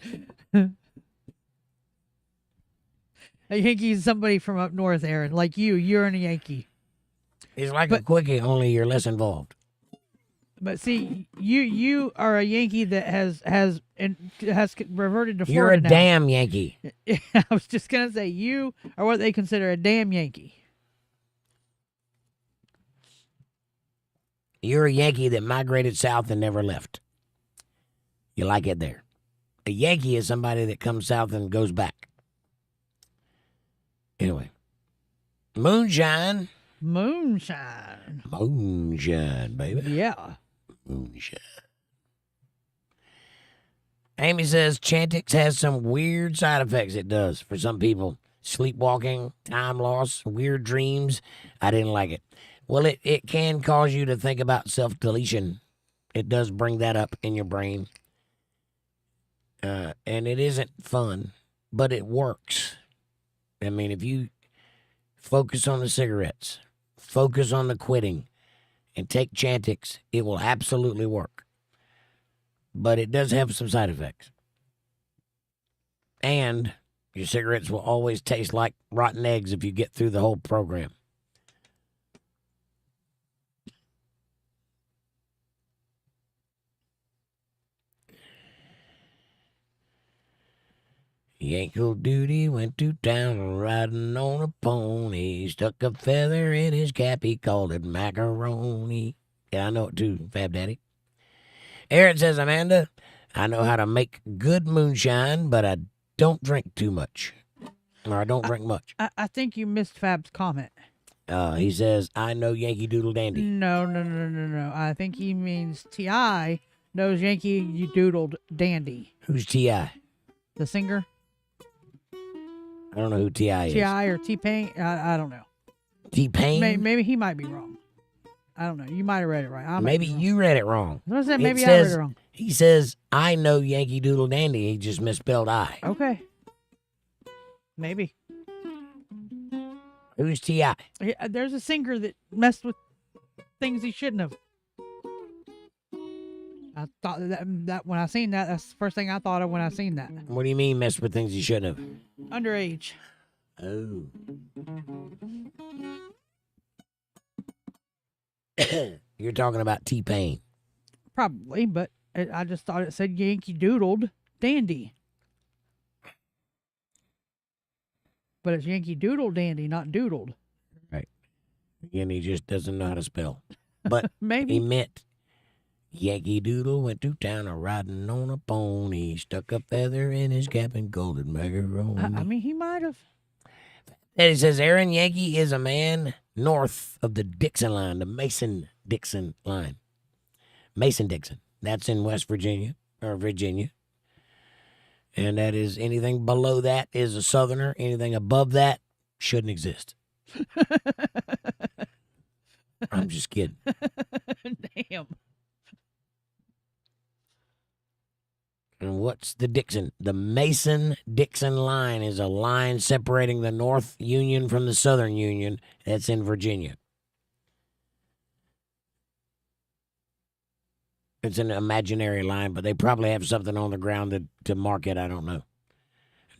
A Yankee is somebody from up north, Aaron. Like you. You're a Yankee. It's like a Quickie, only you're less involved. But see, you are a Yankee that has reverted to Florida You're a now. damn Yankee. I was just gonna say you are what they consider a damn Yankee. You're a Yankee that migrated south and never left. You like it there. A Yankee is somebody that comes south and goes back. Anyway. Moonshine. Moonshine. Moonshine, baby. Yeah. Moonshine. Amy says Chantix has some weird side effects. It does for some people. Sleepwalking, time loss, weird dreams. I didn't like it. Well, it can cause you to think about self-deletion. It does bring that up in your brain. And it isn't fun, but it works. I mean, if you focus on the cigarettes, focus on the quitting, and take Chantix, it will absolutely work. But it does have some side effects. And your cigarettes will always taste like rotten eggs if you get through the whole program. Yankel Duty went to town riding on a pony. Stuck a feather in his cap, he called it macaroni. Yeah, I know it too, Fab Daddy. Aaron says, Amanda, I know how to make good moonshine, but I don't drink too much. Or I don't drink much. I think you missed Fab's comment. He says, I know Yankee Doodle Dandy. No. I think he means T.I. knows Yankee Doodle Dandy. Who's T.I.? The singer? I don't know who T.I. is. T.I. or T-Pain? I don't know. T-Pain? Maybe he might be wrong. I don't know. You might have read it right. Maybe you read it wrong. What was that? Maybe I read it wrong. He says, I know Yankee Doodle Dandy. He just misspelled I. Okay. Maybe. Who's T.I.? There's a singer that messed with things he shouldn't have. I thought that when I seen that, that's the first thing I thought of when I seen that. What do you mean messed with things you shouldn't have? Underage. Oh. You're talking about T-Pain. Probably, but I just thought it said Yankee Doodled Dandy. But it's Yankee Doodle Dandy, not Doodled. Right. Again, he just doesn't know how to spell. But Maybe. he meant Yankee Doodle went to town a riding on a pony, stuck a feather in his cap and golden macaroni. I mean, he might have. And he says, Aaron Yankee is a man north of the Dixon line, the Mason-Dixon line. Mason-Dixon. That's in West Virginia, or Virginia. And that is, anything below that is a southerner. Anything above that shouldn't exist. I'm just kidding. Damn. And what's the Dixon? The Mason-Dixon line is a line separating the North Union from the Southern Union. That's in Virginia. It's an imaginary line, but they probably have something on the ground to mark it. I don't know.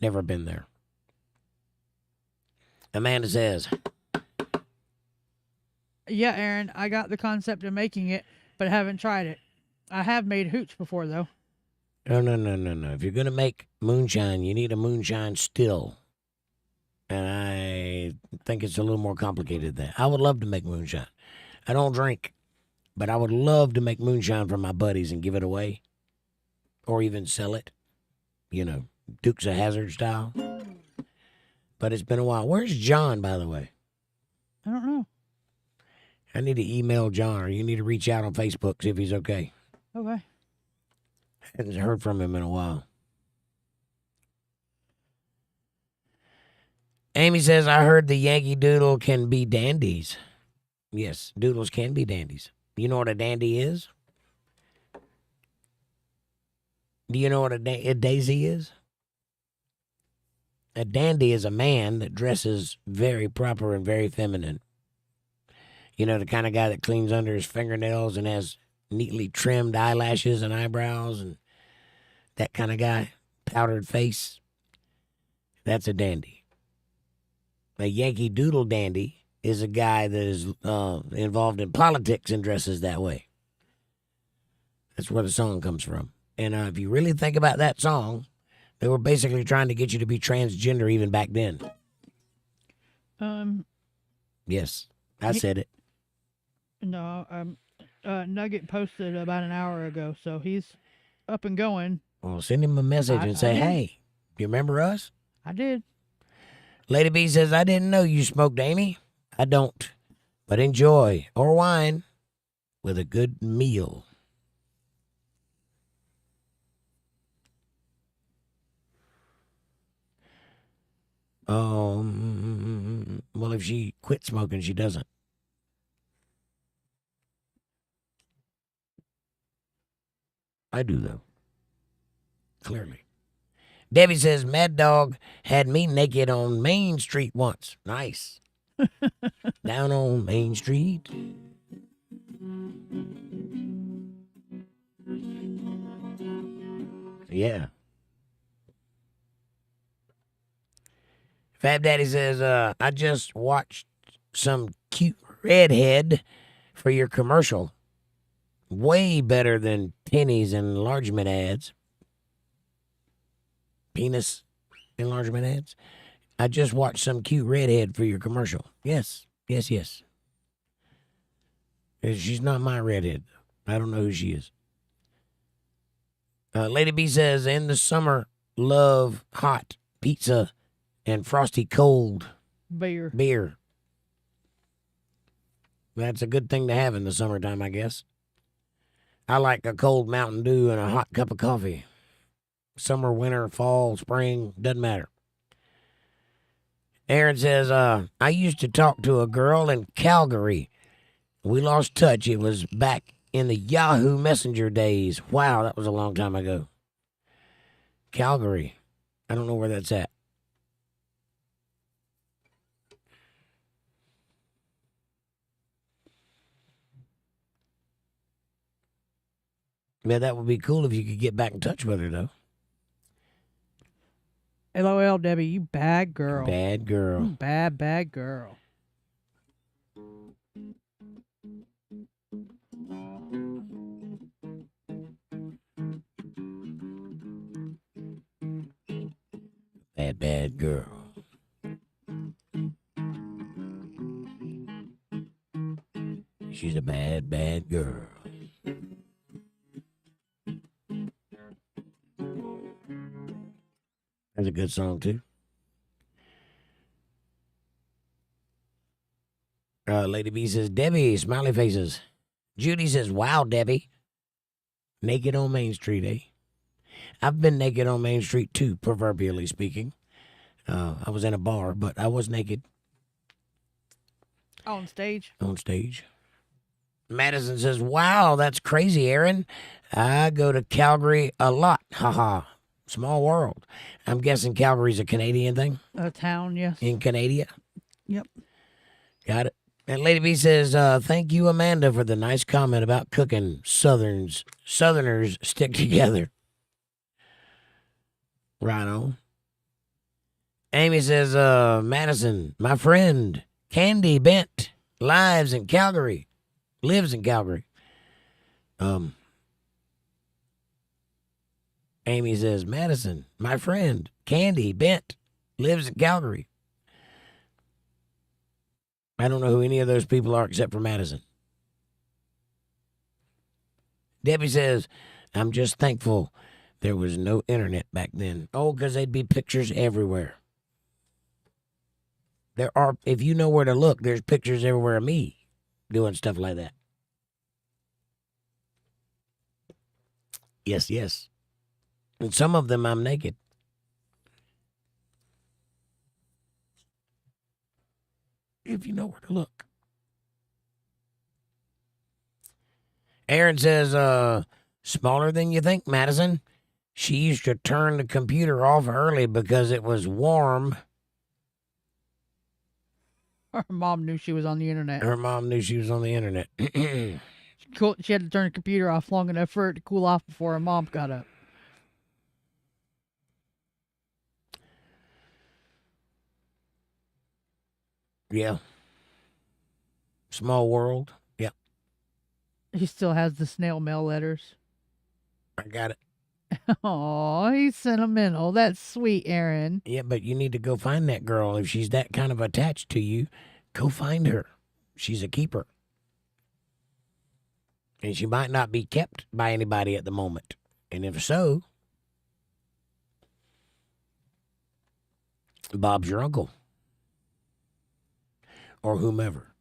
Never been there. Amanda says, Yeah, Aaron, I got the concept of making it, but haven't tried it. I have made hooch before, though. No. If you're going to make moonshine, you need a moonshine still. And I think it's a little more complicated than that. I would love to make moonshine. I don't drink, but I would love to make moonshine for my buddies and give it away. Or even sell it. You know, Dukes of Hazzard style. But it's been a while. Where's John, by the way? I don't know. I need to email John, or you need to reach out on Facebook, see if he's okay. Okay. Haven't heard from him in a while. Amy says, I heard the Yankee Doodle can be dandies. Yes, doodles can be dandies. You know what a dandy is? Do you know what a daisy is? A dandy is a man that dresses very proper and very feminine. You know, the kind of guy that cleans under his fingernails and has neatly trimmed eyelashes and eyebrows and that kind of guy, powdered face. That's a dandy. A Yankee Doodle dandy is a guy that is involved in politics and dresses that way. That's where the song comes from. And if you really think about that song, they were basically trying to get you to be transgender even back then. Yes, I said it. No, Nugget posted about an hour ago, so he's up and going. Well, send him a message and say, hey, you remember us? I did. Lady B says, I didn't know you smoked, Amy. I don't, but enjoy, or wine, with a good meal. Well, if she quit smoking, she doesn't. I do, though. Clearly. Debbie says, Mad Dog had me naked on Main Street once. Nice. Down on Main Street. Yeah. Fab Daddy says, I just watched some cute redhead for your commercial. Way better than pennies and enlargement ads. Penis enlargement ads. I just watched some cute redhead for your commercial. Yes. She's not my redhead. I don't know who she is. Lady B says, in the summer, love hot pizza and frosty cold beer. That's a good thing to have in the summertime, I guess. I like a cold Mountain Dew and a hot cup of coffee. Summer, winter, fall, spring, doesn't matter. Aaron says, I used to talk to a girl in Calgary. We lost touch. It was back in the Yahoo Messenger days. Wow, that was a long time ago. Calgary. I don't know where that's at. Yeah, that would be cool if you could get back in touch with her, though. LOL, Debbie, you bad girl. Bad girl. You bad girl. Bad girl. She's a bad girl. That's a good song, too. Lady B says, Debbie, smiley faces. Judy says, wow, Debbie. Naked on Main Street, eh? I've been naked on Main Street, too, proverbially speaking. I was in a bar, but I was naked. On stage? On stage. Madison says, wow, that's crazy, Aaron. I go to Calgary a lot. Haha. Small world. I'm guessing Calgary's a Canadian thing? A town, yes. In Canada? Yep. Got it. And Lady B says, thank you, Amanda, for the nice comment about cooking. Southerners stick together. Right on. Amy says, Madison, my friend, Candy Bent, lives in Calgary. Amy says, Madison, my friend, Candy Bent, lives in Calgary. I don't know who any of those people are except for Madison. Debbie says, I'm just thankful there was no internet back then. Oh, because there'd be pictures everywhere. There are, if you know where to look, there's pictures everywhere of me doing stuff like that. Yes. And some of them I'm naked. if you know where to look. Aaron says, smaller than you think, Madison. She used to turn the computer off early because it was warm. Her mom knew she was on the internet. Her mom knew she was on the internet. She had to turn the computer off long enough for it to cool off before her mom got up. Yeah. Small world. Yeah. He still has the snail mail letters. I got it. Oh, he's sentimental. That's sweet, Aaron. Yeah, but you need to go find that girl. If she's that kind of attached to you, go find her. She's a keeper. And she might not be kept by anybody at the moment. And if so, Bob's your uncle. Or whomever.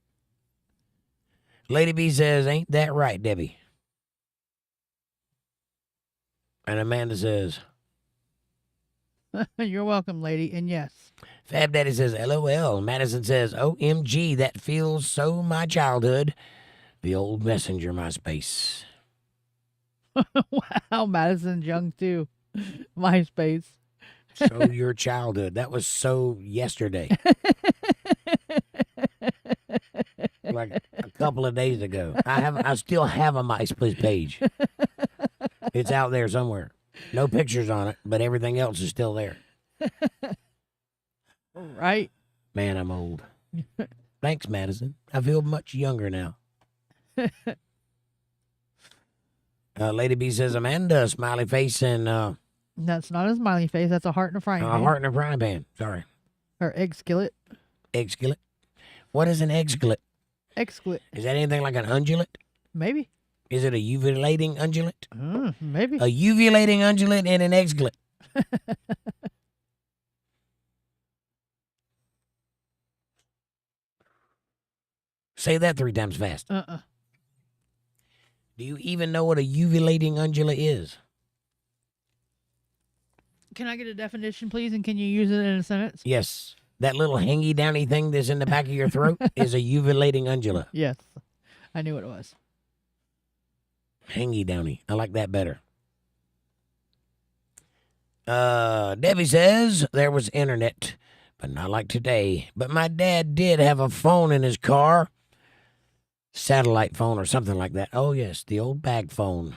Lady B says, ain't that right, Debbie? And Amanda says, You're welcome, lady. And yes. Fab Daddy says, LOL. Madison says, OMG, that feels so my childhood. The old messenger, MySpace. Wow, Madison's young too. MySpace. So your childhood. That was so yesterday. Like a couple of days ago. I still have a MySpace page. It's out there somewhere. No pictures on it, but everything else is still there. Right? Man, I'm old. Thanks, Madison. I feel much younger now. Lady B says, Amanda, smiley face, and That's not a smiley face. That's a heart and a frying a pan. heart and a frying pan. Sorry. Or egg skillet. Egg skillet. What is an egg skillet? Egg skillet. Is that anything like an undulate? Maybe. Is it a uvulating undulate? Maybe. A uvulating undulate and an egg skillet. Say that 3 times fast. Do you even know what a uvulating undulate is? Can I get a definition, please? And can you use it in a sentence? Yes. That little hangy downy thing that's in the back of your throat is a uvulating undulate. Yes. I knew what it was. Hangy downy. I like that better. Debbie says there was internet, but not like today. But my dad did have a phone in his car. Satellite phone or something like that. Oh, yes, the old bag phone.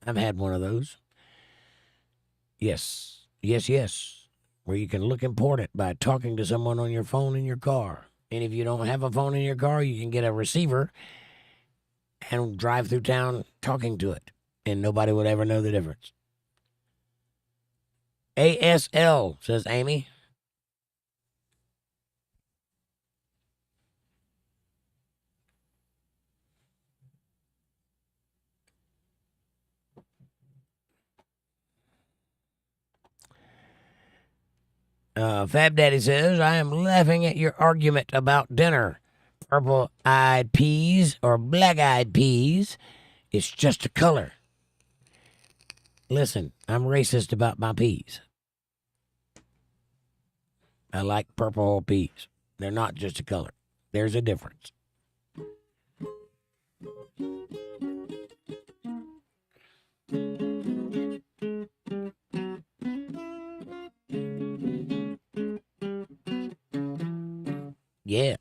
I've had one of those. Yes. Where you can look important by talking to someone on your phone in your car. And if you don't have a phone in your car, you can get a receiver and drive through town talking to it. And nobody would ever know the difference. ASL, says Amy. Fab Daddy says, I am laughing at your argument about dinner. Purple-eyed peas or black-eyed peas. It's just a color. Listen, I'm racist about my peas. I like purple peas. They're not just a color. There's a difference. Yeah.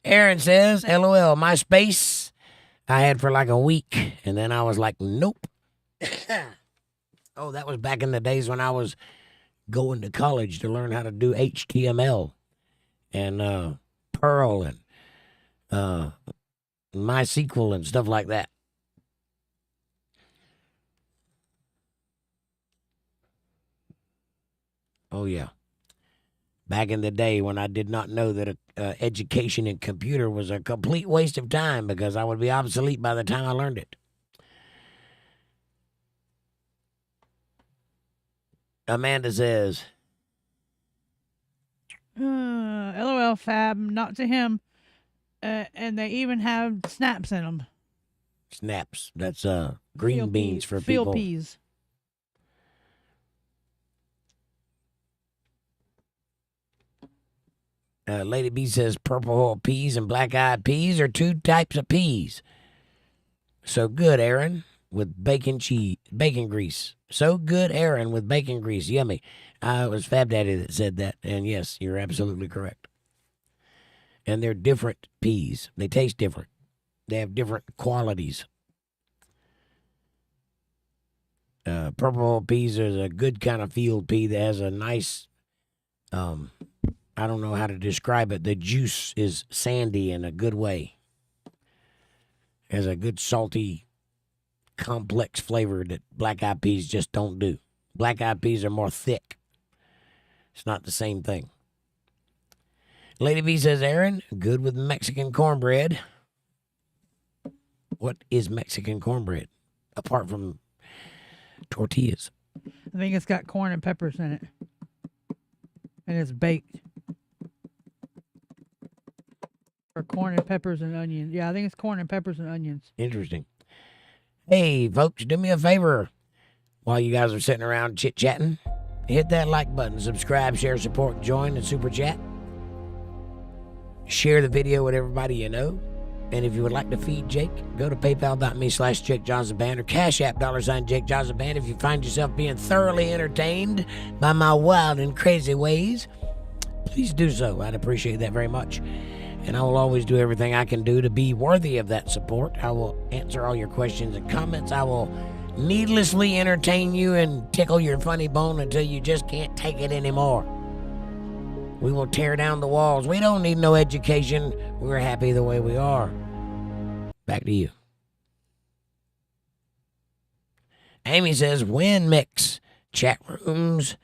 Aaron says, LOL, MySpace I had for like a week, and then I was like, nope. Oh, that was back in the days when I was going to college to learn how to do HTML and Perl and MySQL and stuff like that. Oh, yeah. Back in the day when I did not know that education in computer was a complete waste of time because I would be obsolete by the time I learned it. Amanda says, LOL, Fab, not to him. And they even have snaps in them. Snaps. That's green Field beans peas. for Field people. peas. Lady B says purple peas and black-eyed peas are two types of peas. So good, Aaron, with bacon grease. So good, Aaron, with bacon grease. Yummy. It was Fab Daddy that said that, and yes, you're absolutely correct. And they're different peas. They taste different. They have different qualities. Purple peas is a good kind of field pea that has a nice, I don't know how to describe it. The juice is sandy in a good way. Has a good salty, complex flavor that black-eyed peas just don't do. Black-eyed peas are more thick. It's not the same thing. Lady B says, Aaron, good with Mexican cornbread. What is Mexican cornbread? Apart from tortillas. I think it's got corn and peppers in it. And it's baked. Or corn and peppers and onions. Yeah, I think it's corn and peppers and onions. Interesting. Hey, folks, do me a favor while you guys are sitting around chit-chatting. Hit that like button, subscribe, share, support, join the super chat. Share the video with everybody you know. And if you would like to feed Jake, go to paypal.me/jakejohnsonband or Cash App $JakeJohnsonband if you find yourself being thoroughly entertained by my wild and crazy ways. Please do so. I'd appreciate that very much. And I will always do everything I can do to be worthy of that support. I will answer all your questions and comments. I will needlessly entertain you and tickle your funny bone until you just can't take it anymore. We will tear down the walls. We don't need no education. We're happy the way we are. Back to you. Amy says, when mix chat rooms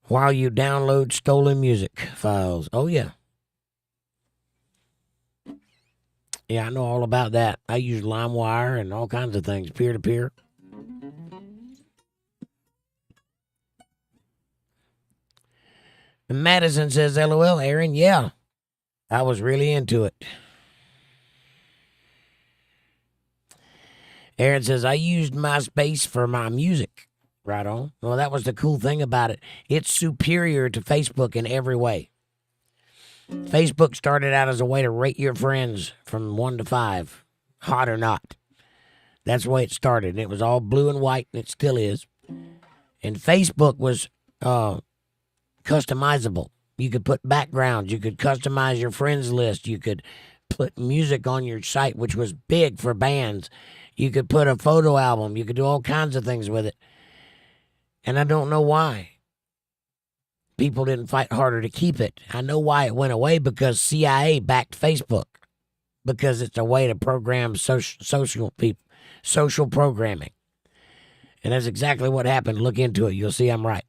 while you download stolen music files. Oh, yeah. Yeah, I know all about that. I use LimeWire and all kinds of things, peer-to-peer. And Madison says, LOL, Aaron, yeah, I was really into it. Aaron says, I used MySpace for my music. Right on. Well, that was the cool thing about it. It's superior to Facebook in every way. Facebook started out as a way to rate your friends from 1 to 5, hot or not. That's the way it started. It was all blue and white, and it still is. And Facebook was customizable. You could put backgrounds. You could customize your friends list. You could put music on your site, which was big for bands. You could put a photo album. You could do all kinds of things with it. And I don't know why people didn't fight harder to keep it. I know why it went away, because CIA backed Facebook, because it's a way to program social programming. And that's exactly what happened. Look into it. You'll see I'm right.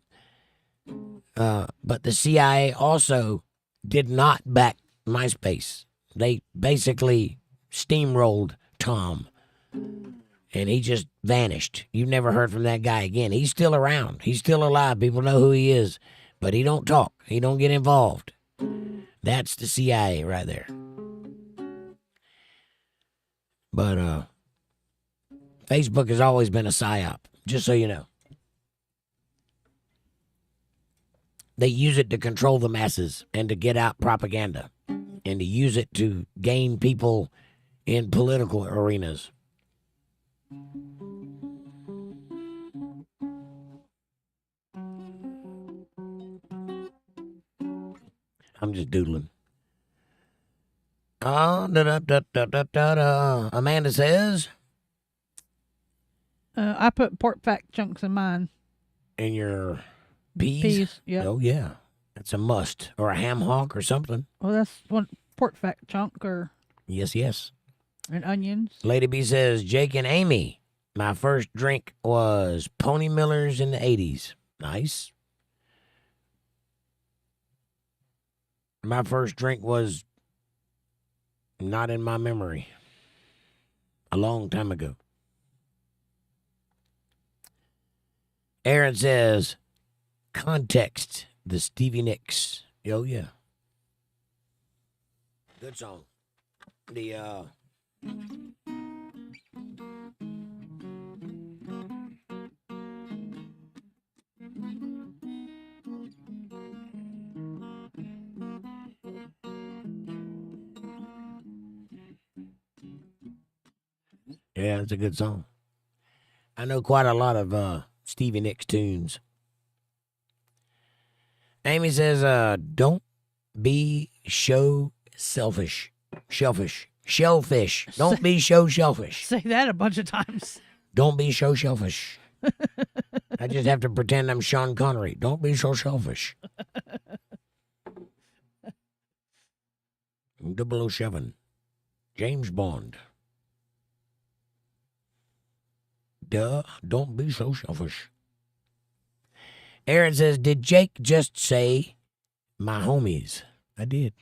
But the CIA also did not back MySpace. They basically steamrolled Tom, and he just vanished. You've never heard from that guy again. He's still around. He's still alive. People know who he is, but he don't talk. He don't get involved. That's the CIA right there. But Facebook has always been a psyop, just so you know. They use it to control the masses and to get out propaganda and to use it to gain people in political arenas. I'm just doodling. Amanda says, I put pork fat chunks in mine. in your peas? Yeah. Oh, yeah. That's a must. Or a ham hock or something. Well, that's one pork fat chunk or. Yes. And onions. Lady B says, Jake and Amy, my first drink was Pony Miller's in the 80s. Nice. My first drink was not in my memory. A long time ago. Aaron says, Context, the Stevie Nicks. Oh, yeah. Good song. Yeah, it's a good song. I know quite a lot of Stevie Nicks tunes. Amy says, don't be shellfish. Don't be shellfish. Say that a bunch of times. Don't be so shellfish. I just have to pretend I'm Sean Connery. Don't be so selfish. 007. James Bond. Duh, don't be so selfish. Aaron says, did Jake just say my homies? I did.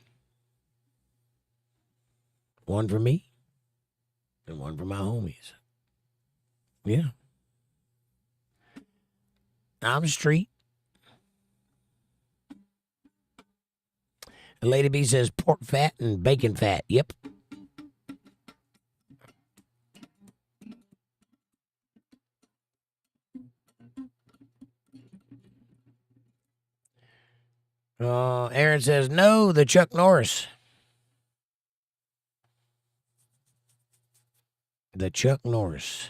One for me and one for my homies. Yeah. I'm street. Lady B says pork fat and bacon fat. Yep. Aaron says, no, the Chuck Norris. The Chuck Norris.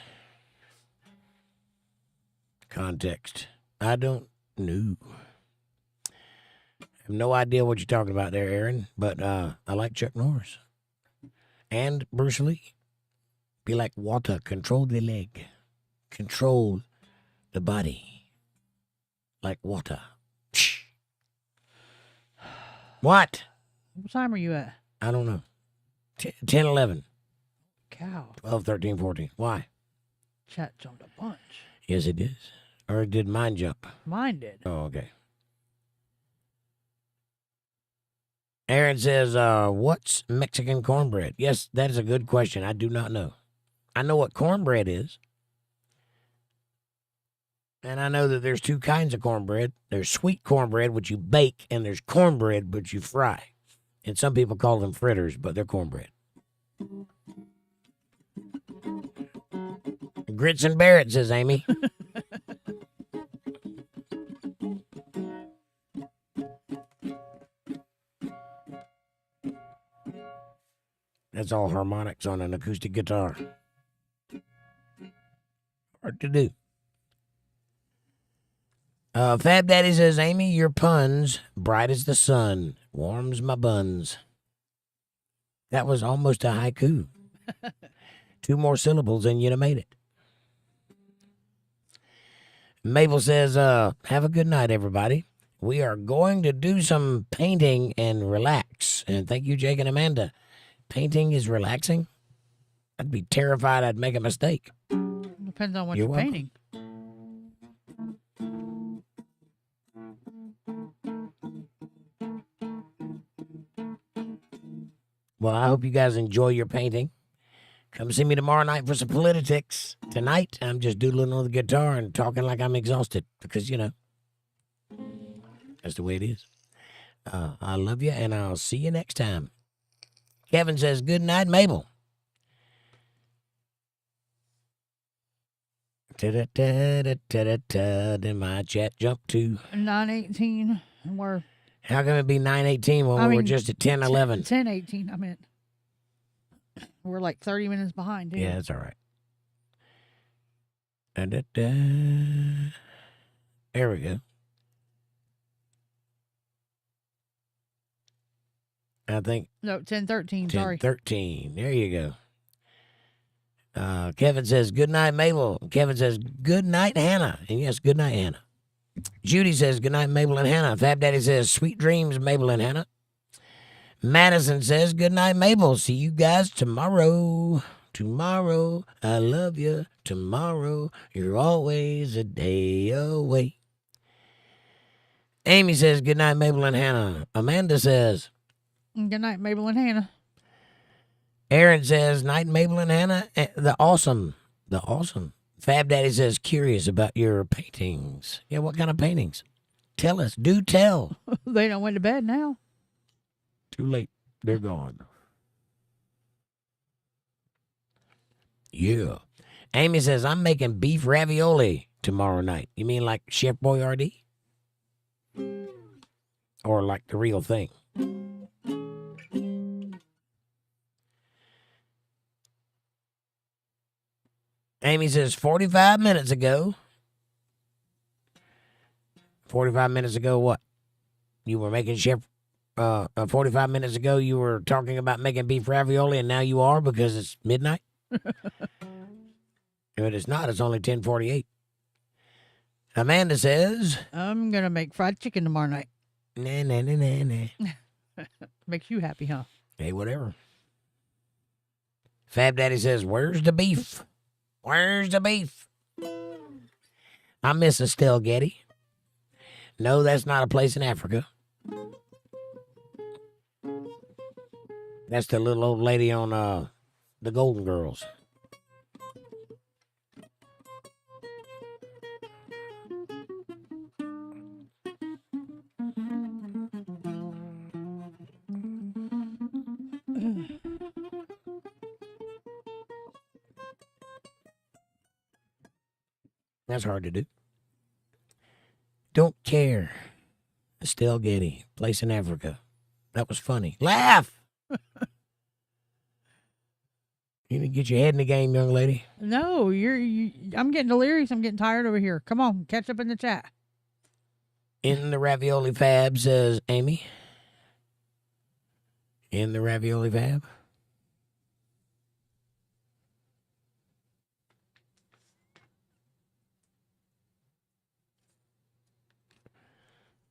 Context. I don't know. I have no idea what you're talking about there, Aaron, but I like Chuck Norris. And Bruce Lee. Be like water. Control the leg. Control the body. Like water. What? What time are you at? I don't know. 10, 11. Cow. 12, 13, 14. Why? Chat jumped a bunch. Yes, it is. Or did mine jump? Mine did. Oh, okay. Aaron says, what's Mexican cornbread? Yes, that is a good question. I do not know. I know what cornbread is. And I know that there's two kinds of cornbread. There's sweet cornbread, which you bake, and there's cornbread, which you fry. And some people call them fritters, but they're cornbread. Grits and Barrett, says Amy. That's all harmonics on an acoustic guitar. Hard to do. Fab Daddy says, Amy, your puns, bright as the sun, warms my buns. That was almost a haiku. 2 more syllables and you'd have made it. Mabel says, have a good night, everybody. We are going to do some painting and relax. And thank you, Jake and Amanda. Painting is relaxing? I'd be terrified I'd make a mistake. Depends on what You're you're welcome. painting. Well, I hope you guys enjoy your painting. Come see me tomorrow night for some politics. Tonight, I'm just doodling on the guitar and talking like I'm exhausted because, you know, that's the way it is. I love you, and I'll see you next time. Kevin says, good night, Mabel. Then my chat jumped to 9:18. And we're how can it be 9:18 when we're just at 10:11? 10:18. I meant we're like 30 minutes behind. Yeah, that's all right. There we go. I think No, 10:13. Sorry. 10:13. There you go. Kevin says, good night, Mabel. Kevin says, good night, Hannah. And yes, good night, Hannah. Judy says, good night, Mabel and Hannah. Fab Daddy says, sweet dreams, Mabel and Hannah. Madison says, good night, Mabel. See you guys tomorrow. Tomorrow, I love you. Tomorrow, you're always a day away. Amy says, good night, Mabel and Hannah. Amanda says, Good night, Mabel and Hannah. Aaron says, night, Mabel and Hannah. The awesome. Fab Daddy says, curious about your paintings. Yeah, what kind of paintings? Tell us. Do tell. They don't went to bed now. Too late. They're gone. Yeah. Amy says, I'm making beef ravioli tomorrow night. You mean like Chef Boyardee? Or like the real thing? Amy says 45 minutes ago. 45 minutes ago, what? You were making chef. 45 minutes ago, you were talking about making beef ravioli, and now you are because it's midnight. But it's not. It's only 10:48. Amanda says, I'm gonna make fried chicken tomorrow night. Nah. Makes you happy, huh? Hey, whatever. Fab Daddy says, where's the beef? Where's the beef? I miss 𝕂𝕚𝕚𝕚. No, that's not a place in Africa. That's the little old lady on the Golden Girls. That's hard to do. Don't care. 𝕂𝕚𝕚𝕚, place in Africa. That was funny. Laugh! You need to get your head in the game, young lady. No, I'm getting delirious. I'm getting tired over here. Come on, catch up in the chat. In the ravioli fab, says Amy. In the ravioli fab.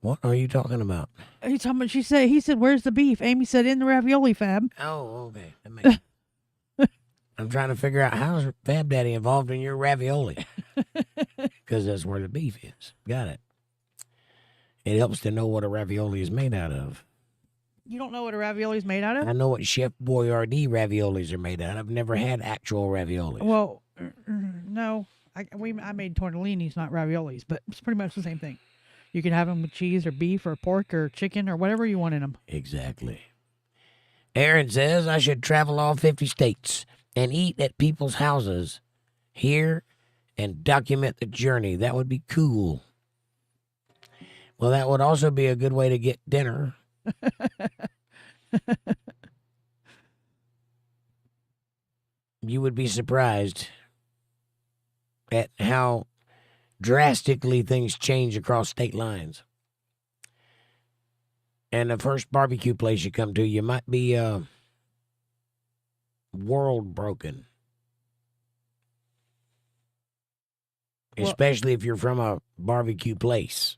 What are you talking about? He talking about, he said, where's the beef? Amy said, in the ravioli fab. Oh, okay. That makes I'm trying to figure out how is Fab Daddy involved in your ravioli. Because that's where the beef is. Got it. It helps to know what a ravioli is made out of. You don't know what a ravioli is made out of? I know what Chef Boyardee raviolis are made out of. I've never had actual raviolis. Well, no. I made tortellinis, not raviolis, but it's pretty much the same thing. You can have them with cheese or beef or pork or chicken or whatever you want in them. Exactly. Aaron says I should travel all 50 states and eat at people's houses here and document the journey. That would be cool. Well, that would also be a good way to get dinner. You would be surprised at how drastically things change across state lines. And the first barbecue place you come to, you might be world broken. Well, especially if you're from a barbecue place.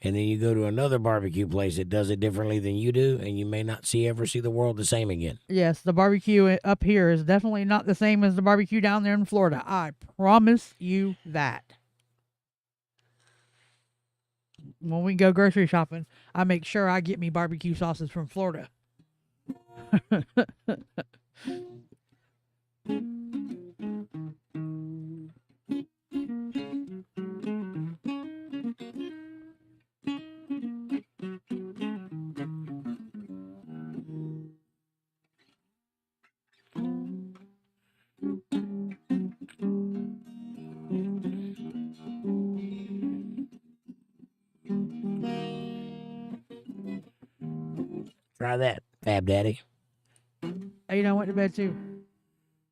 And then you go to another barbecue place that does it differently than you do, and you may not ever see the world the same again. Yes, the barbecue up here is definitely not the same as the barbecue down there in Florida. I promise you that. When we go grocery shopping, I make sure I get me barbecue sauces from Florida. Try that, Fab Daddy. You done went to bed too.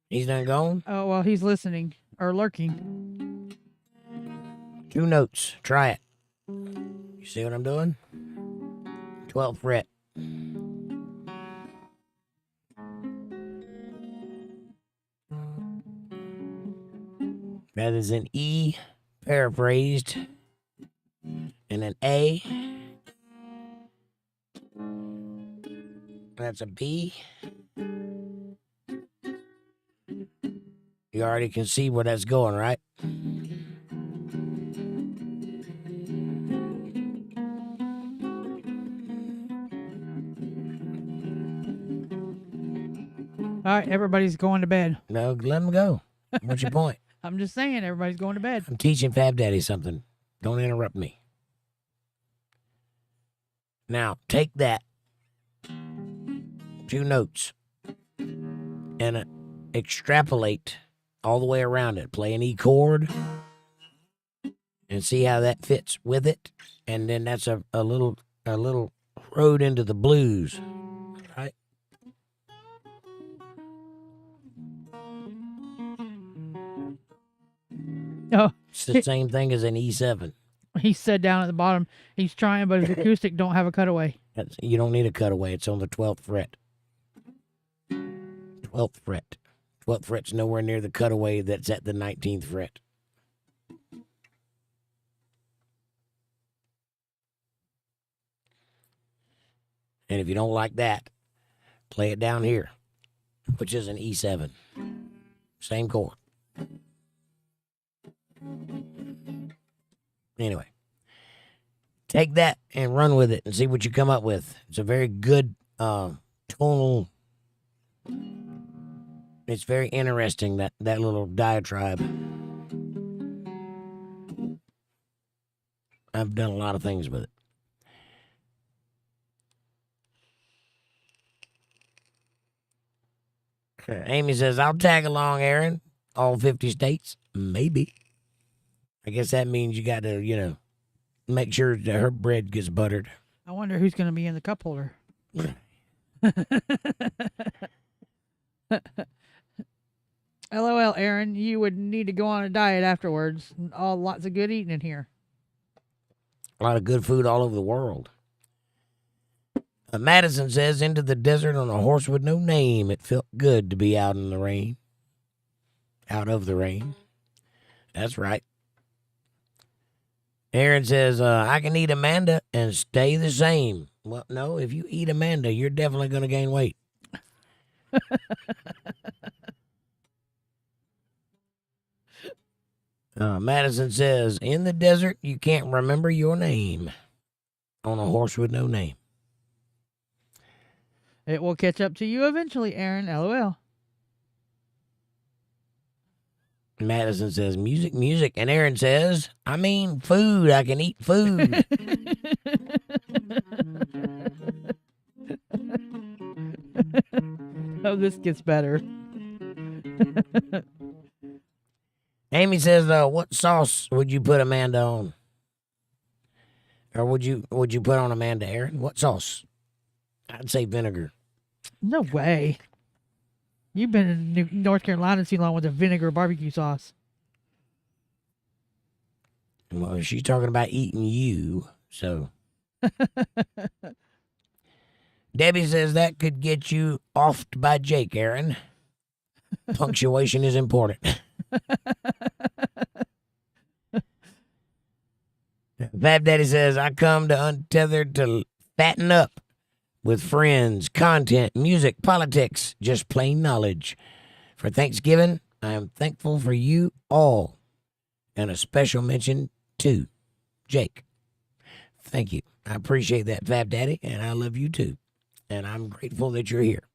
He's done gone? Oh, well, he's listening or lurking. 2 notes. Try it. You see what I'm doing? 12th fret. That is an E paraphrased and an A. That's a B. You already can see where that's going, right? All right, everybody's going to bed. No, let him go. What's your point? I'm just saying, everybody's going to bed. I'm teaching Fab Daddy something. Don't interrupt me. Now, take that. 2 notes. And extrapolate all the way around it. Play an E chord. And see how that fits with it. And then that's a little road into the blues. Right? Oh, It's the same thing as an E7. he said down at the bottom, he's trying, but his acoustic don't have a cutaway. You don't need a cutaway. It's on the 12th fret. 12th fret. 12th fret's nowhere near the cutaway that's at the 19th fret. And if you don't like that, play it down here, which is an E7. Same chord. Anyway, take that and run with it and see what you come up with. It's a very good tonal. It's very interesting, that little diatribe. I've done a lot of things with it. Amy says, I'll tag along, Aaron. All 50 states? Maybe. I guess that means you got to, make sure that her bread gets buttered. I wonder who's going to be in the cup holder. LOL, Aaron, you would need to go on a diet afterwards. Lots of good eating in here. A lot of good food all over the world. Madison says, into the desert on a horse with no name. It felt good to be out in the rain. Out of the rain. That's right. Aaron says, I can eat Amanda and stay the same. Well, no, if you eat Amanda, you're definitely going to gain weight. Madison says, in the desert, you can't remember your name. On a horse with no name. It will catch up to you eventually, Aaron. LOL. Madison says, music, music. And Aaron says, I mean food. I can eat food. Oh, this gets better. Amy says, what sauce would you put Amanda on? Or would you put on Amanda, Aaron? What sauce? I'd say vinegar. No way. You've been in North Carolina too long with the vinegar barbecue sauce. Well, she's talking about eating you, so. Debbie says that could get you offed by Jake, Aaron. Punctuation is important. Fab Daddy says, I come to Untethered to fatten up with friends, content, music, politics, just plain knowledge. For Thanksgiving, I am thankful for you all. And a special mention to Jake. Thank you. I appreciate that, Fab Daddy, and I love you too. And I'm grateful that you're here.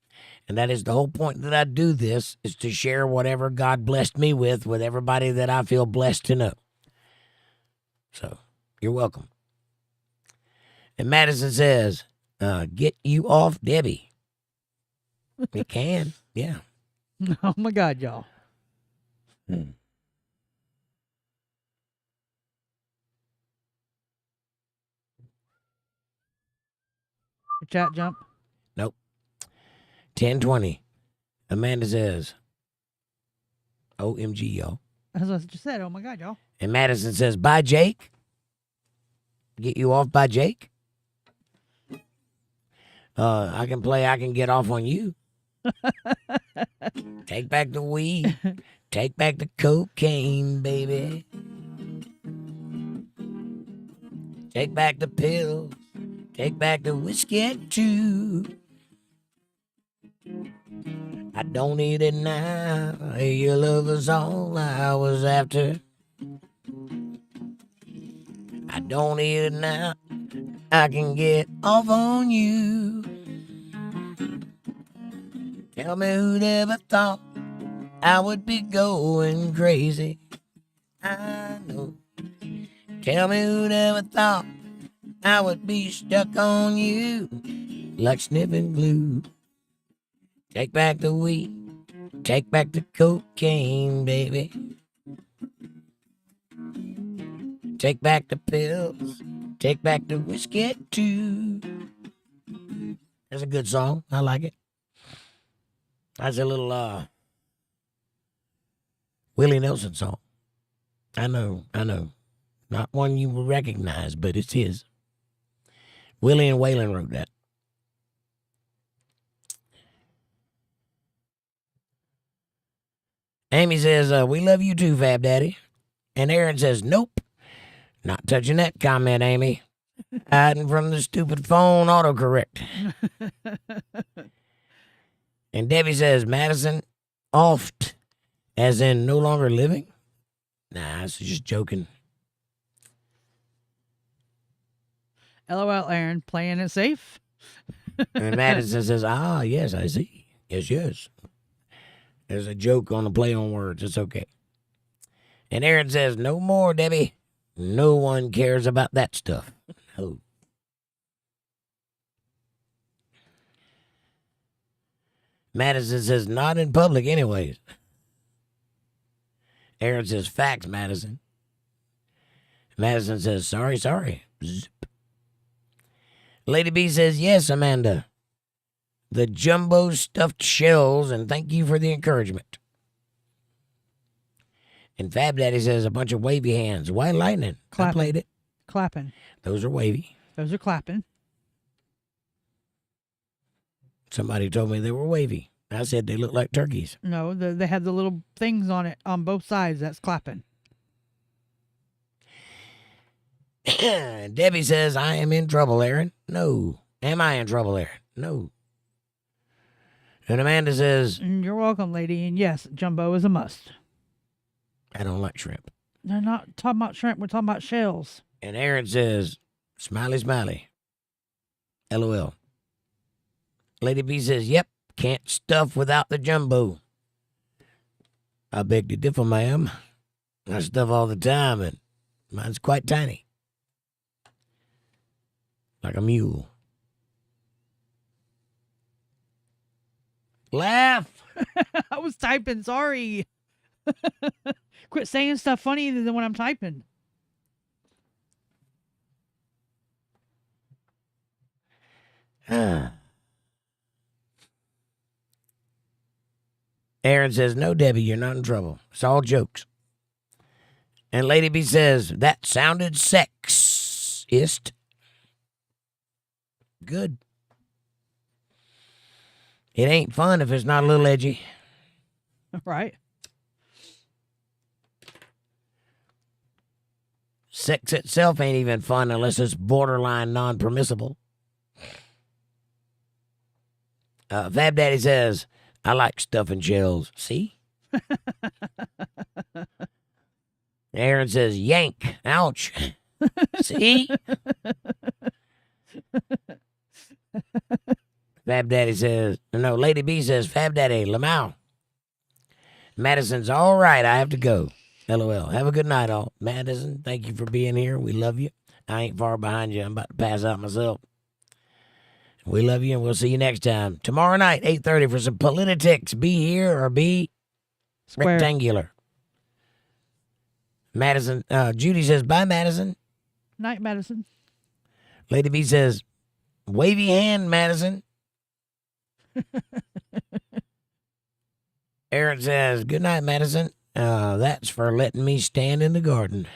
And that is the whole point that I do this, is to share whatever God blessed me with everybody that I feel blessed to know. So, you're welcome. And Madison says, get you off Debbie. It can, yeah. Oh my God, y'all. Hmm. Chat jump. Nope. 10:20. Amanda says, OMG, y'all. That's what I just said. Oh my God, y'all. And Madison says, bye, Jake. Get you off by Jake. I can play I Can Get Off on You. Take back the weed. Take back the cocaine, baby. Take back the pills. Take back the whiskey, too. I don't need it now. Your love is all I was after. I don't need it now. I can get off on you. Tell me who'd ever thought I would be going crazy. I know. Tell me who'd ever thought I would be stuck on you like sniffing glue. Take back the weed. Take back the cocaine, baby. Take back the pills. Take back the whiskey, too. That's a good song. I like it. That's a little Willie Nelson song. I know. Not one you will recognize, but it's his. Willie and Waylon wrote that. Amy says, we love you too, Fab Daddy. And Aaron says, nope. Not touching that comment, Amy. Hiding from the stupid phone autocorrect. And Debbie says, Madison, oft, as in no longer living? Nah, it's just joking. LOL, Aaron, playing it safe. And Madison says, yes, I see. Yes. There's a joke on the play on words. It's okay. And Aaron says, no more, Debbie. No one cares about that stuff. No. Madison says, not in public anyways. Aaron says, facts, Madison. Madison says, sorry. Zip. Lady B says, yes, Amanda. The jumbo stuffed shells, and thank you for the encouragement. And Fab Daddy says, a bunch of wavy hands. White lightning. Clapping. I played it. Clapping. Those are wavy. Those are clapping. Somebody told me they were wavy. I said they look like turkeys. No, they have the little things on it on both sides. That's clapping. Debbie says, I am in trouble, Aaron. No. Am I in trouble, Aaron? No. And Amanda says, You're welcome, lady. And yes, jumbo is a must. I don't like shrimp. They're not talking about shrimp. We're talking about shells. And Aaron says, smiley. LOL. Lady B says, yep, can't stuff without the jumbo. I beg to differ, ma'am. I stuff all the time, and mine's quite tiny. Like a mule. Laugh. I was typing. Sorry. Quit saying stuff funny than when I'm typing. Aaron says, no, Debbie, you're not in trouble. It's all jokes. And Lady B says, that sounded sexist. Good. It ain't fun if it's not a little edgy. Right. Sex itself ain't even fun unless it's borderline non-permissible. Fab Daddy says, I like stuffing shells. See? Aaron says, yank. Ouch. See? Fab Daddy says, no, Lady B says, Fab Daddy, ℂ𝕚𝕝. Madison's all right. I have to go. LOL. Have a good night, all. Madison, thank you for being here. We love you. I ain't far behind you. I'm about to pass out myself. We love you, and we'll see you next time. Tomorrow night, 8:30 for some politics. Be here or be Square. rectangular. Madison, Judy says, bye, Madison. Night, Madison. Lady B says, wavy hand, Madison. Aaron says, good night, Madison. That's for letting me stand in the garden.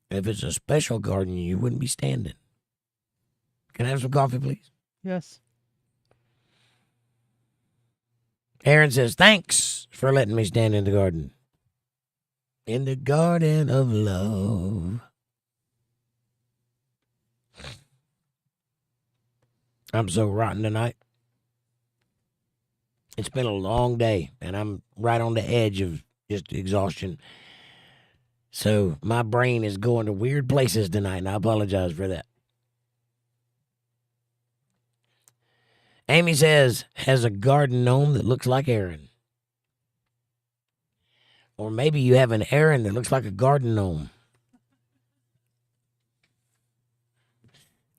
If it's a special garden, you wouldn't be standing. Can I have some coffee, please? Yes. Aaron says, thanks for letting me stand in the garden. In the garden of love. I'm so rotten tonight. It's been a long day, and I'm right on the edge of just exhaustion. So my brain is going to weird places tonight, and I apologize for that. Amy says, has a garden gnome that looks like Aaron. Or maybe you have an Aaron that looks like a garden gnome.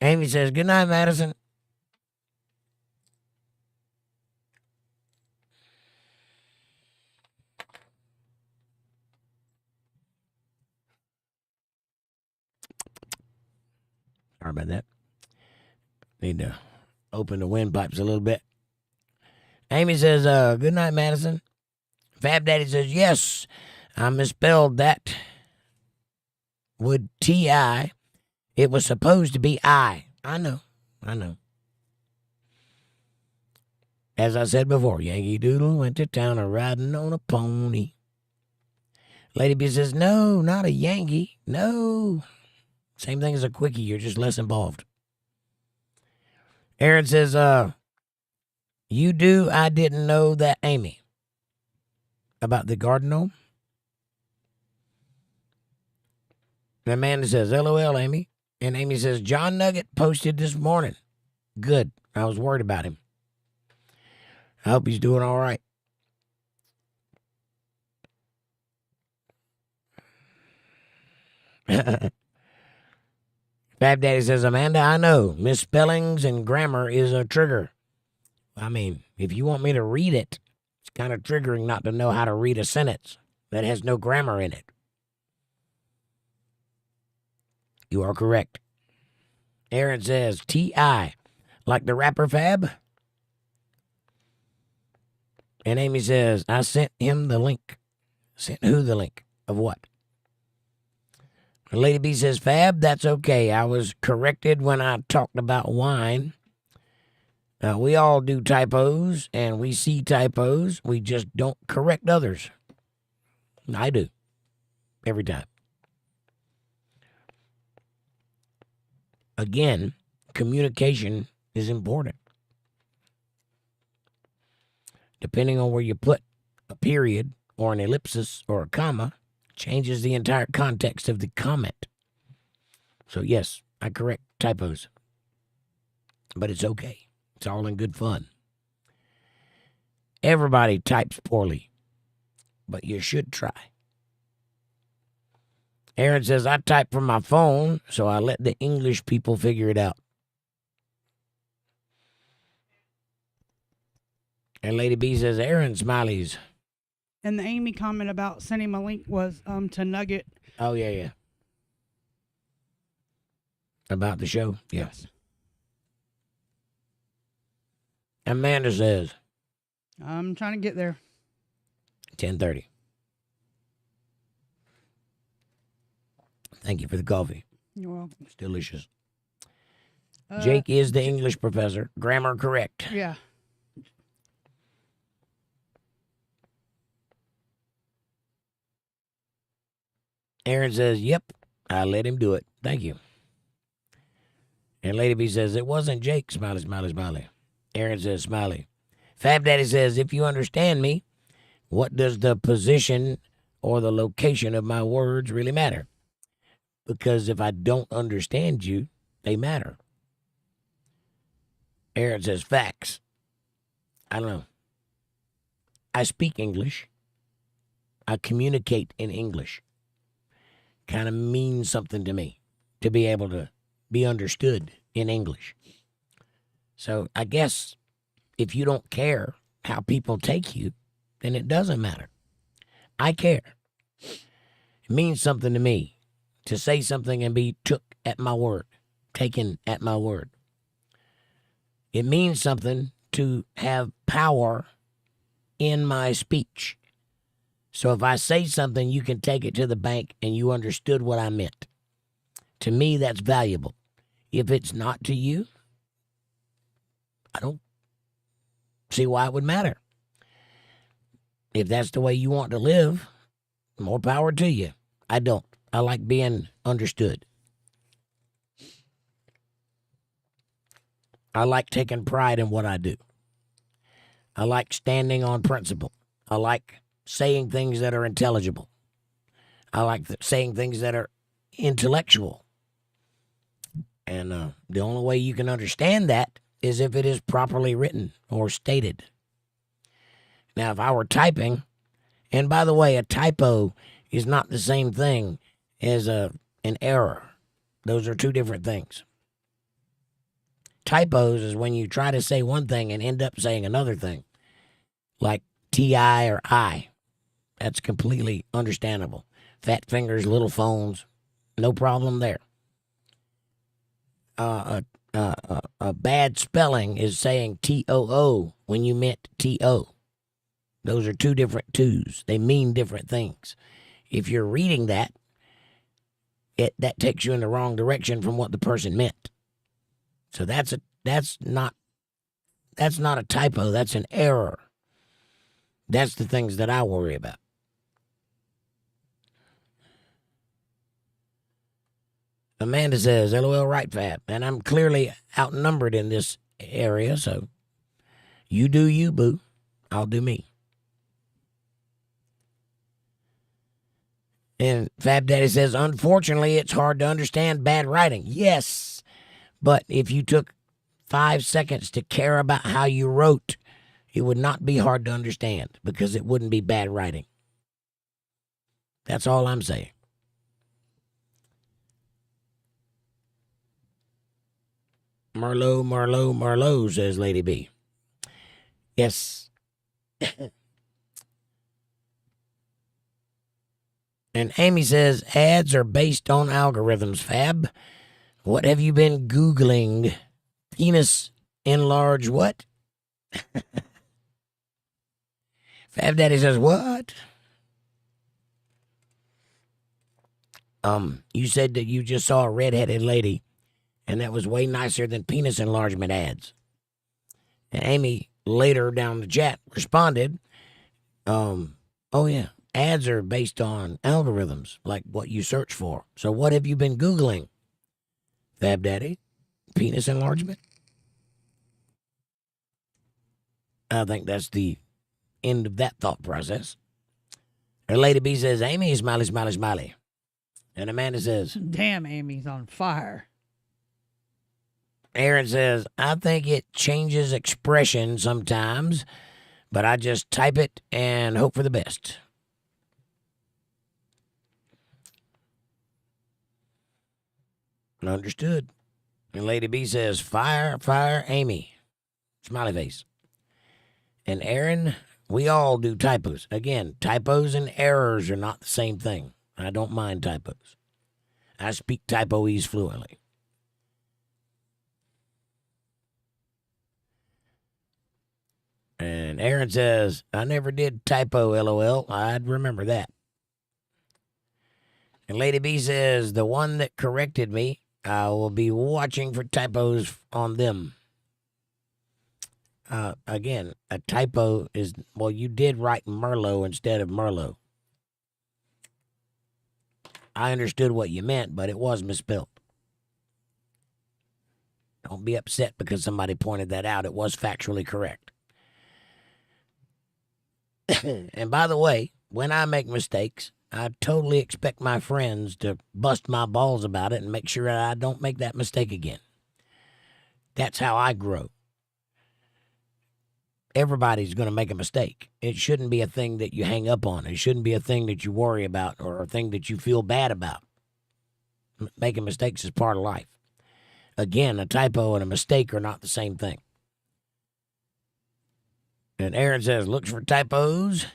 Amy says, good night, Madison. Sorry about that. Need to open the windpipes a little bit. Amy says, good night, Madison. Fab Daddy says, yes, I misspelled that with T-I. It was supposed to be I. I know. As I said before, Yankee Doodle went to town riding on a pony. Lady B says, no, not a Yankee. No. Same thing as a quickie. You're just less involved. Aaron says, you do. I didn't know that, Amy. About the garden gnome. And Amanda says, LOL, Amy. And Amy says, John Nugget posted this morning. Good. I was worried about him. I hope he's doing all right. Fab Daddy says, Amanda, I know misspellings and grammar is a trigger. I mean, if you want me to read it, it's kind of triggering not to know how to read a sentence that has no grammar in it. You are correct. Aaron says, T.I. Like the rapper Fab? And Amy says, I sent him the link. Sent who the link? Of what? Lady B says, Fab, that's okay. I was corrected when I talked about wine. We all do typos, and we see typos. We just don't correct others. I do. Every time. Again, communication is important. Depending on where you put a period or an ellipsis or a comma, changes the entire context of the comment. So yes, I correct typos. But it's okay. It's all in good fun. Everybody types poorly, but you should try. Aaron says, I type from my phone, so I let the English people figure it out. And Lady B says, Aaron smileys. And the Amy comment about sending a link was to Nugget. Oh, yeah. About the show? Yes. Amanda says, I'm trying to get there. 10:30. Thank you for the coffee. You're welcome. It's delicious. Jake is the English professor. Grammar correct. Yeah. Aaron says, yep, I let him do it. Thank you. And Lady B says, it wasn't Jake. Smiley, smiley, smiley. Aaron says, smiley. Fab Daddy says, if you understand me, what does the position or the location of my words really matter? Because if I don't understand you, they matter. Aaron says, facts. I don't know. I speak English. I communicate in English. Kind of means something to me to be able to be understood in English. So I guess if you don't care how people take you, then it doesn't matter. I care. It means something to me to say something and be took at my word, taken at my word. It means something to have power in my speech. So if I say something, you can take it to the bank and you understood what I meant. To me, that's valuable. If it's not to you, I don't see why it would matter. If that's the way you want to live, more power to you. I don't. I like being understood. I like taking pride in what I do. I like standing on principle. I like saying things that are intelligible. I like saying things that are intellectual. And the only way you can understand that is if it is properly written or stated. Now, if I were typing, and by the way, a typo is not the same thing as an error. Those are two different things. Typos is when you try to say one thing and end up saying another thing, like T-I or I. That's completely understandable. Fat fingers, little phones, no problem there. A a bad spelling is saying TOO when you meant TO. Those are two different twos. They mean different things. If you're reading that, that takes you in the wrong direction from what the person meant. So that's not a typo. That's an error. That's the things that I worry about. Amanda says, LOL, right, Fab. And I'm clearly outnumbered in this area, so you do you, boo. I'll do me. And Fab Daddy says, unfortunately, it's hard to understand bad writing. Yes, but if you took 5 seconds to care about how you wrote, it would not be hard to understand because it wouldn't be bad writing. That's all I'm saying. Marlowe, says Lady B. Yes. And Amy says, ads are based on algorithms, Fab. What have you been Googling? Penis enlarge what? Fab Daddy says, what? You said that you just saw a redheaded lady, and that was way nicer than penis enlargement ads. And Amy later down the chat responded, oh yeah, ads are based on algorithms, like what you search for. So what have you been Googling, Fab Daddy? Penis enlargement? I think that's the end of that thought process. And Lady B says, Amy, smiley, smiley, smiley. And Amanda says, Damn, Amy's on fire. Aaron says, I think it changes expression sometimes, but I just type it and hope for the best. Understood. And Lady B says, fire, Amy. Smiley face. And Aaron, we all do typos. Again, typos and errors are not the same thing. I don't mind typos. I speak typoese fluently. And Aaron says, I never did typo, LOL. I'd remember that. And Lady B says, the one that corrected me, I will be watching for typos on them. Again, a typo is, well, you did write Merlot instead of Merlot. I understood what you meant, but it was misspelled. Don't be upset because somebody pointed that out. It was factually correct. And by the way, when I make mistakes, I totally expect my friends to bust my balls about it and make sure I don't make that mistake again. That's how I grow. Everybody's going to make a mistake. It shouldn't be a thing that you hang up on. It shouldn't be a thing that you worry about or a thing that you feel bad about. Making mistakes is part of life. Again, a typo and a mistake are not the same thing. And Aaron says, looks for typos,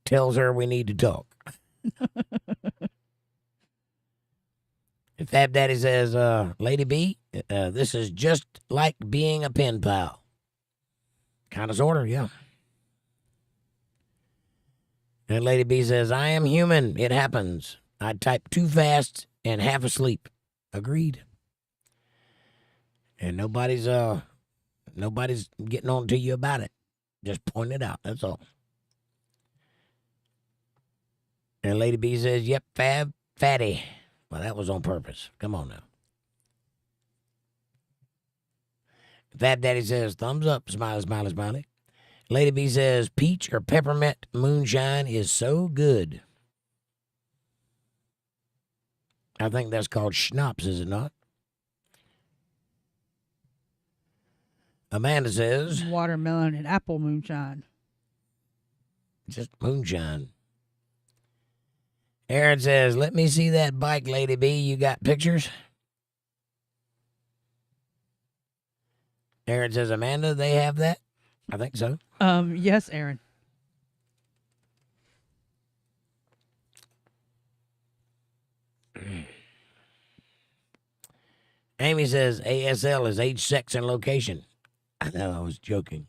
tells her we need to talk. And Fab Daddy says, Lady B, this is just like being a pen pal. Kind of sort of, yeah. And Lady B says, I am human. It happens. I type too fast and half asleep. Agreed. And nobody's getting on to you about it. Just point it out. That's all. And Lady B says, yep, Fab, fatty. Well, that was on purpose. Come on now. Fab Daddy says, thumbs up, smiley, smiley, smiley. Lady B says, peach or peppermint moonshine is so good. I think that's called schnapps, is it not? Amanda says, Watermelon and apple moonshine. just moonshine. Aaron says, let me see that bike, Lady B. You got pictures? Aaron says, Amanda, they have that? I think so. Yes, Aaron. Amy says ASL is age, sex, and location. I know, I was joking.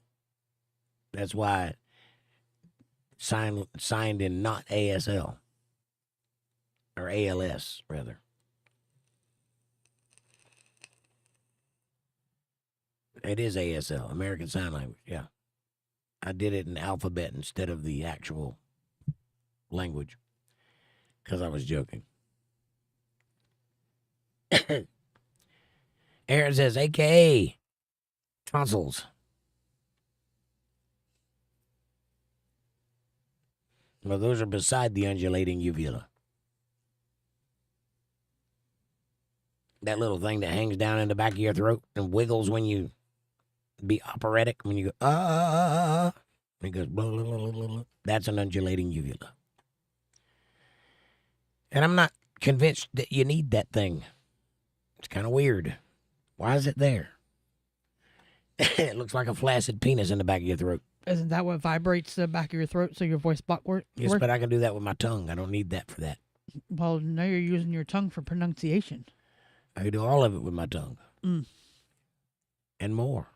That's why I signed in not ASL. Or ALS, rather. It is ASL, American Sign Language, yeah. I did it in alphabet instead of the actual language because I was joking. Aaron says, AKA tonsils. Well, those are beside the undulating uvula. That little thing that hangs down in the back of your throat and wiggles when you be operatic, when you go, and it goes, blah, blah, blah, blah, blah. That's an undulating uvula. And I'm not convinced that you need that thing. It's kind of weird. Why is it there? It looks like a flaccid penis in the back of your throat. Isn't that what vibrates the back of your throat so your voice box works? Yes, but I can do that with my tongue. I don't need that for that. Well, now you're using your tongue for pronunciation. I can do all of it with my tongue. Mm. And more.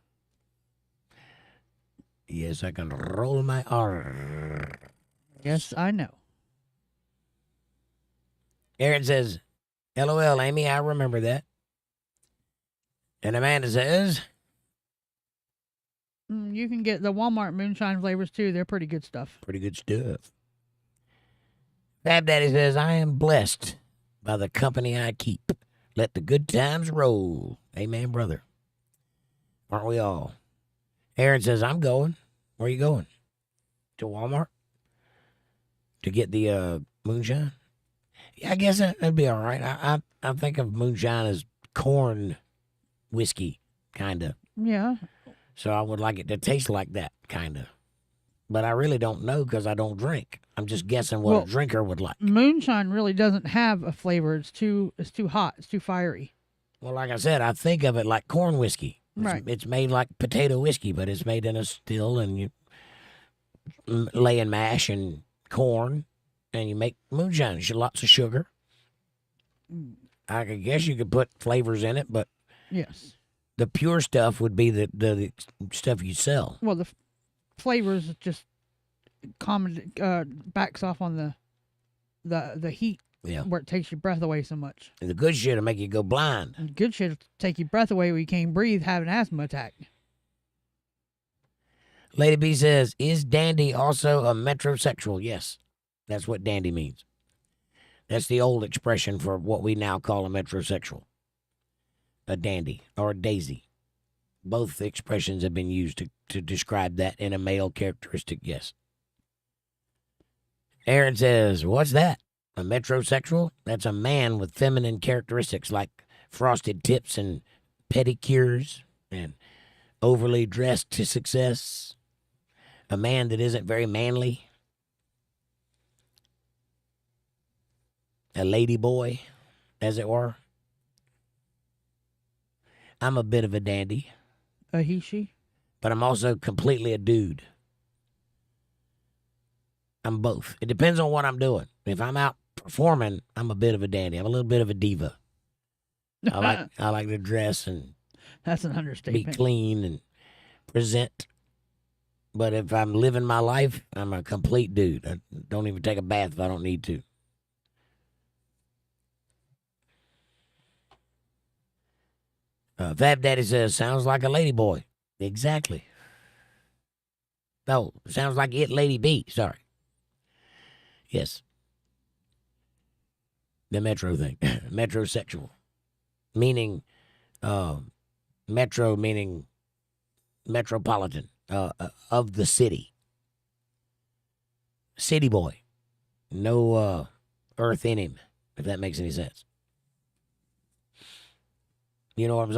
Yes, I can roll my R. Yes, I know. Aaron says, LOL, Amy, I remember that. And Amanda says, You can get the Walmart moonshine flavors too. They're pretty good stuff. pretty good stuff. Fab Daddy says, I am blessed by the company I keep. Let the good times roll. Amen, brother. Aren't we all? Aaron says, I'm going. Where are you going? To Walmart? To get the moonshine? Yeah, I guess that'd be all right. I think of moonshine as corn whiskey, kind of. Yeah. So I would like it to taste like that, kind of. But I really don't know because I don't drink. I'm just guessing what a drinker would like. Moonshine really doesn't have a flavor. It's too hot. It's too fiery. Well, like I said, I think of it like corn whiskey. Right. It's made like potato whiskey, but it's made in a still, and you lay in mash and corn, and you make moonshine. Lots of sugar. I could guess you could put flavors in it, but Yes. the pure stuff would be the stuff you sell. Well, the flavors just backs off on the heat. Yeah. Where it takes your breath away so much. And the good shit will make you go blind. And good shit will take your breath away where you can't breathe, have an asthma attack. Lady B says, is dandy also a metrosexual? Yes. That's what dandy means. That's the old expression for what we now call a metrosexual. A dandy or a daisy. Both expressions have been used to describe that in a male characteristic, yes. Aaron says, what's that? A metrosexual? That's a man with feminine characteristics like frosted tips and pedicures and overly dressed to success. A man that isn't very manly. A lady boy, as it were. I'm a bit of a dandy. A he, she? But I'm also completely a dude. I'm both. It depends on what I'm doing. If I'm out performing, I'm a bit of a dandy. I'm a little bit of a diva. I like to dress and That's an be understatement. clean and present. But if I'm living my life, I'm a complete dude. I don't even take a bath if I don't need to. Fab Daddy says, sounds like a lady boy. Exactly. No, sounds like it lady B. Sorry. Yes. The metro thing. Metrosexual. Meaning, metro meaning metropolitan, of the city. City boy. No earth in him, if that makes any sense. You know what I'm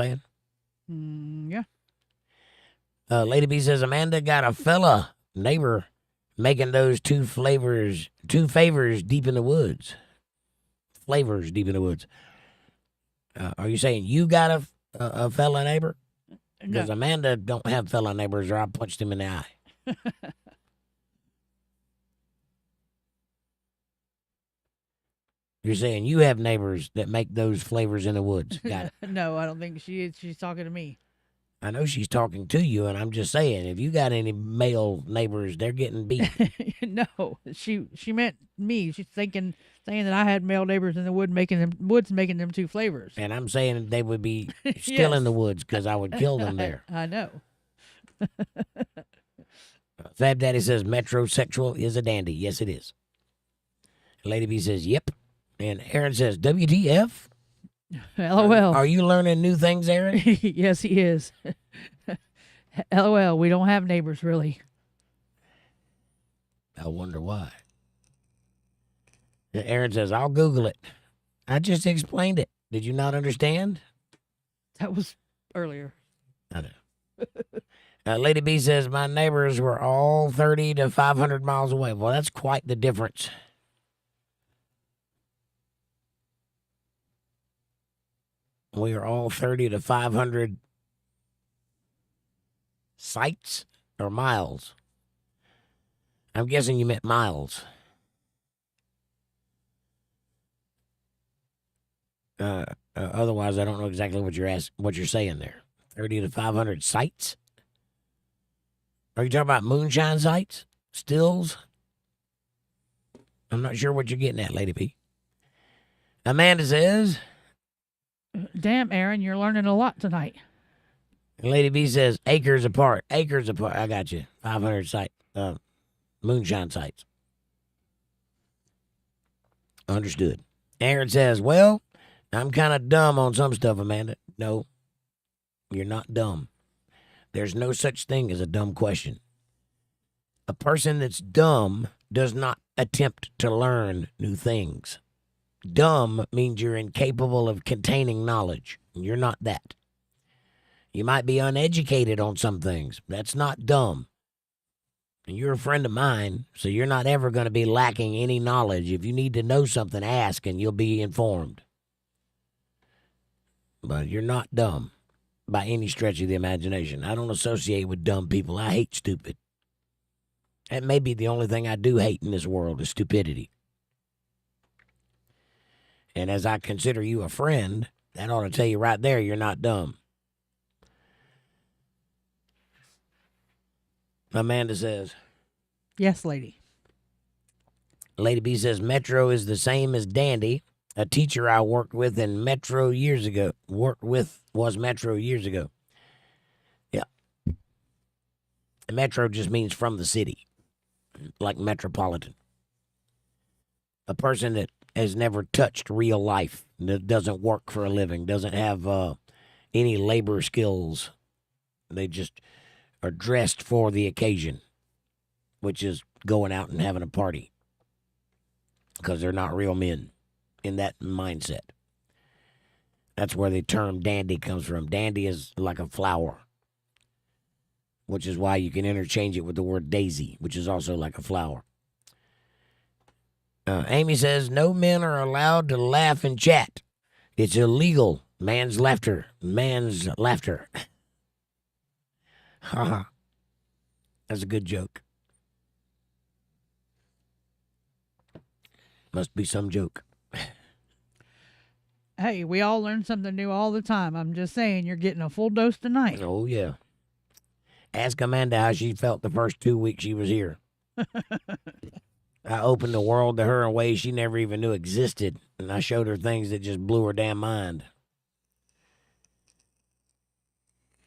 saying? Yeah. Lady B says, Amanda got a fella neighbor making those two favors deep in the woods. Flavors deep in the woods. Are you saying you got a fella neighbor? Because No. Amanda don't have fella neighbors or I punched him in the eye. You're saying you have neighbors that make those flavors in the woods. Got it. No, I don't think she is. She's talking to me. I know she's talking to you, and I'm just saying, if you got any male neighbors, they're getting beat. No, she meant me. She's saying that I had male neighbors in the woods making them two flavors. And I'm saying they would be still in the Yes. woods because I would kill them there. I know. Fab Daddy says metrosexual is a dandy. Yes, it is. Lady B says, yep. And Aaron says, WTF? LOL. Are you learning new things, Aaron? Yes, he is. LOL. We don't have neighbors really. I wonder why. And Aaron says, I'll Google it. I just explained it. Did you not understand? That was earlier. I know. Lady B says, my neighbors were all 30 to 500 miles away. Well, that's quite the difference. We are all 30 to 500 sites or miles. I'm guessing you meant miles. Otherwise, I don't know exactly what you're saying there. 30 to 500 sites? Are you talking about moonshine sites? Stills? I'm not sure what you're getting at, Lady P. Amanda says, Damn, Aaron, you're learning a lot tonight. Lady B says, acres apart. Acres apart. I got you. 500 site, moonshine sites. Understood. Aaron says, well, I'm kind of dumb on some stuff, Amanda. No, you're not dumb. There's no such thing as a dumb question. A person that's dumb does not attempt to learn new things. Dumb means you're incapable of containing knowledge. You're not that. You might be uneducated on some things. That's not dumb. And you're a friend of mine, so you're not ever going to be lacking any knowledge. If you need to know something, ask and you'll be informed. But you're not dumb by any stretch of the imagination. I don't associate with dumb people. I hate stupid. That may be the only thing I do hate in this world is stupidity. And as I consider you a friend, that ought to tell you right there you're not dumb. Amanda says, Yes, lady. Lady B says, Metro is the same as Dandy. A teacher I worked with in Metro years ago. Was Metro years ago. Yeah. Metro just means from the city, like metropolitan. A person that has never touched real life, that doesn't work for a living, doesn't have any labor skills. They just are dressed for the occasion, which is going out and having a party, because they're not real men in that mindset. That's where the term dandy comes from. Dandy is like a flower, which is why you can interchange it with the word daisy, which is also like a flower. Amy says, no men are allowed to laugh and chat. It's illegal. Man's laughter. Haha. That's a good joke. Must be some joke. Hey, we all learn something new all the time. I'm just saying, you're getting a full dose tonight. Oh, yeah. Ask Amanda how she felt the first 2 weeks she was here. I opened the world to her in ways she never even knew existed, and I showed her things that just blew her damn mind.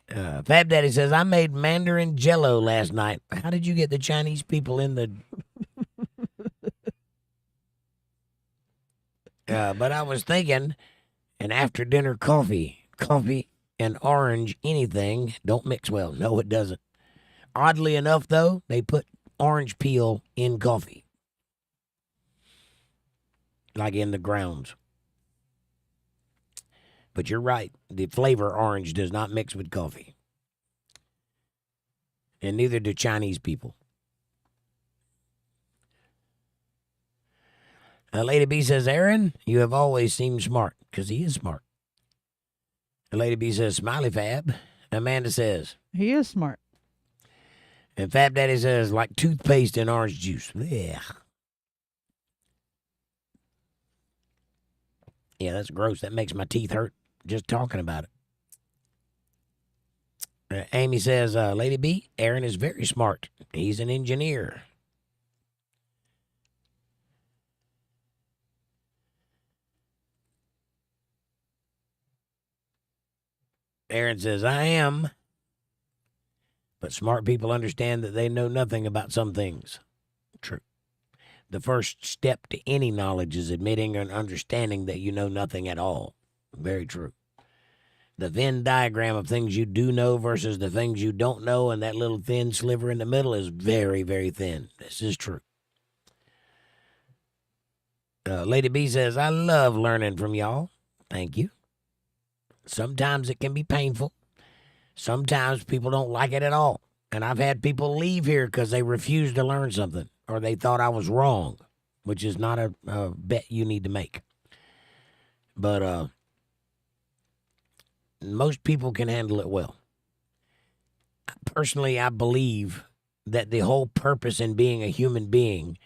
Fab Daddy says, I made Mandarin Jello last night. How did you get the Chinese people in the... But I was thinking, an after-dinner coffee and orange anything don't mix well. No, it doesn't. Oddly enough, though, they put orange peel in coffee. Like in the grounds. But you're right. The flavor orange does not mix with coffee. And neither do Chinese people. Lady B says, Aaron, you have always seemed smart. Because he is smart. Lady B says, smiley Fab. Amanda says, He is smart. and Fab Daddy says, like toothpaste and orange juice. Yeah. Yeah, that's gross. That makes my teeth hurt just talking about it. Amy says, Lady B, Aaron is very smart. He's an engineer. Aaron says, I am. But smart people understand that they know nothing about some things. True. The first step to any knowledge is admitting and understanding that you know nothing at all. Very true. The Venn diagram of things you do know versus the things you don't know, and that little thin sliver in the middle is very, very thin. This is true. Lady B says, I love learning from y'all. Thank you. Sometimes it can be painful. Sometimes people don't like it at all. And I've had people leave here because they refused to learn something or they thought I was wrong, which is not a bet you need to make. But most people can handle it well. Personally, I believe that the whole purpose in being a human being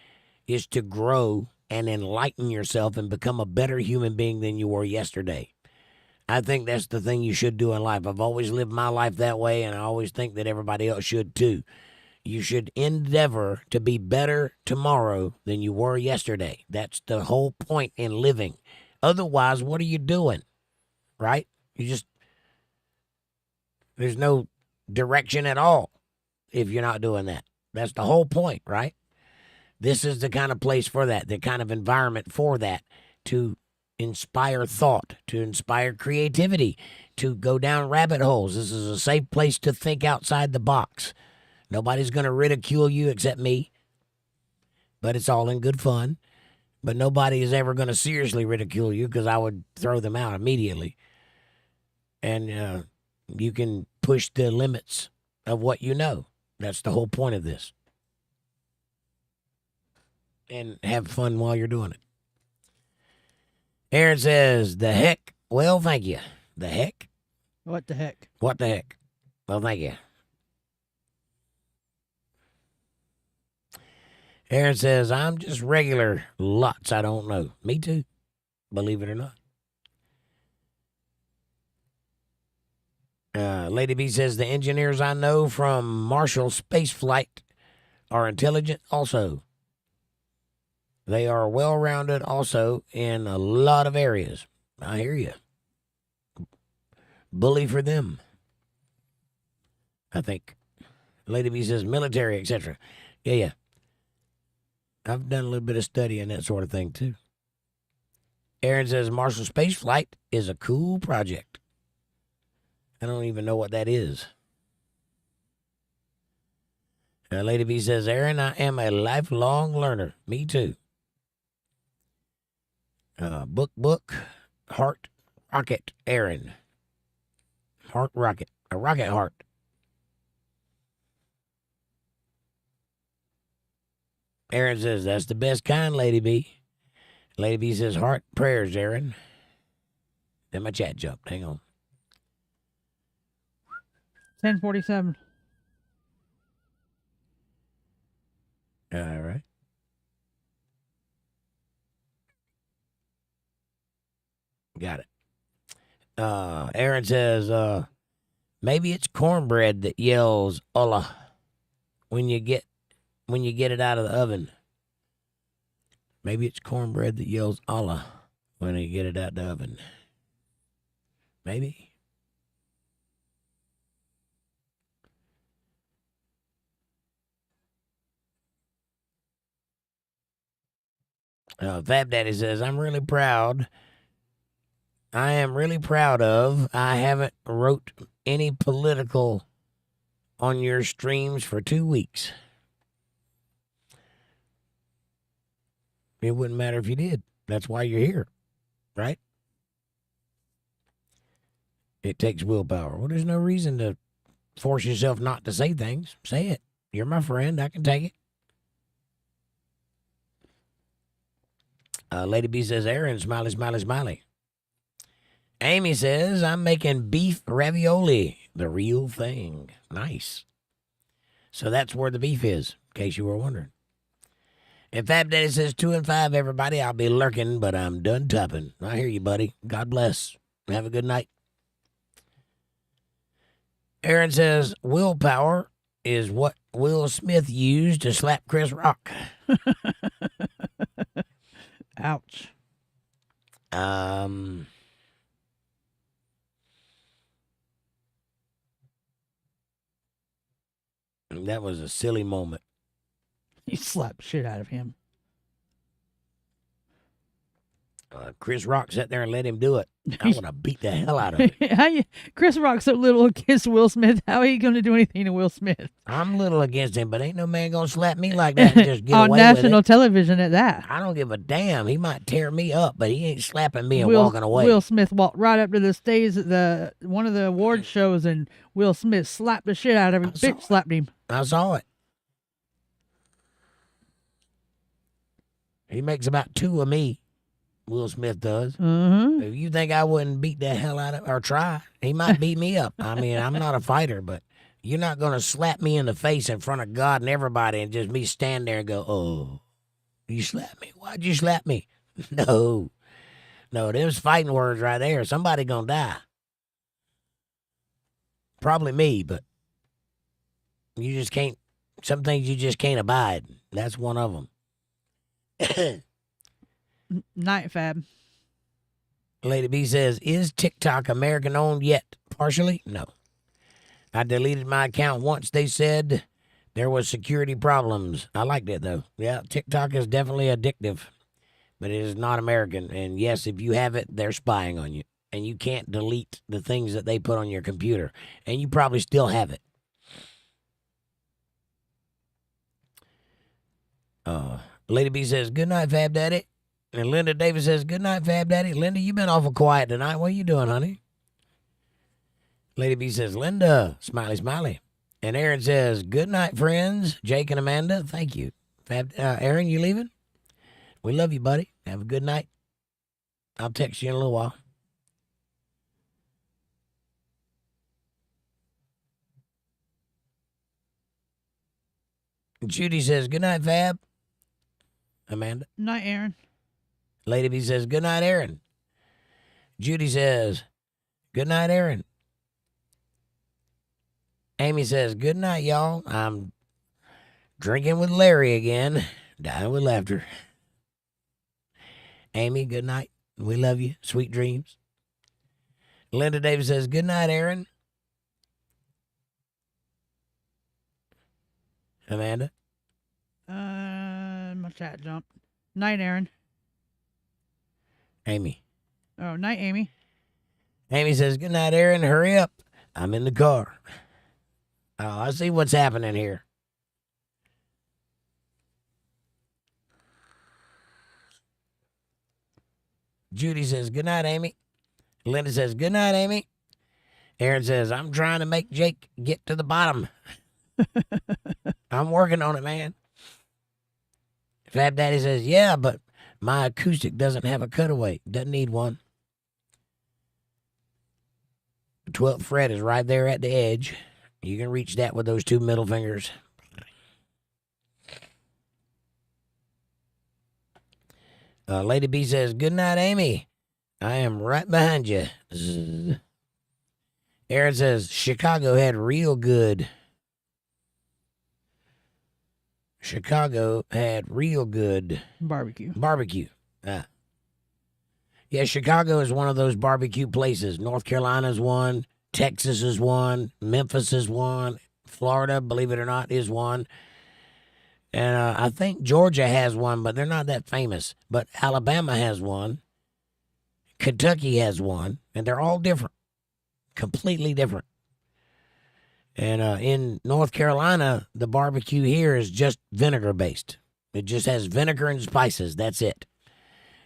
is to grow and enlighten yourself and become a better human being than you were yesterday. I think that's the thing you should do in life. I've always lived my life that way, and I always think that everybody else should too. You should endeavor to be better tomorrow than you were yesterday. That's the whole point in living. Otherwise, what are you doing? Right? There's no direction at all if you're not doing that. That's the whole point, right? This is the kind of place for that, the kind of environment for that, to inspire thought, to inspire creativity, to go down rabbit holes. This is a safe place to think outside the box. Nobody's going to ridicule you except me, but it's all in good fun. But nobody is ever going to seriously ridicule you because I would throw them out immediately. And you can push the limits of what you know. That's the whole point of this. And have fun while you're doing it. Aaron says, the heck? Well, thank you. The heck? What the heck? What the heck? Well, thank you. Aaron says, I'm just regular. Lots I don't know. Me too. Believe it or not. Lady B says, the engineers I know from Marshall Space Flight are intelligent also. They are well-rounded also in a lot of areas. I hear you. Bully for them, I think. Lady B says military, etc. Yeah. I've done a little bit of study in that sort of thing, too. Aaron says Marshall Space Flight is a cool project. I don't even know what that is. Lady B says, Aaron, I am a lifelong learner. Me too. Book, heart, rocket, Aaron. Heart, rocket. A rocket heart. Aaron says, that's the best kind, Lady B. Lady B says, heart, prayers, Aaron. Then my chat jumped. Hang on. 10:47. All right. Got it. Aaron says, maybe it's cornbread that yells "Allah" when you get it out of the oven. Maybe it's cornbread that yells "Allah" when you get it out of the oven. Maybe. Fab Daddy says, I'm really proud. I am really proud of. I haven't wrote any political on your streams for 2 weeks. It wouldn't matter if you did. That's why you're here, right? It takes willpower. Well, there's no reason to force yourself not to say things. Say it. You're my friend. I can take it. Lady B says, Aaron, smiley, smiley, smiley. Amy says, I'm making beef ravioli, the real thing. Nice. So that's where the beef is, in case you were wondering. And Fab Daddy says 2 and 5, everybody. I'll be lurking, but I'm done tupping. I hear you, buddy. God bless. Have a good night. Aaron says willpower is what Will Smith used to slap Chris Rock. Ouch. That was a silly moment. He slapped shit out of him. Chris Rock sat there and let him do it. I would have beat the hell out of him. Chris Rock's so little against Will Smith. How are you going to do anything to Will Smith? I'm little against him, but ain't no man going to slap me like that and just get On away national with it. television at that. I don't give a damn. He might tear me up, but he ain't slapping me and walking away. Will Smith walked right up to the stage at one of the award shows, and Will Smith slapped the shit out of him. Bitch slapped him. I saw it. He makes about 2 of me. Will Smith does. Mm-hmm. If you think I wouldn't beat the hell out of or try, he might beat me up. I mean, I'm not a fighter, but you're not going to slap me in the face in front of God and everybody and just me stand there and go, oh, you slapped me. Why'd you slap me? No, them's fighting words right there. Somebody going to die. Probably me, but you just can't, some things you just can't abide. That's one of them. Night, Fab. Lady B says, is TikTok American owned yet? Partially? No. I deleted my account once they said there was security problems. I liked it, though. Yeah, TikTok is definitely addictive, but it is not American. And yes, if you have it, they're spying on you. And you can't delete the things that they put on your computer. And you probably still have it. Lady B says, good night, Fab Daddy. And Linda Davis says, good night, Fab Daddy. Linda, you been awful quiet tonight. What are you doing, honey? Lady B says, Linda, smiley, smiley. And Aaron says, good night, friends. Jake and Amanda, thank you. Aaron, you leaving? We love you, buddy. Have a good night. I'll text you in a little while. Judy says, good night, Fab. Amanda. Night, Aaron. Lady B says, good night, Aaron. Judy says, good night, Aaron. Amy says, good night, y'all. I'm drinking with Larry again, dying with laughter. Amy, good night. We love you. Sweet dreams. Linda Davis says, good night, Aaron. Amanda. My chat jumped. Night, Aaron. Amy. Oh, night, Amy. Amy says, good night, Aaron. Hurry up. I'm in the car. Oh, I see what's happening here. Judy says, good night, Amy. Linda says, good night, Amy. Aaron says, I'm trying to make Jake get to the bottom. I'm working on it, man. Fab Daddy says, yeah, but my acoustic doesn't have a cutaway. Doesn't need one. The 12th fret is right there at the edge. You can reach that with those 2 middle fingers. Lady B says, good night, Amy. I am right behind you. Zzz. Aaron says, Chicago had real good. Chicago had real good Barbecue. Yeah, Chicago is one of those barbecue places. North Carolina's one. Texas is one. Memphis is one. Florida, believe it or not, is one. And I think Georgia has one, but they're not that famous. But Alabama has one. Kentucky has one. And they're all different. Completely different. And in North Carolina, the barbecue here is just vinegar-based. It just has vinegar and spices. That's it.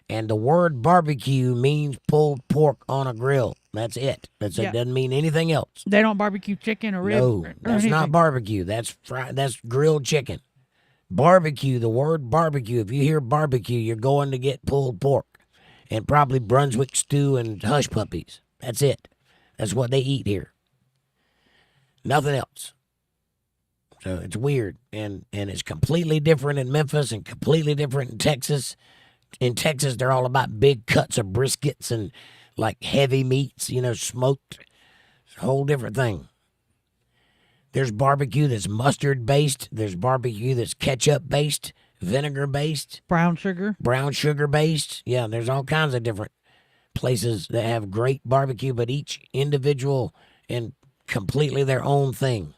And the word barbecue means pulled pork on a grill. That's it. It doesn't mean anything else. They don't barbecue chicken or ribs. No, or that's not anything. barbecue. That's that's grilled chicken. Barbecue, the word barbecue, if you hear barbecue, you're going to get pulled pork and probably Brunswick stew and hush puppies. That's it. That's what they eat here. Nothing else. So it's weird, and it's completely different in Memphis and completely different in Texas. In Texas, they're all about big cuts of briskets and like heavy meats, smoked. It's a whole different thing. There's barbecue that's mustard based. There's barbecue that's ketchup based, vinegar based, Brown sugar. brown sugar based. Yeah, there's all kinds of different places that have great barbecue, but each individual and completely their own thing.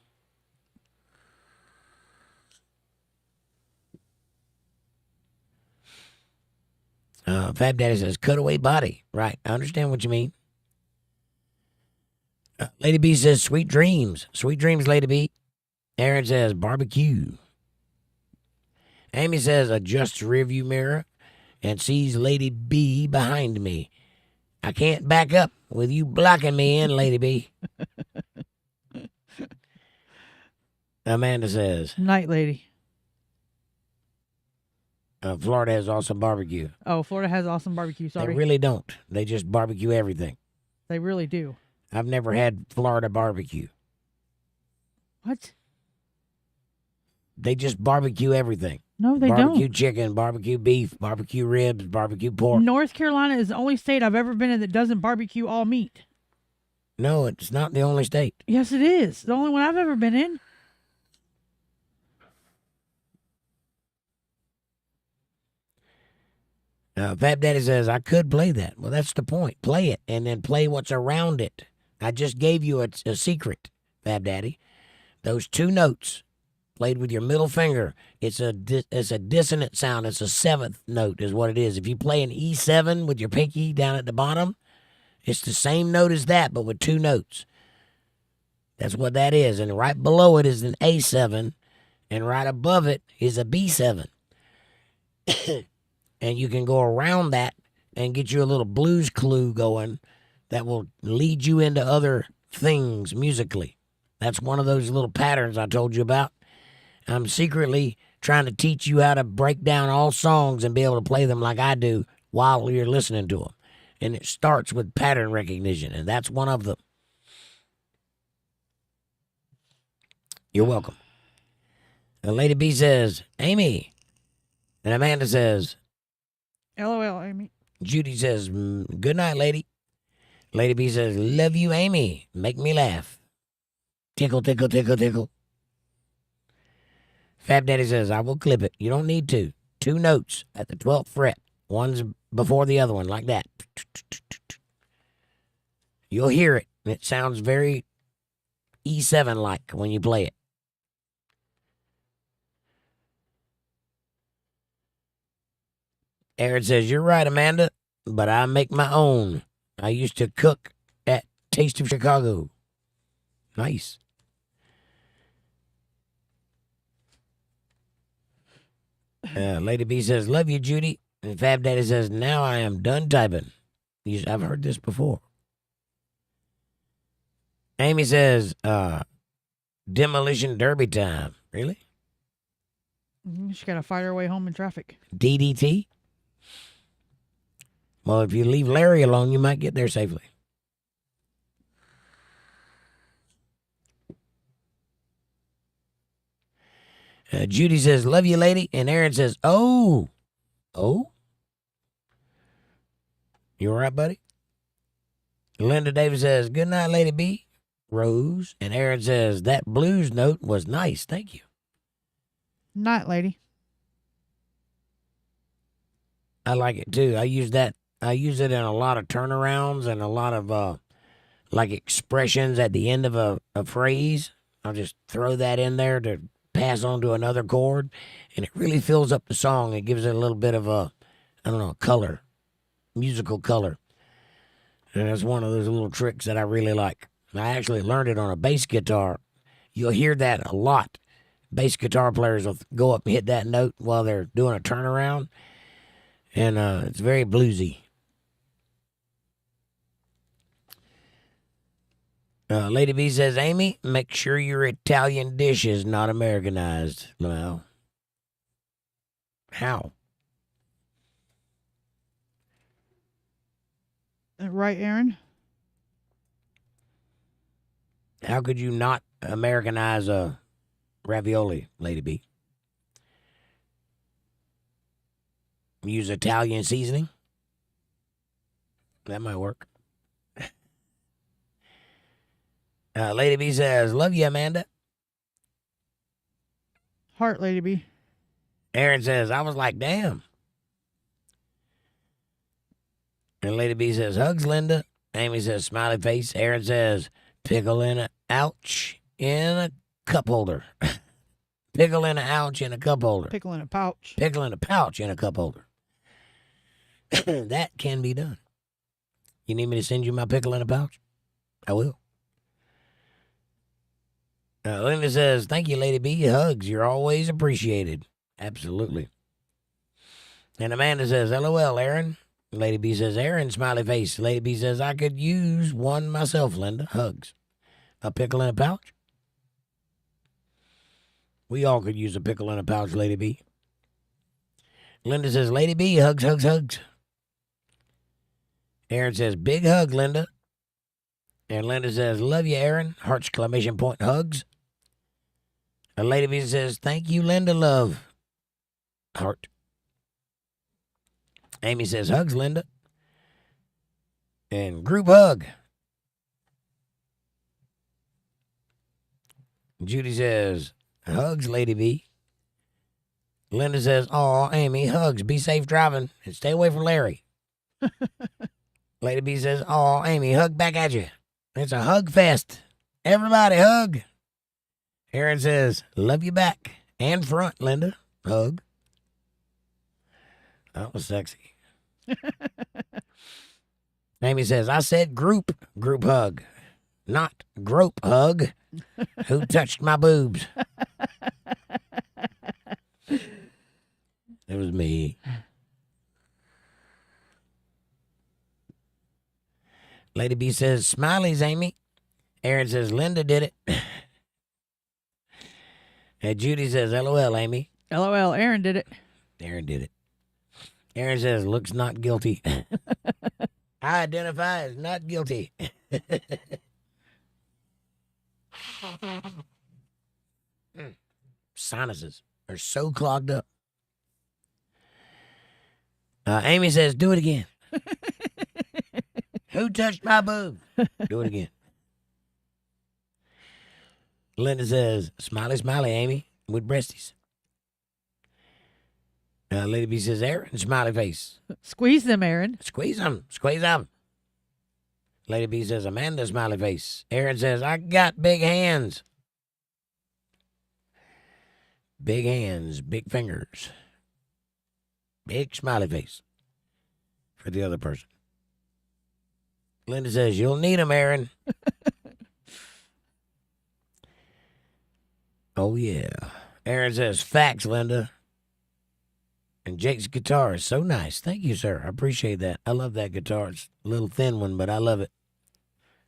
Fab Daddy says, cutaway body. Right. I understand what you mean. Lady B says, sweet dreams. Sweet dreams, Lady B. Aaron says, barbecue. Amy says, adjusts rearview mirror and sees Lady B behind me. I can't back up with you blocking me in, Lady B. Amanda says, Night lady. Florida has awesome barbecue. Oh, Florida has awesome barbecue. Sorry. They really don't. They just barbecue everything. They really do. I've never had Florida barbecue. What? They just barbecue everything. No, they Barbecue don't. chicken, barbecue beef, barbecue ribs, barbecue pork. North Carolina is the only state I've ever been in that doesn't barbecue all meat. No, it's not the only state. Yes, it is. The only one I've ever been in. Fat Daddy says, I could play that. Well, that's the point. Play it and then play what's around it. I just gave you a secret, Fab Daddy. Those two notes played with your middle finger, it's a dissonant sound. It's a seventh note is what it is. If you play an E7 with your pinky down at the bottom, it's the same note as that, but with two notes. That's what that is. And right below it is an A7, and right above it is a B7. And you can go around that and get you a little blues clue going that will lead you into other things musically. That's one of those little patterns I told you about. I'm secretly trying to teach you how to break down all songs and be able to play them like I do while you're listening to them. And it starts with pattern recognition, and that's one of them. You're welcome. And Lady B says, Amy. And Amanda says, LOL, Amy. Judy says, good night, lady. Lady B says, love you, Amy. Make me laugh. Tickle, tickle, tickle, tickle. Fab Daddy says, I will clip it. You don't need to. Two notes at the 12th fret. One's before the other one, like that. You'll hear it. It sounds very E7-like when you play it. Aaron says, you're right, Amanda, but I make my own. I used to cook at Taste of Chicago. Nice. Lady B says, love you, Judy. And Fab Daddy says, now I am done typing. I've heard this before. Amy says, demolition derby time. Really? She got to fight her way home in traffic. DDT? Well, if you leave Larry alone, you might get there safely. Judy says, love you, lady. And Aaron says, oh. Oh? You all right, buddy? Linda Davis says, good night, Lady B. Rose. And Aaron says, that blues note was nice. Thank you. Night lady. I like it, too. I use it in a lot of turnarounds and a lot of, like, expressions at the end of a phrase. I'll just throw that in there to pass on to another chord, and it really fills up the song. It gives it a little bit of color, musical color. And that's one of those little tricks that I really like. I actually learned it on a bass guitar. You'll hear that a lot. Bass guitar players will go up and hit that note while they're doing a turnaround, and it's very bluesy. Lady B says, Amy, make sure your Italian dish is not Americanized. Well, how? Right, Aaron? How could you not Americanize a ravioli, Lady B. Use Italian seasoning. That might work. Lady B says, love you, Amanda. Heart, Lady B. Aaron says, I was like, damn. And Lady B says, hugs, Linda. Amy says, smiley face. Aaron says, pickle in a ouch in a cup holder. Pickle in a ouch in a cup holder. Pickle in a pouch. Pickle in a pouch in a cup holder. That can be done. You need me to send you my pickle in a pouch? I will. Linda says, thank you, Lady B. Hugs. You're always appreciated. Absolutely. And Amanda says, LOL, Aaron. Lady B says, Aaron, smiley face. Lady B says, I could use one myself, Linda. Hugs. A pickle in a pouch? We all could use a pickle in a pouch, Lady B. Linda says, Lady B, hugs, hugs, hugs. Aaron says, big hug, Linda. And Linda says, love you, Aaron. Heart exclamation point, hugs. And Lady B says, thank you, Linda, love. Heart. Amy says, hugs, Linda. And group hug. Judy says, hugs, Lady B. Linda says, aw, Amy, hugs. Be safe driving and stay away from Larry. Lady B says, aw, Amy, hug back at you. It's a hug fest. Everybody hug. Aaron says, love you back and front, Linda. Hug. That was sexy. Amy says, I said group hug, not grope hug. Who touched my boobs? It was me. Lady B says, smileys, Amy. Aaron says, Linda did it. And Judy says, LOL, Amy. LOL, Aaron did it. Aaron did it. Aaron says, looks not guilty. I identify as not guilty. Sinuses are so clogged up. Amy says, do it again. Who touched my boob? Do it again. Linda says, smiley, smiley, Amy, with breasties. Lady B says, Aaron, smiley face. Squeeze them, Aaron. Squeeze them, squeeze them. Lady B says, Amanda, smiley face. Aaron says, I got big hands. Big hands, big fingers. Big smiley face for the other person. Linda says, you'll need them, Aaron. Oh, yeah. Aaron says, facts, Linda. And Jake's guitar is so nice. Thank you, sir. I appreciate that. I love that guitar. It's a little thin one, but I love it.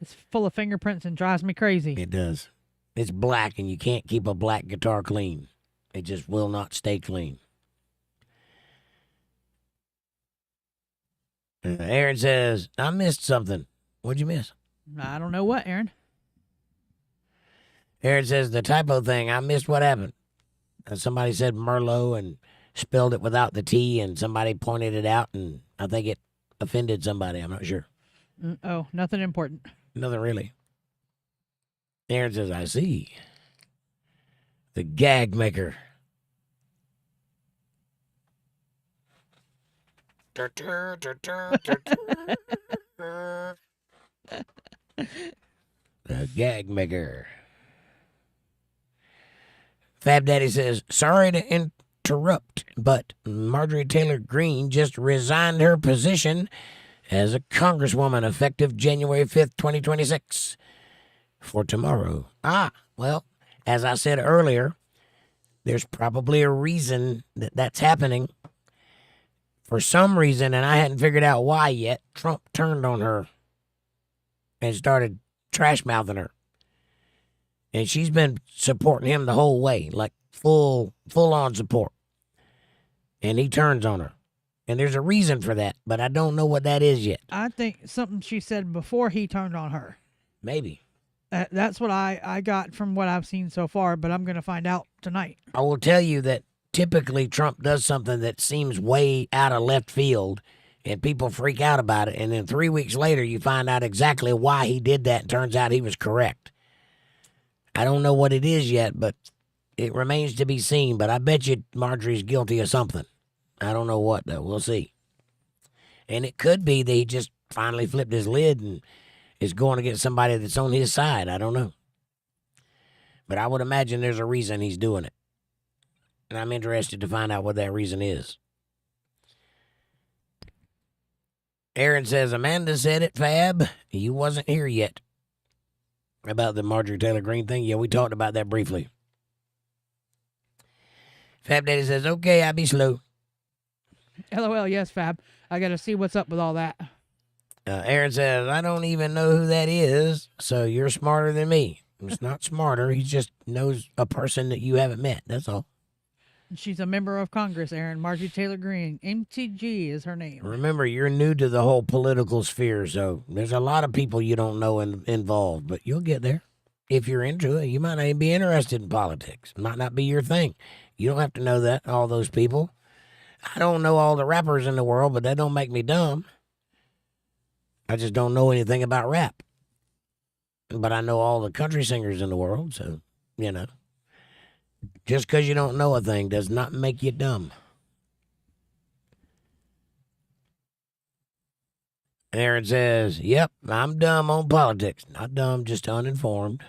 It's full of fingerprints and drives me crazy. It does. It's black, and you can't keep a black guitar clean. It just will not stay clean. Aaron says, I missed something. What'd you miss? I don't know what, Aaron. Aaron says, the typo thing. I missed what happened. Somebody said Merlot and spelled it without the T, and somebody pointed it out, and I think it offended somebody. I'm not sure. Oh, nothing important. Nothing really. Aaron says, I see. The gag maker. The gag maker. Fab Daddy says, sorry to interrupt, but Marjorie Taylor Greene just resigned her position as a congresswoman effective January 5th, 2026 for tomorrow. Well, as I said earlier, there's probably a reason that that's happening. For some reason, and I hadn't figured out why yet, Trump turned on her and started trash-mouthing her. And she's been supporting him the whole way, like full-on support. And he turns on her. And there's a reason for that, but I don't know what that is yet. I think something she said before he turned on her. Maybe. That's what I got from what I've seen so far, but I'm going to find out tonight. I will tell you that typically Trump does something that seems way out of left field and people freak out about it. And then 3 weeks later, you find out exactly why he did that. And turns out he was correct. I don't know what it is yet, but it remains to be seen. But I bet you Marjorie's guilty of something. I don't know what, though. We'll see. And it could be that he just finally flipped his lid and is going to get somebody that's on his side. I don't know. But I would imagine there's a reason he's doing it. And I'm interested to find out what that reason is. Aaron says, Amanda said it, Fab. You wasn't here yet. About the Marjorie Taylor Greene thing. Yeah, we talked about that briefly. Fab Daddy says, okay, I'll be slow. LOL, yes, Fab. I got to see what's up with all that. Aaron says, I don't even know who that is, so you're smarter than me. He's not smarter. He just knows a person that you haven't met. That's all. She's a member of Congress, Aaron. Marjorie Taylor Greene. MTG is her name. Remember, you're new to the whole political sphere, so there's a lot of people you don't know involved, but you'll get there. If you're into it, you might not even be interested in politics. It might not be your thing. You don't have to know that, all those people. I don't know all the rappers in the world, but that don't make me dumb. I just don't know anything about rap. But I know all the country singers in the world, so, you know. Just because you don't know a thing does not make you dumb. Aaron says, yep, I'm dumb on politics. Not dumb, just uninformed.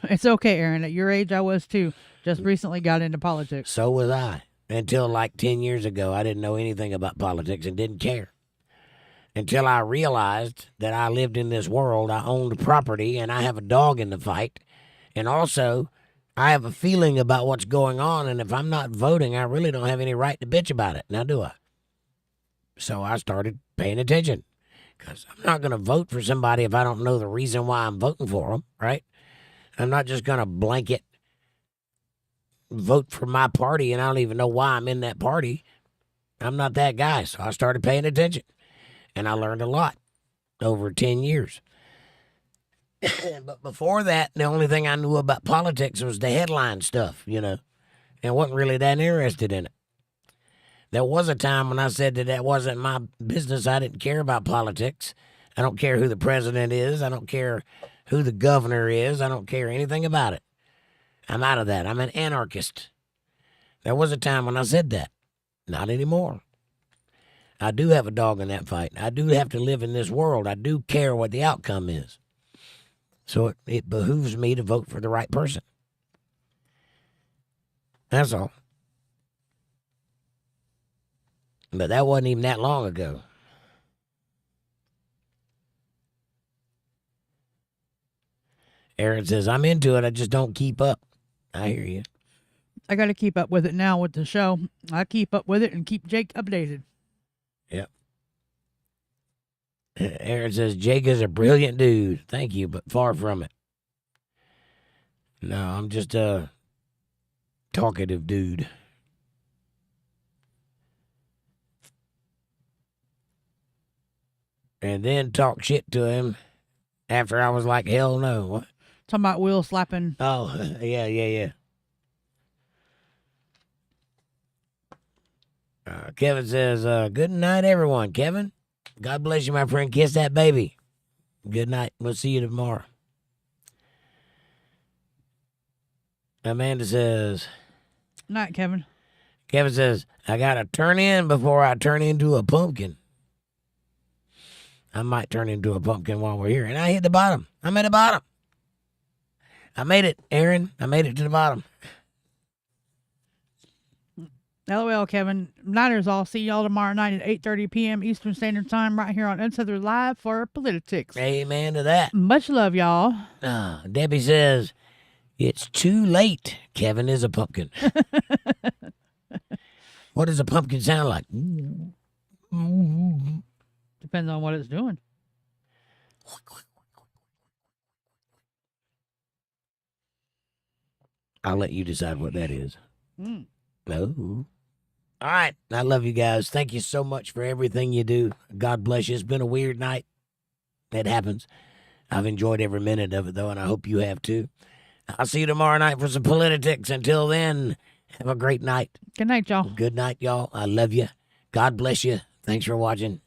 It's okay, Aaron. At your age, I was too. Just recently got into politics. So was I. Until like 10 years ago, I didn't know anything about politics and didn't care. Until I realized that I lived in this world, I owned property, and I have a dog in the fight. And also, I have a feeling about what's going on, and if I'm not voting, I really don't have any right to bitch about it. Now, do I? So I started paying attention, because I'm not going to vote for somebody if I don't know the reason why I'm voting for them, right? I'm not just going to blanket vote for my party, and I don't even know why I'm in that party. I'm not that guy, so I started paying attention. And I learned a lot over 10 years. But before that, the only thing I knew about politics was the headline stuff, you know, and wasn't really that interested in it. There was a time when I said that wasn't my business. I didn't care about politics. I don't care who the president is. I don't care who the governor is. I don't care anything about it. I'm out of that. I'm an anarchist. There was a time when I said that. Not anymore. I do have a dog in that fight. I do have to live in this world. I do care what the outcome is. So it behooves me to vote for the right person. That's all. But that wasn't even that long ago. Aaron says, I'm into it. I just don't keep up. I hear you. I got to keep up with it now with the show. I keep up with it and keep Jake updated. Yep. Aaron says, Jake is a brilliant dude. Thank you, but far from it. No, I'm just a talkative dude. And then talk shit to him after I was like, hell no. What? Talking about Will slapping. Oh, yeah. Kevin says, good night, everyone. Kevin, God bless you, my friend. Kiss that baby. Good night. We'll see you tomorrow. Amanda says, Night, Kevin. Kevin says, I got to turn in before I turn into a pumpkin. I might turn into a pumpkin while we're here. And I hit the bottom. I'm at the bottom. I made it, Aaron. I made it to the bottom. LOL, Kevin. Nighters all. See y'all tomorrow night at 8:30 p.m. Eastern Standard Time right here on Untethered Live for Politics. Amen to that. Much love, y'all. Debbie says, it's too late. Kevin is a pumpkin. What does a pumpkin sound like? Depends on what it's doing. I'll let you decide what that is. No. All right. I love you guys. Thank you so much for everything you do. God bless you. It's been a weird night. It happens. I've enjoyed every minute of it, though, and I hope you have too. I'll see you tomorrow night for some politics. Until then, have a great night. Good night, y'all. Good night, y'all. I love you. God bless you. Thanks for watching.